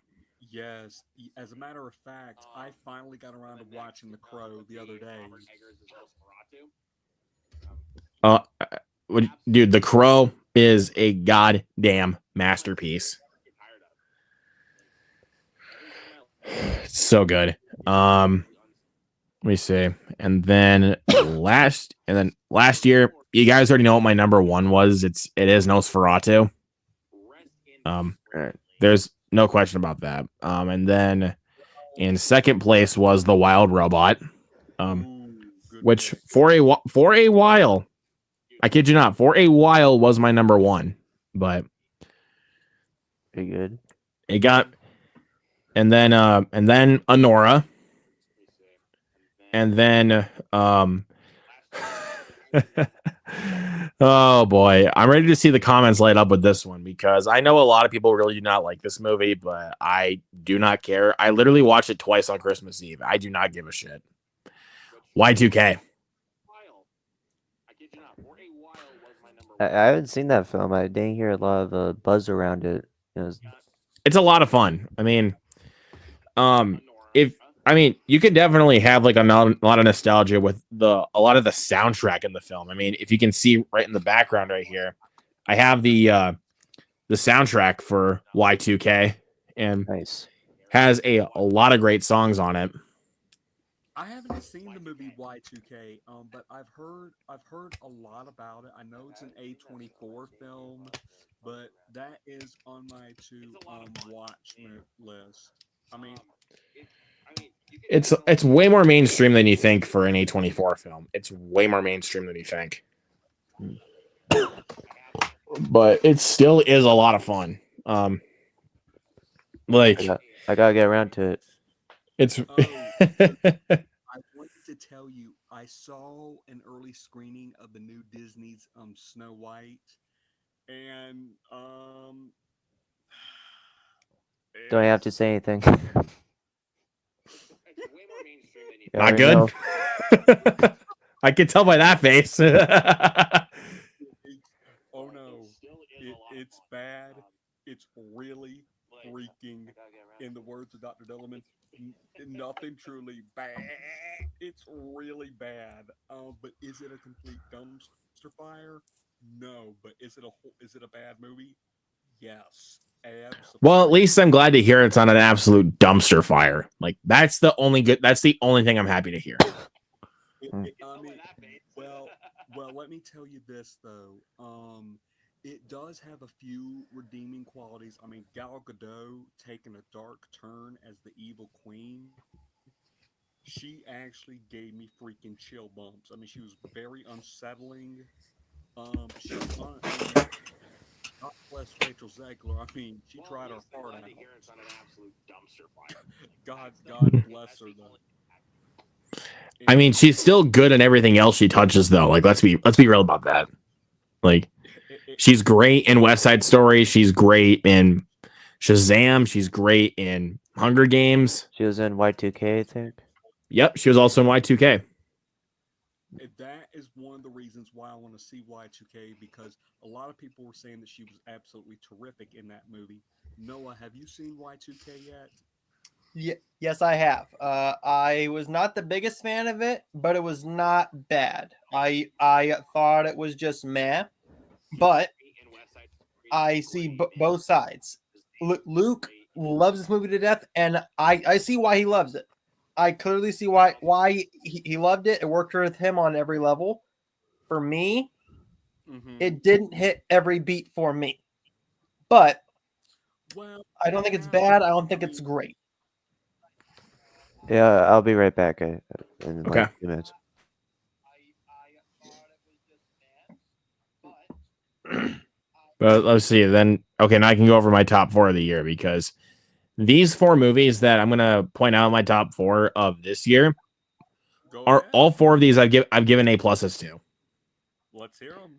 Yes. As a matter of fact, I finally got around to watching The Crow the other day. Dude, The Crow is a goddamn masterpiece. It's so good. Let me see. And then last year, you guys already know what my number 1 was. It is Nosferatu. There's no question about that. And then in second place was The Wild Robot. Which for a while, I kid you not, for a while was my number 1, but pretty good. It got, and then Anora, and then oh boy, I'm ready to see the comments light up with this one because I know a lot of people really do not like this movie, but I do not care. I literally watched it twice on Christmas Eve. I do not give a shit. Y2K. I haven't seen that film. I didn't hear a lot of buzz around it. It's a lot of fun. I mean, you could definitely have like a lot of nostalgia with a lot of the soundtrack in the film. I mean, if you can see right in the background right here, I have the soundtrack for Y2K and nice. Has a lot of great songs on it. I haven't seen the movie Y2K, but I've heard a lot about it. I know it's an A24 film, but that is on my to watch list. I mean, it's way more mainstream than you think for an A24 film. It's way more mainstream than you think. But it still is a lot of fun. Like I gotta get around to it. It's I wanted to tell you, I saw an early screening of the new Disney's Snow White, and Don't have to say anything. Not good. I can tell by that face. Oh no, it's bad. It's really freaking, in the words of Dr. Dillerman, nothing truly bad. It's really bad. But is it a complete dumpster fire? No. But is it a bad movie? Yes. Absolutely. Well, at least I'm glad to hear it's on an absolute dumpster fire. Like that's the only thing I'm happy to hear. Well, let me tell you this though. It does have a few redeeming qualities. I mean, Gal Gadot taking a dark turn as the evil queen. She actually gave me freaking chill bumps. I mean, she was very unsettling. She was God bless Rachel Zegler. I mean, she tried her heart out. God bless her though. I mean, she's still good in everything else she touches, though. Like, let's be real about that. Like, she's great in West Side Story. She's great in Shazam. She's great in Hunger Games. She was in Y2K, I think. Yep, she was also in Y2K. That is one of the reasons why I want to see Y2K, because a lot of people were saying that she was absolutely terrific in that movie. Noah, have you seen Y2K yet? Yes, I have. I was not the biggest fan of it, but it was not bad. I thought it was just meh, but I see both sides. Luke loves this movie to death, and I see why he loves it. I clearly see why he loved it. It worked with him on every level. For me, it didn't hit every beat for me. But I don't think it's bad. I don't think it's great. Yeah, I'll be right back in like Okay. a few minutes. But let's see. Then, okay, now I can go over my top 4 of the year because these 4 movies that I'm going to point out in my top 4 of this year are all 4 of these I've given A pluses to. Let's hear them.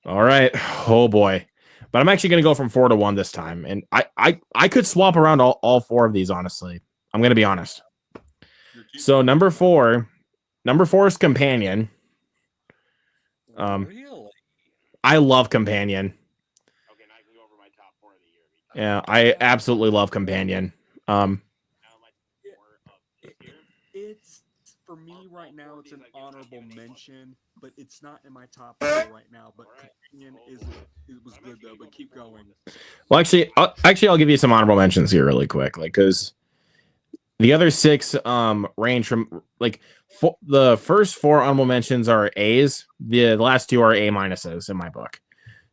All right. Oh boy. But I'm actually going to go from 4 to 1 this time, and I could swap around all 4 of these. Honestly, I'm going to be honest. So number four is Companion. Really? I love Companion. Okay, now I can go over my top 4 of the year. Yeah, I absolutely love Companion. It's for me right now. It's an honorable mention, but it's not in my top 4 right now. But Companion it was good though. But keep going. Well, I'll give you some honorable mentions here really quick, like because the other 6 range from like the first 4 honorable mentions are A's. The last 2 are A minuses in my book.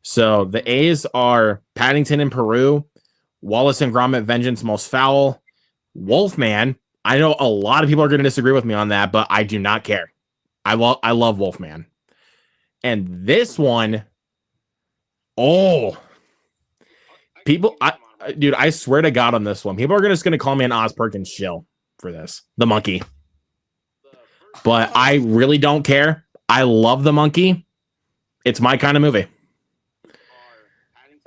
So the A's are Paddington in Peru, Wallace and Gromit: Vengeance Most Foul, Wolfman. I know a lot of people are going to disagree with me on that, but I do not care. I love Wolfman. And this one, people, dude, I swear to God on this one, people are just going to call me an Oz Perkins shill for this. The Monkey. But I really don't care. I love The Monkey. It's my kind of movie.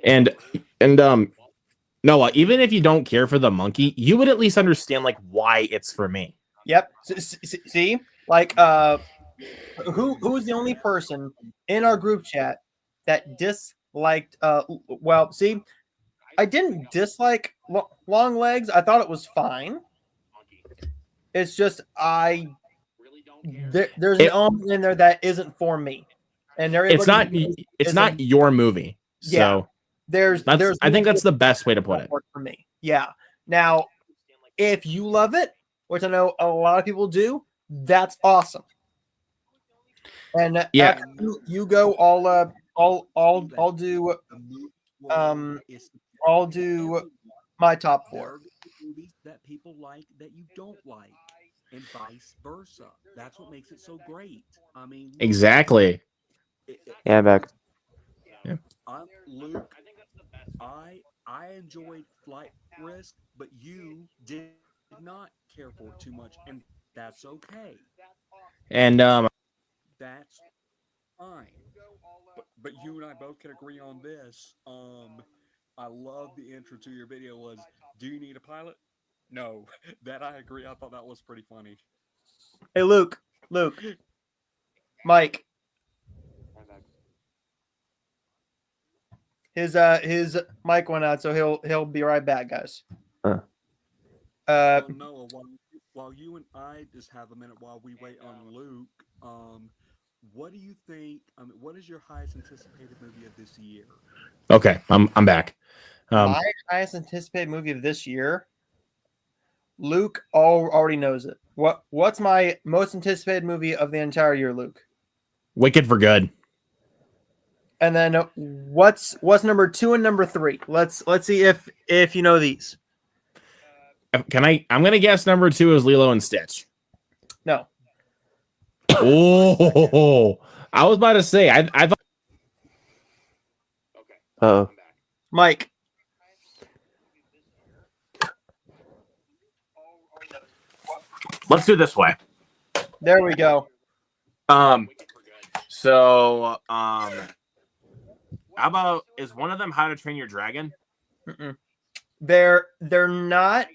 And Noah, even if you don't care for The Monkey, you would at least understand like why it's for me. Yep. See, like, who's the only person in our group chat that disliked? Well, see, I didn't dislike Long Legs. I thought it was fine. It's just there's an element in there that isn't for me, and It's not your movie. Yeah. So there's I think that's the best way to put it. For me. Yeah. Now, if you love it, which I know a lot of people do, that's awesome. And Yeah. after you go, I'll do my top 4. There are movies that people like that you don't like, and vice versa. That's what makes it so great. I mean, Exactly. Yeah, I'm back. Luke. I enjoyed Flight Risk, but you did not care for it too much, and that's okay. And That's fine. But you and I both can agree on this. I love the intro to your video was, do you need a pilot? No. That I agree. I thought that was pretty funny. Hey, Luke, Mike. His mic went out, so he'll be right back, guys. Noah, while you and I just have a minute while we wait on Luke, what do you think? What is your highest anticipated movie of this year? okay, I'm back. My highest anticipated movie of this year. Luke already knows it. What's my most anticipated movie of the entire year, Luke? Wicked for Good. And then what's number 2 and number 3? Let's see if you know these. Can I'm gonna guess number 2 is Lilo and Stitch. No. Oh, I was about to say I thought. Okay. Oh, Mike. Let's do it this way. There we go. So how about, is one of them How to Train Your Dragon? Mm-mm. They're not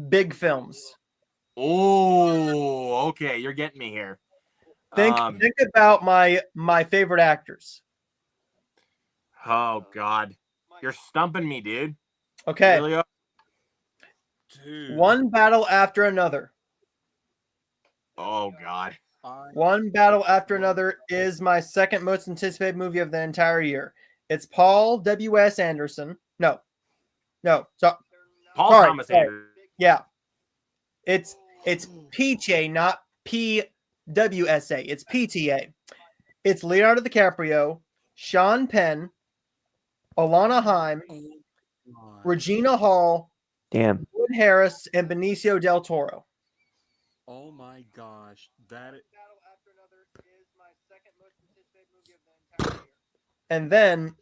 big films. Oh, okay, you're getting me here. Think about my favorite actors. Oh God, you're stumping me, dude. Okay. Really? Dude, One Battle After Another. Oh God. One Battle After Another is my second most anticipated movie of the entire year. It's Paul W.S. Anderson. No. So, Paul sorry, Thomas sorry. Anderson. Yeah. It's PJ, not PWSA. It's PTA. It's Leonardo DiCaprio, Sean Penn, Alana Haim, Regina Hall, damn. Wood Harris, and Benicio del Toro. Oh my gosh, And then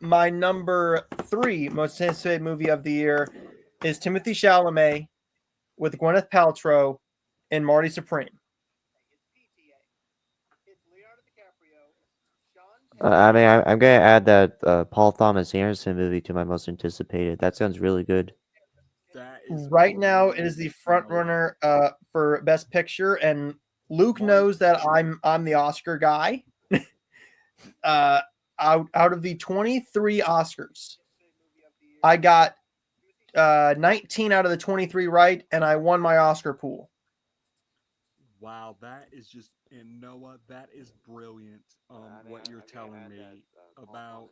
my number 3 most anticipated movie of the year is Timothy Chalamet with Gwyneth Paltrow and Marty Supreme. I mean, I'm gonna add that Paul Thomas Anderson movie to my most anticipated. That sounds really good. That is Right now, it really is the good front to know. runner for Best Picture, and Luke knows that I'm the Oscar guy. Out of the 23 Oscars, I got 19 out of the 23 right, and I won my Oscar pool. Wow, that is just, and Noah, that is brilliant. What you're telling me about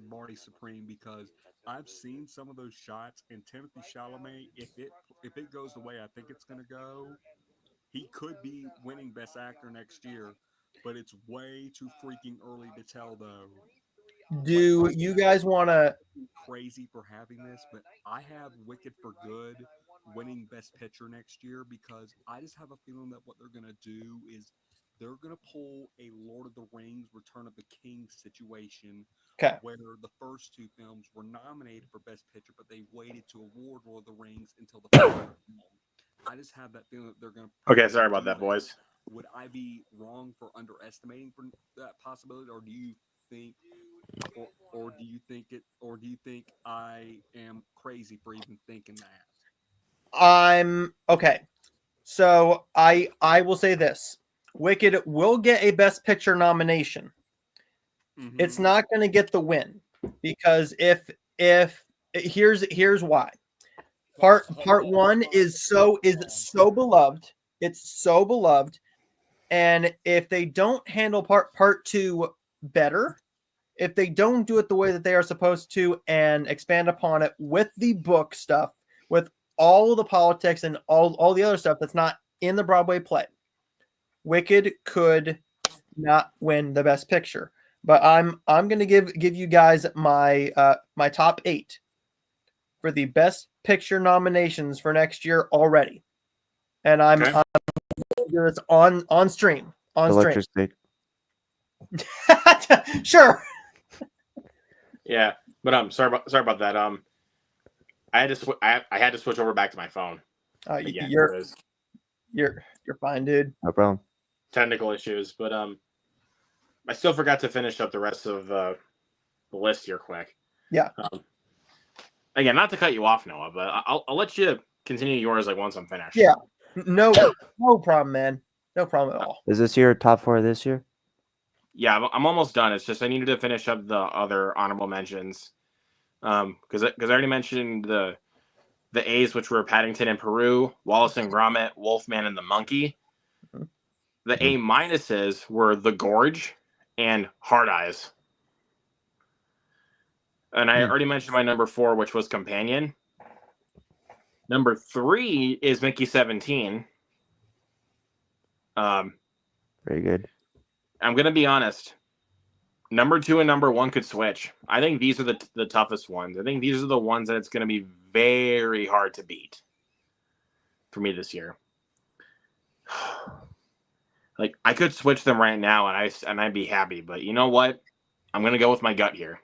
Marty Supreme, because I've seen some of those shots, and Timothy Chalamet, if it goes the way I think it's gonna go, he could be winning Best Actor next year. But it's way too freaking early to tell, though. Do you guys want to? Crazy for having this, but I have Wicked for Good winning Best Picture next year because I just have a feeling that what they're going to do is they're going to pull a Lord of the Rings Return of the King situation Okay. where the first two films were nominated for Best Picture, but they waited to award Lord of the Rings until the final film. I just have that feeling that they're going to. Okay, sorry about that, boys. Would I be wrong for underestimating for that possibility, or do you think or do you think it or do you think I am crazy for even thinking that? I'm okay. So I will say this: Wicked will get a Best Picture nomination. It's not going to get the win because if here's why. Part one is so beloved. It's so beloved, and if they don't handle part two better, if they don't do it the way that they are supposed to and expand upon it with the book stuff, with all of the politics and all the other stuff that's not in the Broadway play, Wicked could not win the Best Picture. But I'm going to give you guys my my top 8 for the Best Picture nominations for next year already, and I'm doing this on stream Electricity. Sure. Yeah, but sorry about that. I had to I had to switch over back to my phone. Again, You're fine, dude. No problem. Technical issues, but I still forgot to finish up the rest of the list here quick. Yeah. Again, not to cut you off, Noah, but I'll let you continue yours like once I'm finished. Yeah. No problem, man. No problem at all. Is this your top 4 this year? Yeah, I'm almost done. It's just I needed to finish up the other honorable mentions. Because I already mentioned the A's, which were Paddington and Peru, Wallace and Gromit, Wolfman and the Monkey. The A minuses were The Gorge and Hard Eyes. And I already mentioned my number 4, which was Companion. Number 3 is Mickey 17. Very good. I'm gonna be honest. Number 2 and number 1 could switch. I think these are the toughest ones. I think these are the ones that it's gonna be very hard to beat for me this year. Like I could switch them right now and I'd be happy, but you know what? I'm gonna go with my gut here.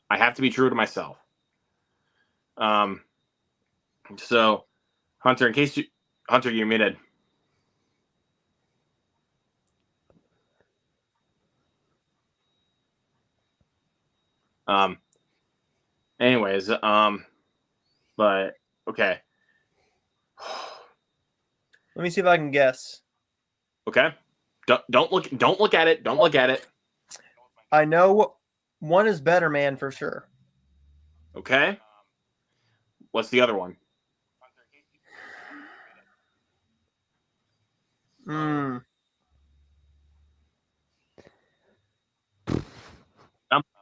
I have to be true to myself. So Hunter, you're muted. Anyways, but okay. Let me see if I can guess. Okay. Don't look at it. Don't look at it. I know one is Better Man for sure. Okay. What's the other one?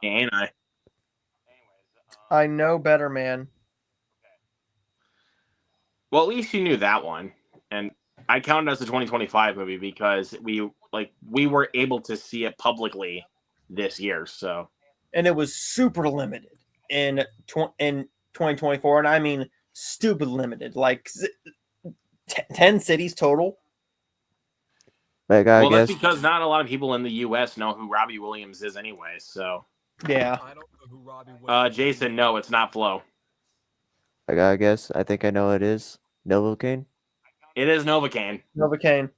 Ain't I? I know Better Man. Well, at least you knew that one, and I count it as a 2025 movie because we were able to see it publicly this year. So, and it was super limited in 2024, and I mean stupid limited, like 10 cities total. Like, well, guess. that's because not a lot of people in the U.S. know who Robbie Williams is, anyway. So, yeah. I don't know who Robbie Williams Jason, no, it's not Flo. I gotta guess. I think I know it is. Novocaine? It is Novocaine. Novocaine.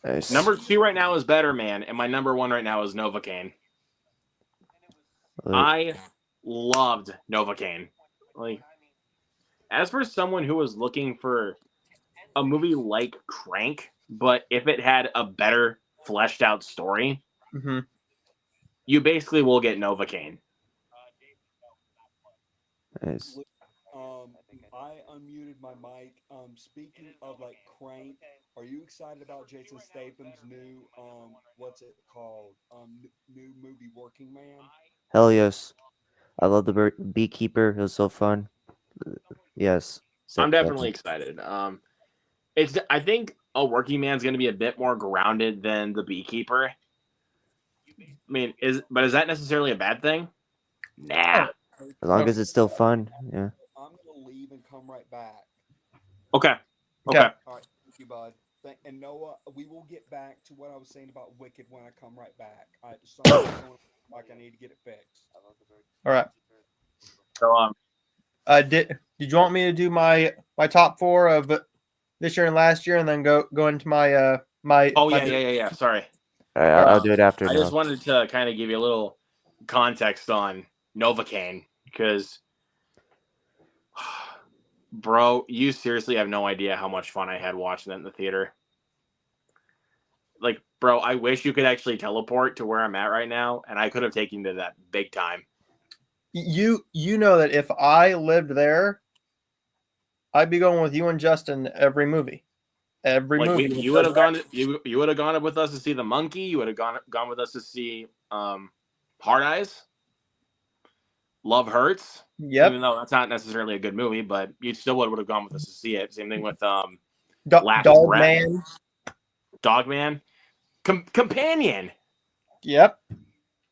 Nice. Number 2 right now is Better Man, and my number 1 right now is Novocaine. I loved Novocaine. Like, as for someone who was looking for a movie like Crank, but if it had a better fleshed out story, Mm-hmm. you basically will get Novocaine. Nice. I unmuted my mic. Speaking of like Crank, are you excited about Jason Statham's new what's it called? New movie Working Man? Hell yes. I love the Beekeeper. It was so fun. Yes. I'm definitely excited. I think a Working Man's going to be a bit more grounded than the Beekeeper. I mean, is that necessarily a bad thing? Nah. As long as it's still fun. Yeah. I'm gonna leave and come right back. Okay. Okay. All right, thank you, bud. And Noah, we will get back to what I was saying about Wicked when I come right back. Something's going like I need to get it fixed. All right. So Did you want me to do my top four of this year and last year, and then go into my my? Oh my yeah. Sorry. All right, I'll do it after. I now. just wanted to kind of give you a little context on Novocaine because, bro, you seriously have no idea how much fun I had watching that in the theater. Like, bro, I wish you could actually teleport to where I'm at right now, and I could have taken you to that big time. You know that if I lived there, I'd be going with you and Justin every movie. Every Like movie. you would have gone. You would have gone with us to see The Monkey. You would have gone with us to see Hard Eyes. Love Hurts. Yep. Even though that's not necessarily a good movie, but you still would have gone with us to see it. Same thing with Last Dog Breath. Man. Dog Man. Companion. Yep.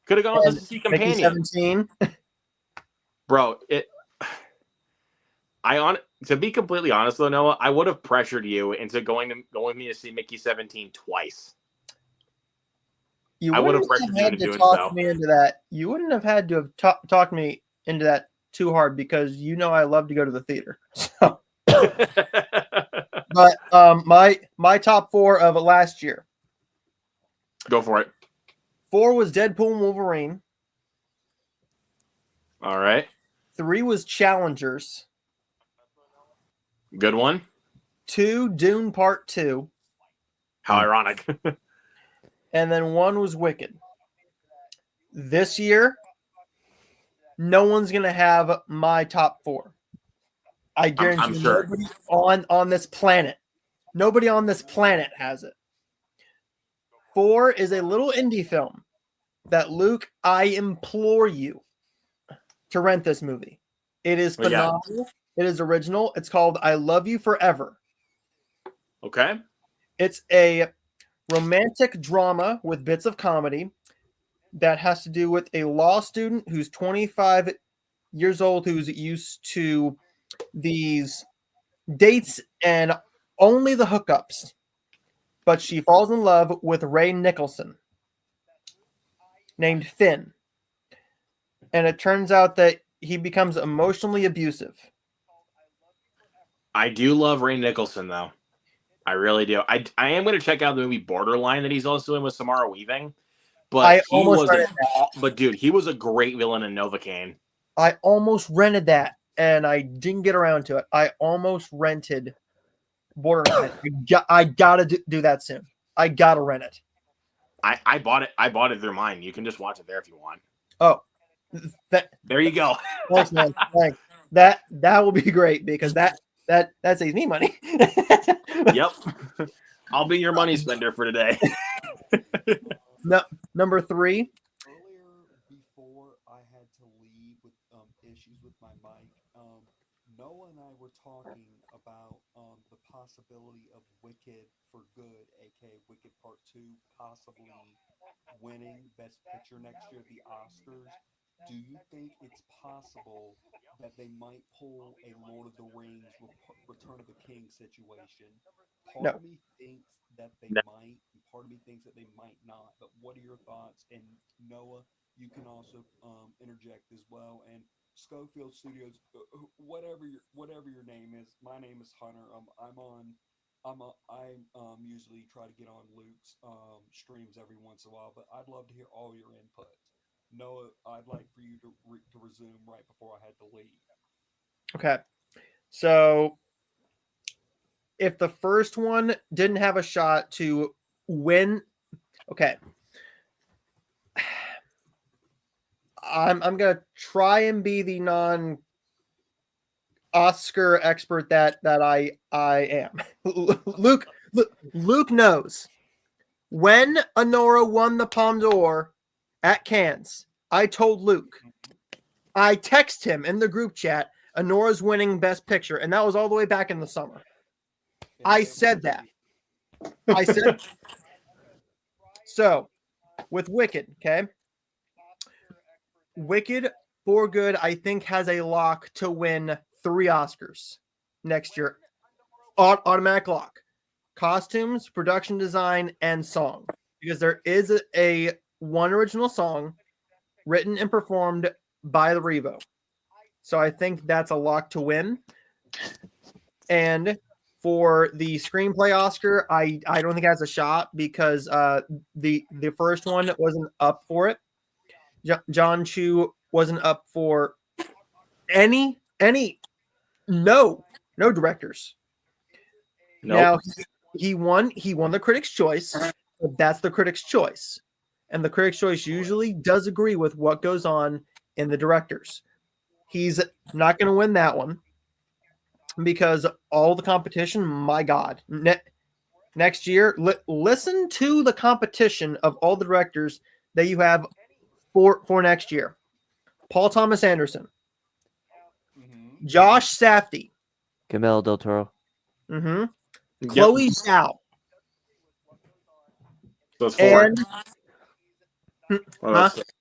Could have gone with us to see Mickey Companion. 17. Bro, to be completely honest though, Noah, I would have pressured you into going with me to see Mickey 17 twice. You I would have wouldn't pressured you had into to doing talk so. me into that. You wouldn't have had to have talked me into that too hard because you know I love to go to the theater. So, but my top four of last year. Go for it. 4 was Deadpool and Wolverine. All right. 3 was Challengers. Good one. 2, Dune Part 2. How ironic. And then 1 was Wicked. This year, no one's going to have my top 4. I guarantee I'm sure. nobody on this planet. Nobody on this planet has it. 4 is a little indie film that, Luke, I implore you to rent this movie. It is phenomenal. It is original. It's called I Love You Forever. Okay. It's a romantic drama with bits of comedy that has to do with a law student who's 25 years old who's used to these dates and only the hookups. But she falls in love with Ray Nicholson, named Finn. And it turns out that he becomes emotionally abusive. I do love Ray Nicholson, though. I really do. I am going to check out the movie Borderline that he's also in with Samara Weaving. But he was a great villain in Novocaine. I almost rented that, and I didn't get around to it. I almost rented Borderline. I gotta do that soon. I gotta rent it. I bought it. I bought it through mine. You can just watch it there if you want. Oh, there you go. Thanks, man. Thanks. That will be great because that saves me money. Yep. I'll be your money spender for today. No, number 3. Earlier, before I had to leave with issues with my mic, Noah and I were talking about the possibility of Wicked for Good, aka Wicked Part 2, possibly winning Best Picture next year at the Oscars. Do you think it's possible that they might pull a Lord of the Rings Return of the King situation? Part of me thinks that they might, and part of me thinks that they might not. But what are your thoughts? And Noah, you can also interject as well. And Schofield Studios, whatever your name is, my name is Hunter. I usually try to get on Luke's streams every once in a while, but I'd love to hear all your input. Noah, I'd like for you to resume right before I had to leave. Okay. So if the first one didn't have a shot to win, okay. I'm gonna try and be the non Oscar expert that I am. Luke knows when Honora won the Palme d'Or at Cannes. I told Luke. I text him in the group chat. Honora's winning Best Picture, and that was all the way back in the summer. I said that. I said so with Wicked. Okay, Wicked for Good, I think, has a lock to win 3 Oscars next year. Automatic lock. Costumes, production design, and song. Because there is a one original song written and performed by the Revo. So I think that's a lock to win. And for the screenplay Oscar, I don't think it has a shot because the first one wasn't up for it. John Chu wasn't up for any no directors. Nope. Now he won the Critics' Choice, but that's the Critics' Choice, and the Critics' Choice usually does agree with what goes on in the directors. He's not going to win that one because all the competition. My God, next year, listen to the competition of all the directors that you have for next year: Paul Thomas Anderson, Josh Safdie, Guillermo del Toro. Chloe Zhao, So it's 4. and Oh, that's 6.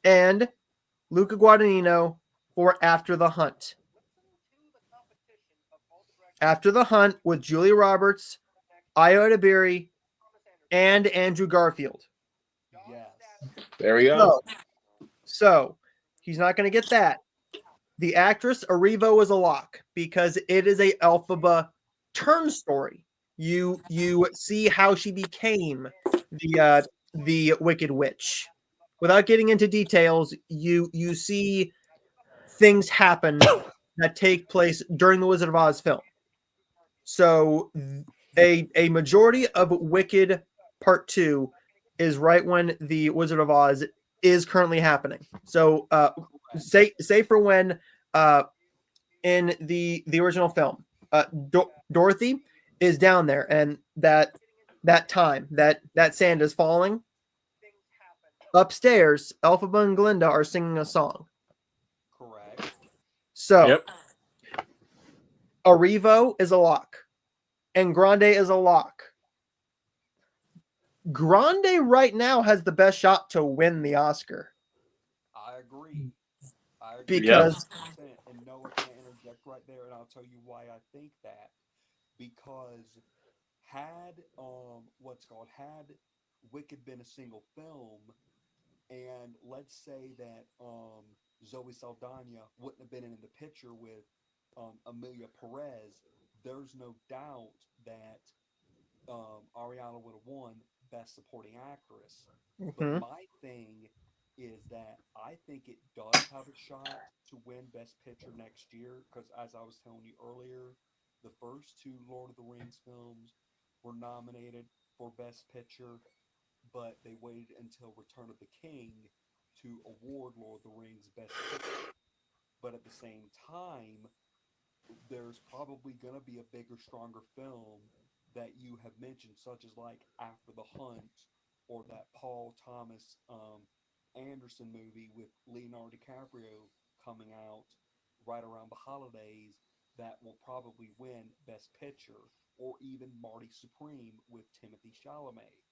and Luca Guadagnino for After the Hunt. After the Hunt with Julia Roberts, Io DeBerry, and Andrew Garfield. Yes. There we go. So he's not going to get that. The actress Arivo is a lock because it is a Elphaba turn story. You see how she became the Wicked Witch. Without getting into details, you see things happen that take place during the Wizard of Oz film. So a majority of Wicked Part 2 is right when the Wizard of Oz is currently happening. So say for when in the original film, Dorothy is down there, and that time that sand is falling upstairs, Elphaba and Glinda are singing a song. Correct. So Yep. Arivo is a lock, and Grande is a lock. Grande right now has the best shot to win the Oscar. I agree. Because 100%. And Noah, can I interject right there, and I'll tell you why I think that. Because had had Wicked been a single film, and let's say that Zoe Saldana wouldn't have been in the picture with Amelia Perez, there's no doubt that Ariana would have won Best Supporting Actress. But my thing is that I think it does have a shot to win Best Picture next year because, as I was telling you earlier, the first 2 Lord of the Rings films were nominated for Best Picture, but they waited until Return of the King to award Lord of the Rings Best Picture. But at the same time, there's probably going to be a bigger, stronger film that you have mentioned, such as like After the Hunt or that Paul Thomas Anderson movie with Leonardo DiCaprio coming out right around the holidays that will probably win Best Picture, or even Marty Supreme with Timothy Chalamet.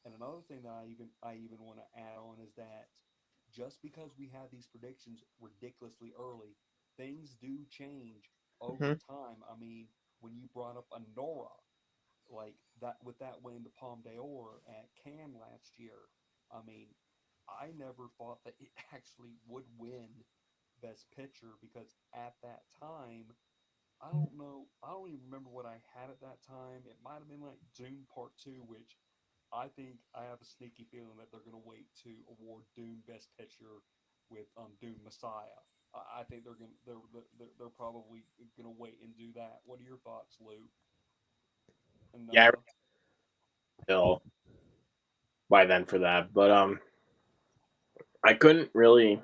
And another thing that I even want to add on is that just because we have these predictions ridiculously early, things do change over time. I mean, when you brought up Honora, like that with that winning the Palme d'Or at Cannes last year, I mean, I never thought that it actually would win Best Picture because at that time, I don't know, I don't even remember what I had at that time. It might have been like Dune Part 2, which I think I have a sneaky feeling that they're going to wait to award Dune Best Picture with Dune Messiah. I think they're probably going to wait and do that. What are your thoughts, Luke? And Yeah, Noah? Still by then for that, but I couldn't really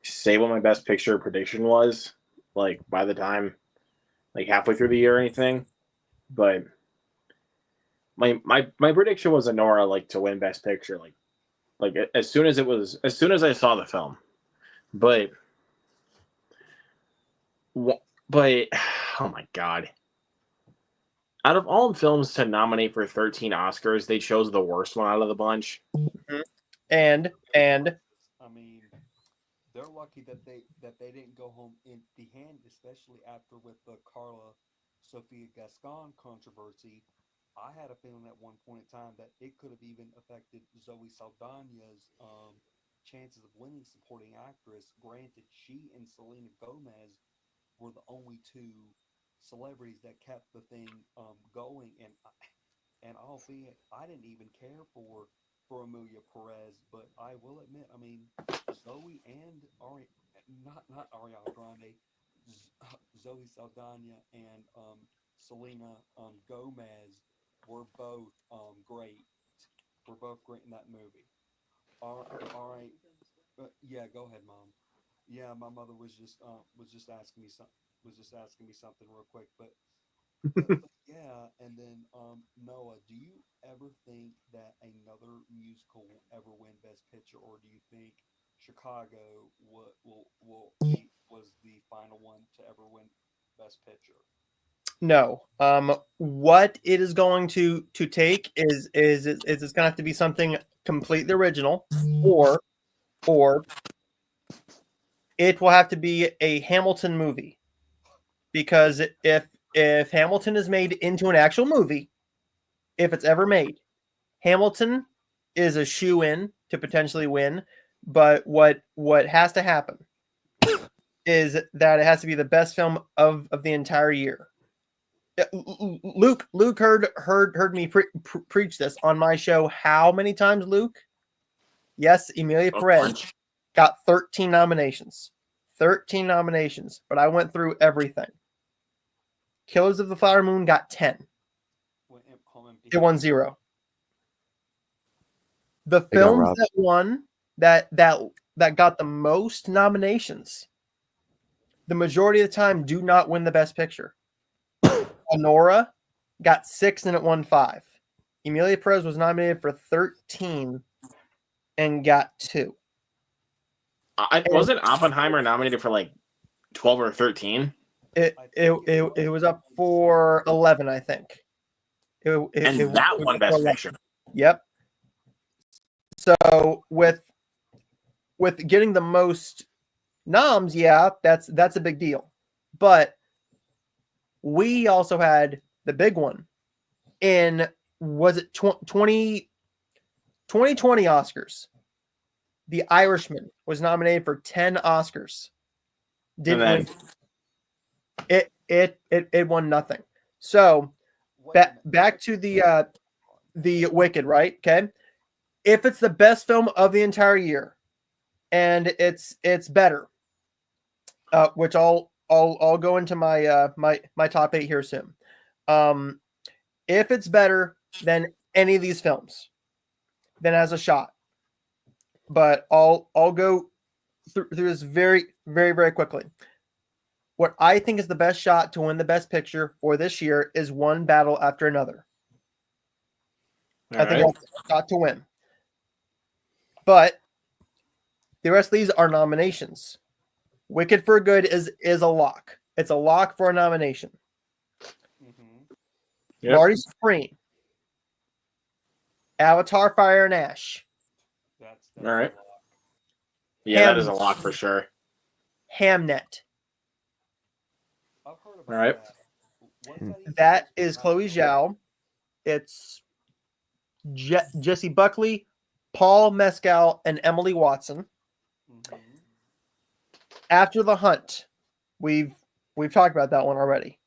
say what my best picture prediction was, like by the time like halfway through the year or anything. But my prediction was Anora like to win best picture, like as soon as I saw the film. But but oh my god. Out of all films to nominate for 13 Oscars, they chose the worst one out of the bunch. And I mean, they're lucky that they didn't go home empty-handed, especially after with the Carla Sofia Gascon controversy. I had a feeling at one point in time that it could have even affected Zoe Saldana's chances of winning supporting actress. Granted, she and Selena Gomez were the only two celebrities that kept the thing going, and albeit I didn't even care for Amelia Perez, but I will admit, I mean, Zoe and not Ariana Grande, Zoe Saldana and Selena Gomez were both great. Were both great in that movie. All right. Yeah, go ahead, Mom. Yeah, my mother was just asking me something real quick, but yeah, and then Noah, do you ever think that another musical will ever win Best Picture, or do you think Chicago was the final one to ever win Best Picture? no. What it is going to take is it's going to have to be something completely original, or it will have to be a Hamilton movie. Because if Hamilton is made into an actual movie, if it's ever made, Hamilton is a shoe-in to potentially win. But what has to happen is that it has to be the best film of the entire year. Luke heard me preach this on my show. How many times, Luke? Yes, Emilia Perez got 13 nominations. 13 nominations, but I went through everything. Killers of the Flower Moon got 10. It won 0. The films that won that got the most nominations, the majority of the time do not win the best picture. Honora got 6 and it won 5. Emilia Perez was nominated for 13 and got 2. Wasn't Oppenheimer nominated for like 12 or 13? It was up for 11, I think. That won Best Picture. Yep. So with getting the most noms, yeah, that's a big deal. But we also had the big one in, was it 2020 Oscars? The Irishman was nominated for 10 Oscars. Didn't win. It won nothing. So back to the Wicked, right? Okay. If it's the best film of the entire year, and it's better, which I'll go into my my top 8 here soon. If it's better than any of these films, then has a shot. But I'll go through this very, very, very quickly. What I think is the best shot to win the best picture for this year is One Battle After Another. I think that's a shot to win. But the rest of these are nominations. Wicked for Good is a lock. It's a lock for a nomination. Yep. Marty Supreme. Avatar Fire and Ash. That's All right. Yeah, that is a lock for sure. Hamnet. I've heard about All right. That is Chloe Zhao. It's Jesse Buckley, Paul Mescal, and Emily Watson. Mm-hmm. After the Hunt, we've talked about that one already.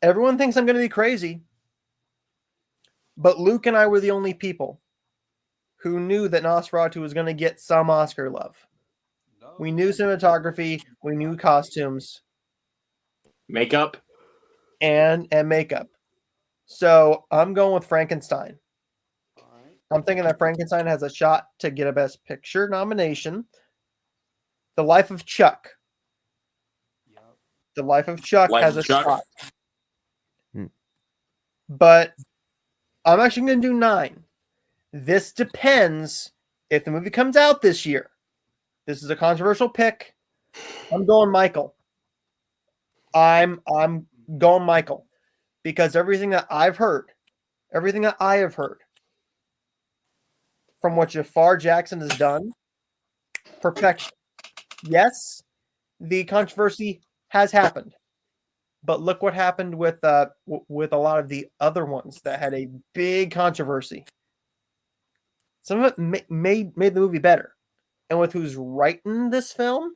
Everyone thinks I'm going to be crazy, But Luke and I were the only people who knew that Nosferatu was going to get some Oscar love. No, We knew cinematography, we knew costumes, Makeup. and makeup. So I'm going with Frankenstein. all right. I'm thinking that Frankenstein has a shot to get a Best Picture nomination. The Life of Chuck. Yep. The Life of Chuck Life has of a Chuck. shot. Hmm. But I'm actually going to do 9. This depends if the movie comes out this year. This is a controversial pick. I'm going Michael. I'm going Michael because everything that I have heard from what Jafar Jackson has done, perfection. Yes, the controversy has happened, but look what happened with with a lot of the other ones that had a big controversy. Some of it made the movie better, and with who's writing this film,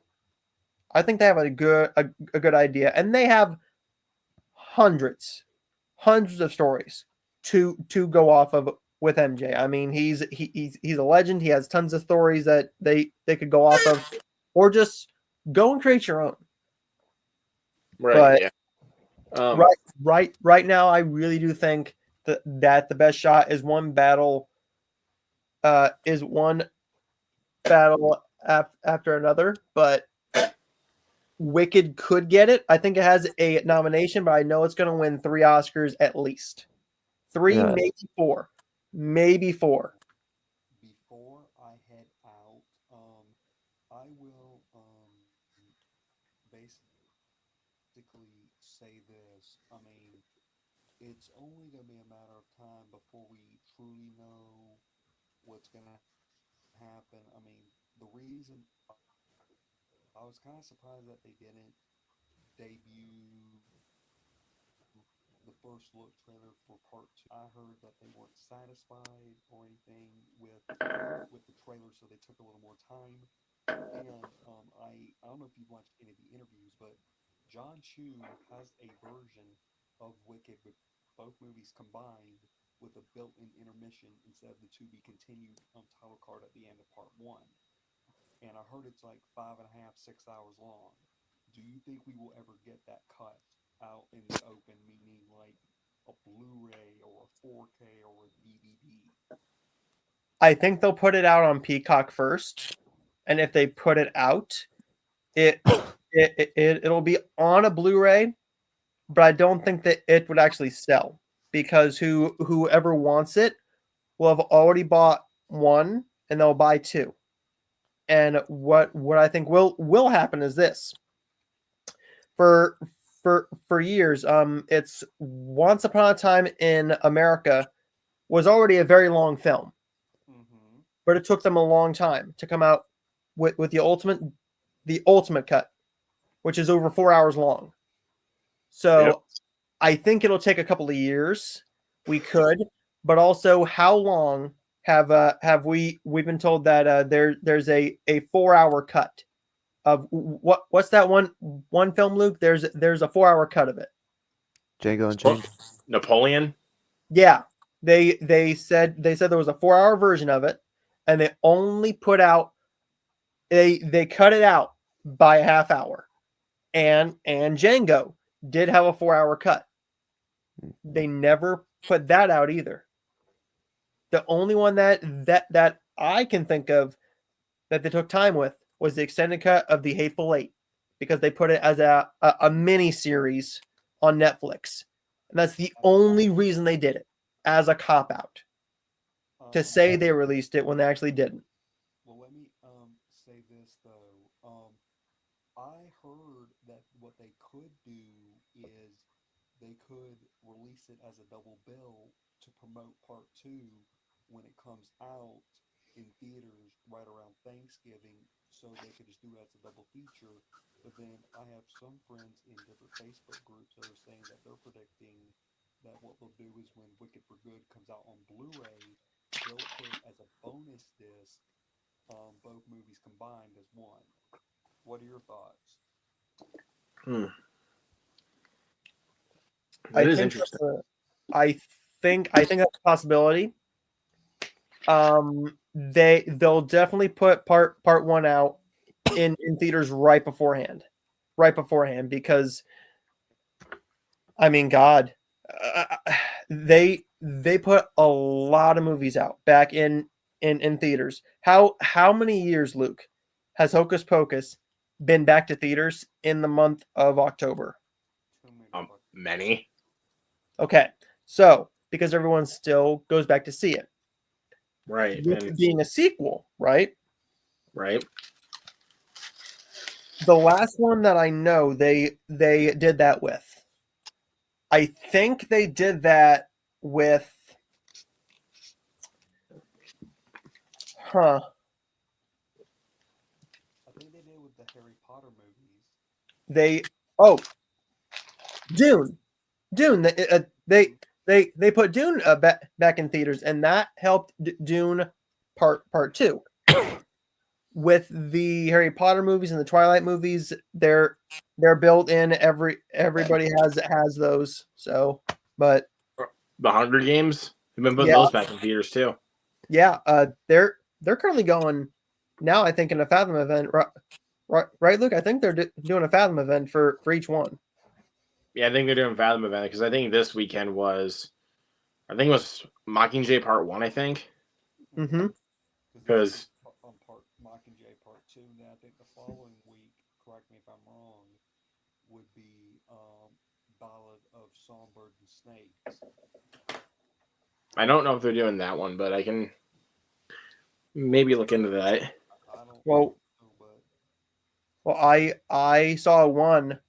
I think they have a good idea, and they have hundreds of stories to go off of with MJ. I mean, he's a legend. He has tons of stories that they could go off of, or just go and create your own. Right. But Yeah. right now, I really do think that the best shot is one battle. Is one battle after another, but Wicked could get it. I think it has a nomination, but I know it's going to win 3 Oscars at least. 3, Yeah. maybe 4. Maybe 4. Before I head out, I will basically say this. I mean, it's only going to be a matter of time before we truly know what's going to happen. I mean, the reason I was kind of surprised that they didn't debut the first look trailer for part 2. I heard that they weren't satisfied or anything with the trailer, so they took a little more time. And I don't know if you've watched any of the interviews, but John Chu has a version of Wicked with both movies combined with a built-in intermission instead of the to be continued title card at the end of part 1. And I heard it's like 5.5, 6 hours long. Do you think we will ever get that cut out in the open, meaning like a Blu-ray or a 4K or a DVD? I think they'll put it out on Peacock first, and if they put it out, it'll be on a Blu-ray, but I don't think that it would actually sell because whoever wants it will have already bought 1 and they'll buy 2. And what I think will happen is this. For years, it's Once Upon a Time in America was already a very long film, Mm-hmm. but it took them a long time to come out with the ultimate cut, which is over 4 hours long. So Yep. I think it'll take a couple of years. We could, but also how long have we've been told that there's a 4 hour cut of what's that one film, Luke? There's a 4 hour cut of it. Django Unchained. Napoleon. Yeah, they said there was a 4 hour version of it, and they only put out they cut it out by a half hour, and Django did have a 4 hour cut. They never put that out either. The only one that I can think of that they took time with was the extended cut of The Hateful Eight, because they put it as a mini series on Netflix, and that's the only reason they did it, as a cop out, to say they released it when they actually didn't. Well, let me say this though. I heard that what they could do is they could release it as a double bill to promote part 2 when it comes out in theaters right around Thanksgiving, so they could just do it as a double feature. But then I have some friends in different Facebook groups that are saying that they're predicting that what they'll do is when Wicked for Good comes out on Blu-ray, they'll put as a bonus disc both movies combined as one. What are your thoughts? Hmm. I That is think interesting. I think that's a possibility. They'll definitely put part one out in theaters right beforehand, because I mean, God, they put a lot of movies out back in theaters. How many years, Luke, has Hocus Pocus been back to theaters in the month of October? Too many. Many. Okay, so because everyone still goes back to see it, Right. with And it being a sequel, right? right. The last one that I know they did that with. I think they did that with I think they did with the Harry Potter movies. they Dune. They put Dune back in theaters, and that helped Dune part two. With the Harry Potter movies and the Twilight movies, they're built in. Everybody has those. So, but The Hunger Games. We've been putting yeah, those back in theaters too. yeah, they're currently going now. I think in a Fathom event, right, Luke? I think they're doing a Fathom event for each one. Yeah, I think they're doing Fathom event because I think this weekend was, I think it was Mockingjay Part 1. I think Mm-hmm. because on part Mockingjay Part 2. Then I think the following week, correct me if I'm wrong, would be Ballad of Songbird and Snakes. I don't know if they're doing that one, but I can maybe look into that. I don't Well, know, but well, I saw one,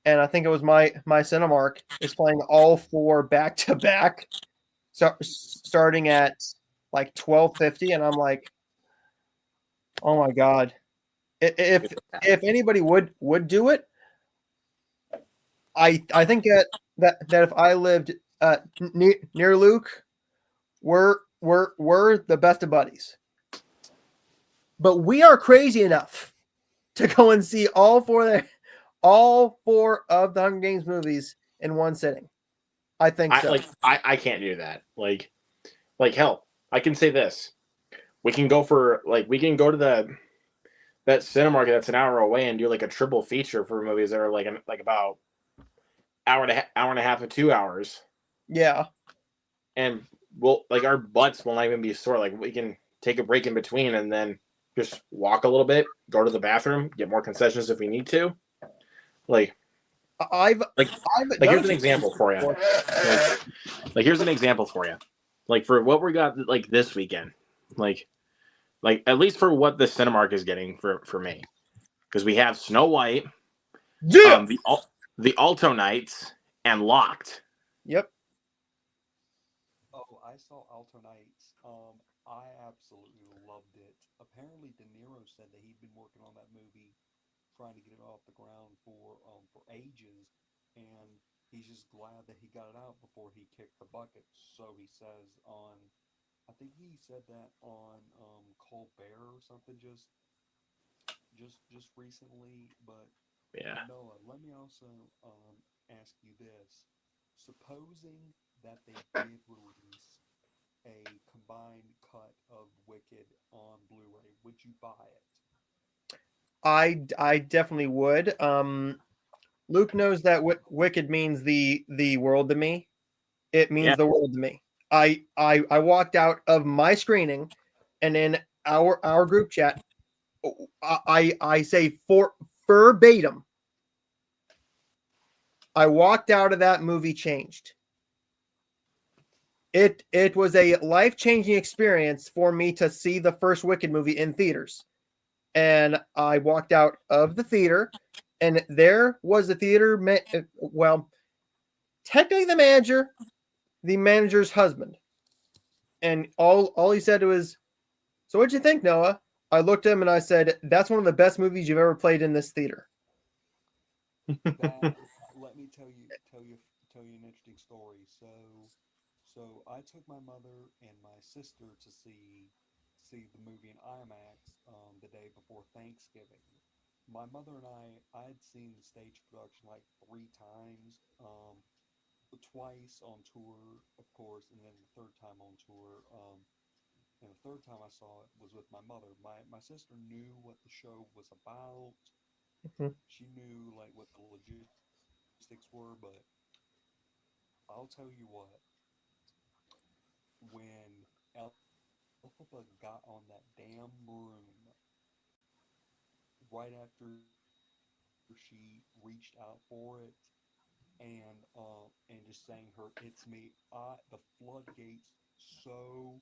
and I think it was my Cinemark is playing all four back to back, so starting at like 12:50, and I'm like, oh my God. If anybody would do it, I think that if I lived near Luke, we're the best of buddies. But we are crazy enough to go and see all four of the Hunger Games movies in one sitting. I think so. I can't do that. Like hell, I can say this. We can go to that Cinemark that's an hour away and do like a triple feature for movies that are like about hour and a half to 2 hours, Yeah. and we'll like our butts will not even be sore. Like we can take a break in between and then just walk a little bit, go to the bathroom, get more concessions if we need to. Like I've like done here's an example for you. Like here's an example for you. Like for what we got like this weekend, like at least for what the Cinemark is getting for me, because we have Snow White, Yeah. the Alto Knights, and Locked. Yep. oh, I saw Alto Knights. I absolutely loved it. Apparently, De Niro said that he'd been working on that movie, trying to get it off the ground for ages, and he's just glad that he got it out before he kicked the bucket. So he says on, I think he said that on Colbert or something just recently. But Yeah. Noah, let me also ask you this: supposing that they did release a combined cut of Wicked on Blu-ray, would you buy it? I definitely would. Luke knows that Wicked means the world to me. It means Yeah. the world to me. I walked out of my screening, and in our group chat, I say for verbatim, I walked out of that movie changed. It was a life-changing experience for me to see the first Wicked movie in theaters. And I walked out of the theater, and there was the theater well, technically the manager's husband. And all he said was, "So what'd you think, Noah?" I looked at him and I said, "That's one of the best movies you've ever played in this theater." That let me tell you an interesting story. So I took my mother and my sister to see the movie in IMAX the day before Thanksgiving. My mother and I had seen the stage production like 3 times. twice on tour, of course, and then the third time on tour. And the third time I saw it was with my mother. My sister knew what the show was about. Mhm. She knew like what the logistics were, but I'll tell you what, when Elphaba got on that damn broom right after she reached out for it and just saying her "It's me," the floodgates so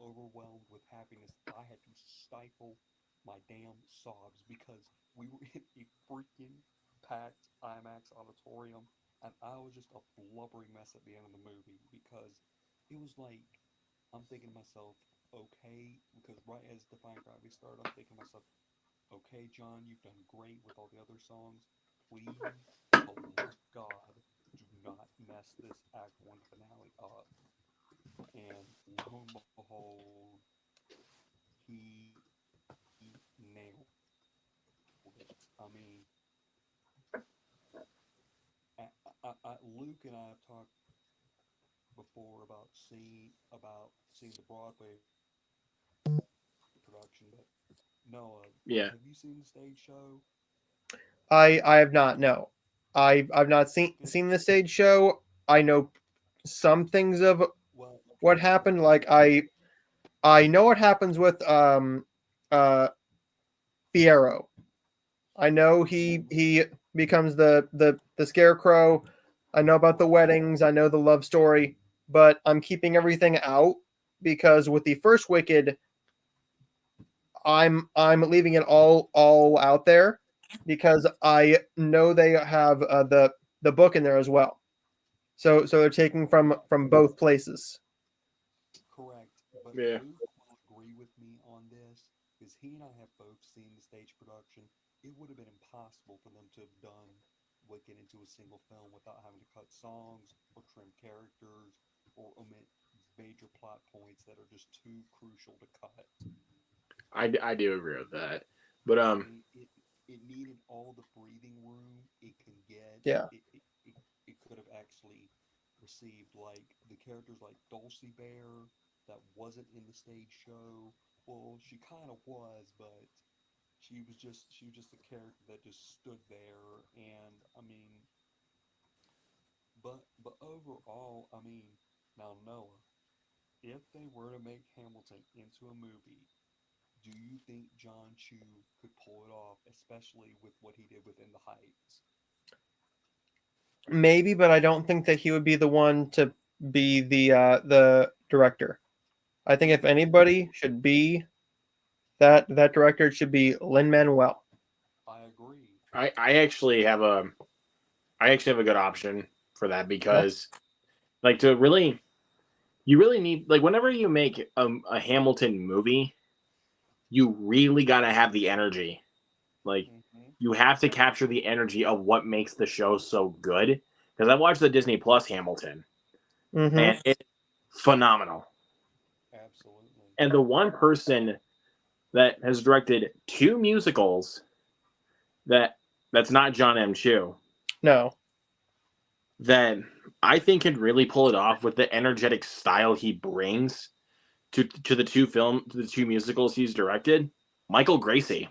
overwhelmed with happiness I had to stifle my damn sobs because we were in a freaking packed IMAX auditorium and I was just a blubbering mess at the end of the movie because it was like I'm thinking to myself, okay, because right as Defying Gravity started, I'm thinking to myself, okay, John, you've done great with all the other songs. Please, for the love of God, do not mess this Act 1 finale up. And lo and behold, he nailed it. I mean, Luke and I have talked before about seeing the Broadway production, but Noah, Yeah. have you seen the stage show? I have not. No, I've not seen the stage show. I know some things of Well, what happened. Like I know what happens with uh Fiero. I know he becomes the scarecrow. I know about the weddings. I know the love story, but I'm keeping everything out because with the first Wicked, I'm leaving it all out there because I know they have the book in there as well. So they're taking from both places. correct, but Yeah. Luke will agree with me on this because he and I have both seen the stage production. It would have been impossible for them to have done Wicked into a single film without having to cut songs or trim characters or omit major plot points that are just too crucial to cut. I do agree with that. But I mean, it needed all the breathing room it can get. Yeah. It could have actually received like the characters like Dulcie Bear that wasn't in the stage show. Well, she kind of was, but she was just a character that just stood there. And I mean, but overall, I mean, now Noah, if they were to make Hamilton into a movie, do you think John Chu could pull it off, especially with what he did within the Heights? Maybe, but I don't think that he would be the one to be the director. I think if anybody should be that director, it should be Lin Manuel. I agree. I actually have a good option for that because like to really you really need like whenever you make a Hamilton movie, you really got to have the energy. Like Hmm. you have to capture the energy of what makes the show so good. Because I watched the Disney Plus Hamilton, Mm-hmm. and it's phenomenal. Absolutely. And the one person that has directed two musicals that's not John M. Chu No. that I think can really pull it off with the energetic style he brings to the two musicals he's directed. Michael Gracie.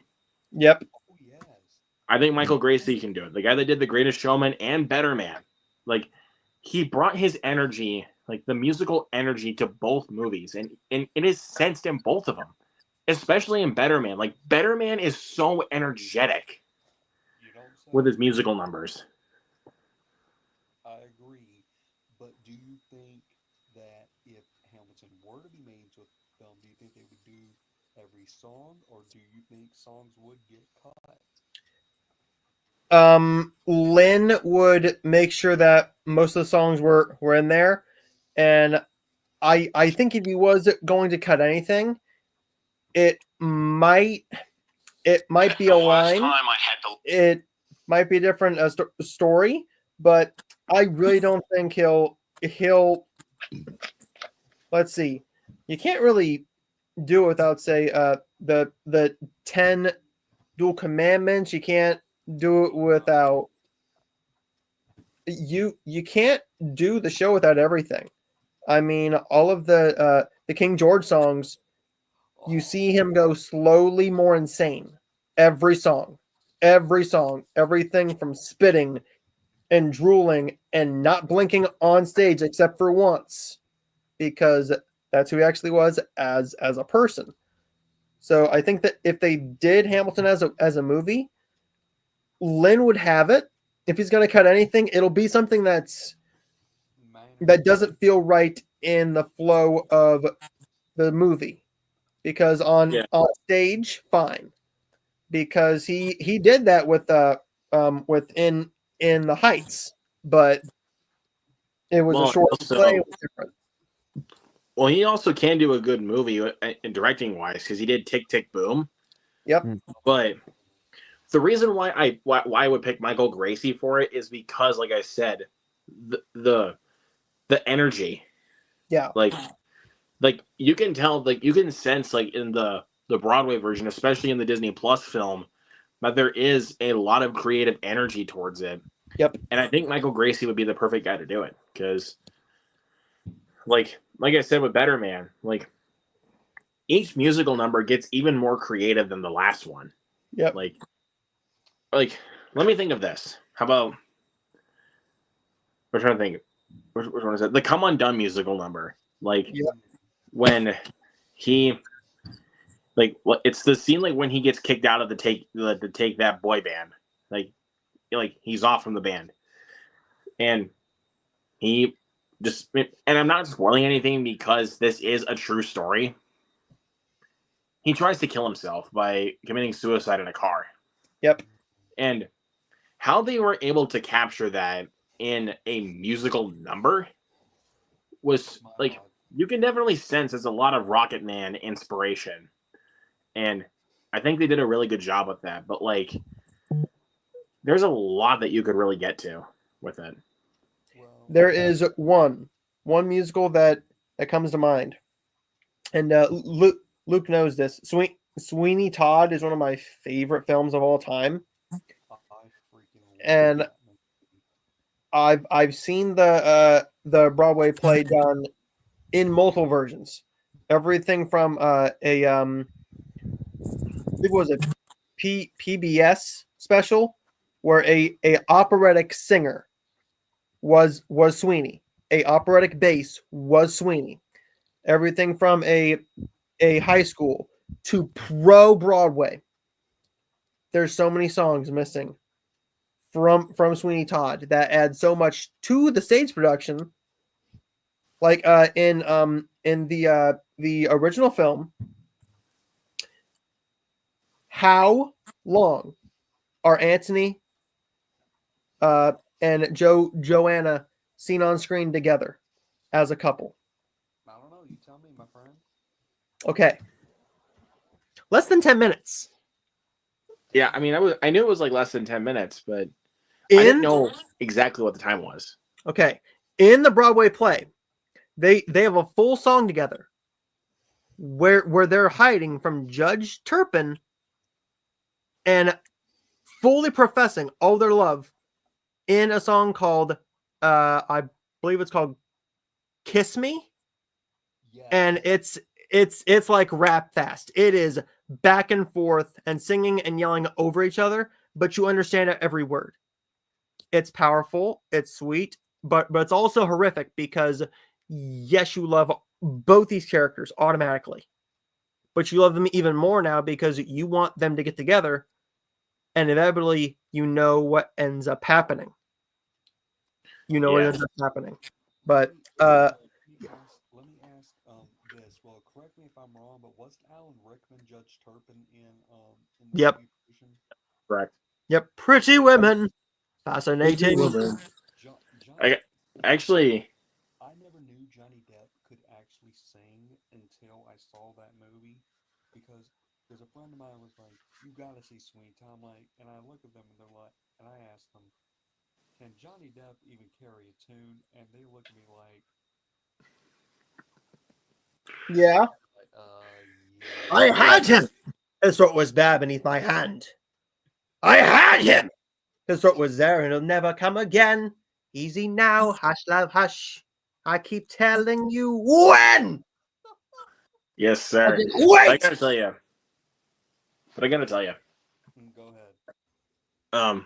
Yep. Oh yes. I think Michael Gracie can do it. The guy that did The Greatest Showman and Better Man. Like he brought his energy, like the musical energy to both movies and it is sensed in both of them. Especially in Better Man. Like Better Man is so energetic You don't with say. his musical numbers. I agree. But do you think that if Hamilton were to be made into a film, do you think they would do every song, or do you think songs would get cut? Lynn would make sure that most of the songs were in there, and I think if he was going to cut anything, it might it might be a line. It might be a different story, but I really don't think he'll. Let's see. You can't really do it without say the 10 dual commandments. You can't do it without you can't do the show without everything. I mean, all of the King George songs, you see him go slowly more insane. Every song, everything from spitting and drooling and not blinking on stage except for once, because that's who he actually was as a person. So I think that if they did Hamilton as a movie, Lin would have it. If he's going to cut anything, it'll be something that doesn't feel right in the flow of the movie, because on stage, fine, because he did that with in the Heights, but it was a short play. It was different. Well, he also can do a good movie in directing wise because he did Tick Tick Boom. Yep. But the reason why I would pick Michael Gracie for it is because, like I said, the energy. Yeah. Like you can tell, like you can sense, like in the Broadway version, especially in the Disney Plus film, that there is a lot of creative energy towards it. Yep. And I think Michael Gracie would be the perfect guy to do it because, like I said with Better Man, like each musical number gets even more creative than the last one. Yep. Like let me think of this. How about we're trying to think. Which one is it? The Come Undone musical number. Like when he it's the scene like when he gets kicked out of the Take That boy band. Like he's off from the band. And he just, and I'm not spoiling anything because this is a true story. He tries to kill himself by committing suicide in a car. Yep. And how they were able to capture that in a musical number was like, you can definitely sense it's a lot of Rocket Man inspiration. And I think they did a really good job with that. But like, there's a lot that you could really get to with it. There is one musical that comes to mind, and Luke knows this. Sweeney Todd is one of my favorite films of all time, and I've seen the Broadway play done in multiple versions. Everything from I think it was a PBS special where a operatic singer was Sweeney. A operatic bass was Sweeney. Everything from a high school to pro Broadway. There's so many songs missing from Sweeney Todd that add so much to the stage production. Like in the original film, how long are Antony and Joanna seen on screen together as a couple? I don't know. You tell me, my friend. Okay. Less than 10 minutes. Yeah, I mean, I knew it was like less than 10 minutes, but I didn't know exactly what the time was. Okay. In the Broadway play, they have a full song together where they're hiding from Judge Turpin and fully professing all their love in a song called I believe it's called Kiss Me. Yeah. And it's like rap fast. It is back and forth and singing and yelling over each other, but you understand every word. It's powerful, it's sweet, but it's also horrific because yes, you love both these characters automatically, but you love them even more now because you want them to get together, and inevitably you know what ends up happening. You know what ends up happening. But let me ask this. Well, correct me if I'm wrong, but wasn't Alan Rickman Judge Turpin in the yep. Correct. Yep. Pretty women. Fascinating. Pretty women. Actually, I never knew Johnny Depp could actually sing until I saw that movie, because there's a friend of mine was like, "You gotta see Sweeney Todd." Like, and I look at them and they're like, and I asked them, "Can Johnny Depp even carry a tune?" And they look at me like, "Yeah, yeah. I had him. His throat was bare beneath my hand. I had him. His throat was there, and he'll never come again. Easy now, hush, love, hush. I keep telling you when. Yes, sir. Okay, But I wait. gotta tell you. Go ahead. Um,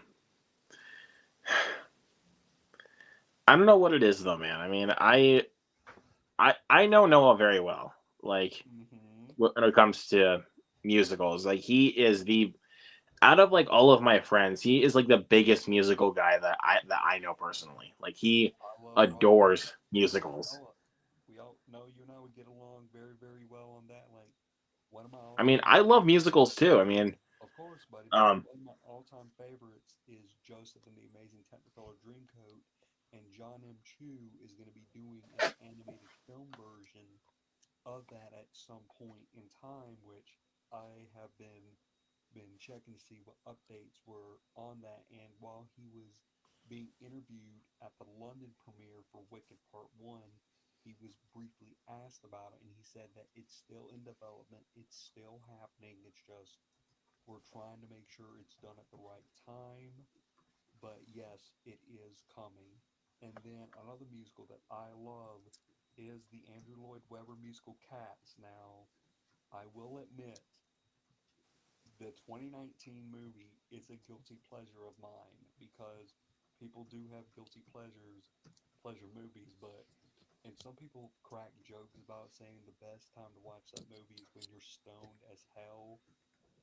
I don't know what it is though, man. I mean, I know Noah very well. Like when it comes to musicals, like he is the out of like all of my friends, he is like the biggest musical guy that I know personally. Like he adores musicals. We all know you and I would get along very, very well on that. Like one of my I mean, all-time, I love musicals too. I mean, of course, buddy. But um, one of my all-time favorites is Joseph and the Amazing Technicolor Dreamcoat, and John M. Chu is going to be doing an animated film version of that at some point in time, which I have been checking to see what updates were on that. And while he was being interviewed at the London premiere for Wicked Part 1, he was briefly asked about it, and he said that it's still in development, it's still happening, it's just we're trying to make sure it's done at the right time. But yes, it is coming. And then another musical that I love is the Andrew Lloyd Webber musical Cats. Now, I will admit the 2019 movie is a guilty pleasure of mine because people do have guilty pleasure movies, but and some people crack jokes about saying the best time to watch that movie is when you're stoned as hell.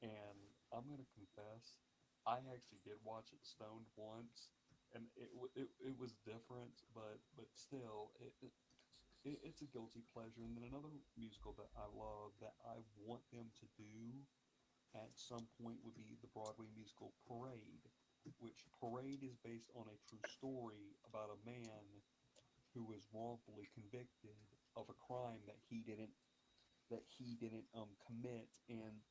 And I'm gonna confess, I actually did watch it stoned once, and it was different, but still, it's a guilty pleasure. And then another musical that I love that I want them to do at some point would be the Broadway musical Parade, which Parade is based on a true story about a man who was wrongfully convicted of a crime that he didn't commit, and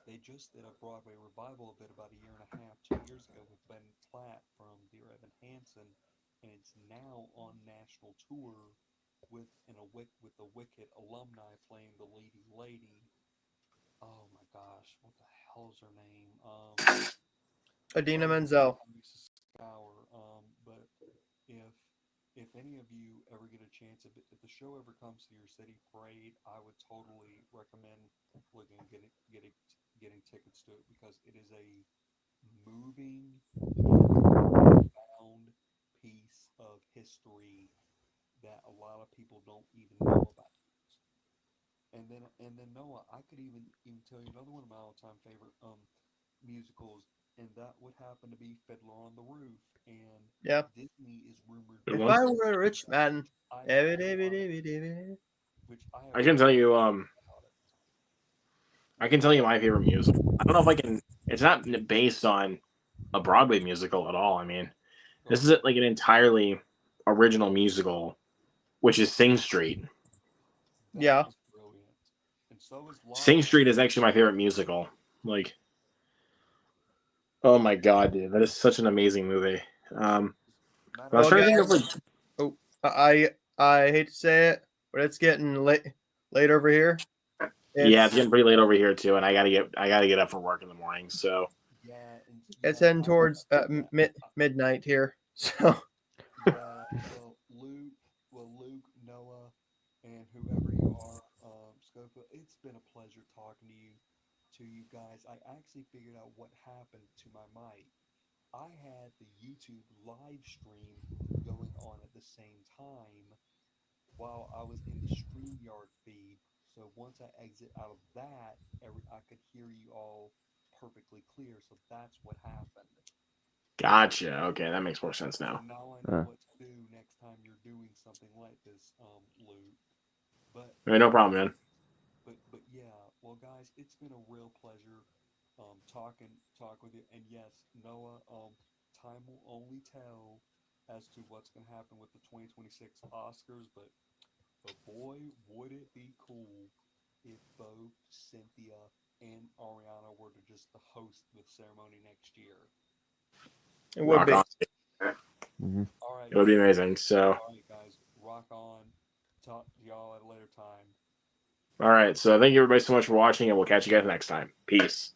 they just did a Broadway revival of it about a year and a half, 2 years ago with Ben Platt from Dear Evan Hansen, and it's now on national tour with the Wicked alumni playing the leading lady. Oh my gosh, what the hell's her name? Adina From Menzel. Scour. But if if any of you ever get a chance, if the show ever comes to your city, Parade, I would totally recommend looking getting tickets to it because it is a moving and profound piece of history that a lot of people don't even know about. And then Noah, I could even tell you another one of my all-time favorite musicals, and that would happen to be Fiddler on the Roof. And Yeah. Disney is rumored Good to If one. I do were a rich man. I Every have day, every day, heard, every day, every day. which I have I can tell heard you, about it. I can tell you my favorite musical. I don't know if I can. It's not based on a Broadway musical at all. I mean, this is Okay, like an entirely original musical, which is Sing Street. that Yeah. is brilliant, and so is La La Sing Street Land. is actually my favorite musical. Like, oh my god, dude, that is such an amazing movie. Matter I was of Well, trying to fact, think of guys. like, Oh, I hate to say it, but it's getting late over here. yeah, It's it's getting pretty late over here too, and I gotta get up for work in the morning. So yeah, and it's yeah, heading I would towards yeah, midnight here. So yeah. Luke, Noah, and whoever you are, Scofield, it's been a pleasure talking to you guys. I actually figured out what happened to my mic. I had the YouTube live stream going on at the same time while I was in the StreamYard feed. So once I exit out of that, I could hear you all perfectly clear. So that's what happened. gotcha. Okay, that makes more sense So now. now I know what to do next time you're doing something like this, Luke. But All right, no problem, man. but yeah, well, guys, it's been a real pleasure talk with you. And yes, Noah, time will only tell as to what's going to happen with the 2026 Oscars. But boy, would it be cool if both Cynthia and Ariana were to just to host the ceremony next year. it would Rock be. on. Hmm. All right, It would be amazing. So, all right, guys, rock on. Talk to y'all at a later time. all right. So, thank you everybody so much for watching, and we'll catch you guys next time. Peace.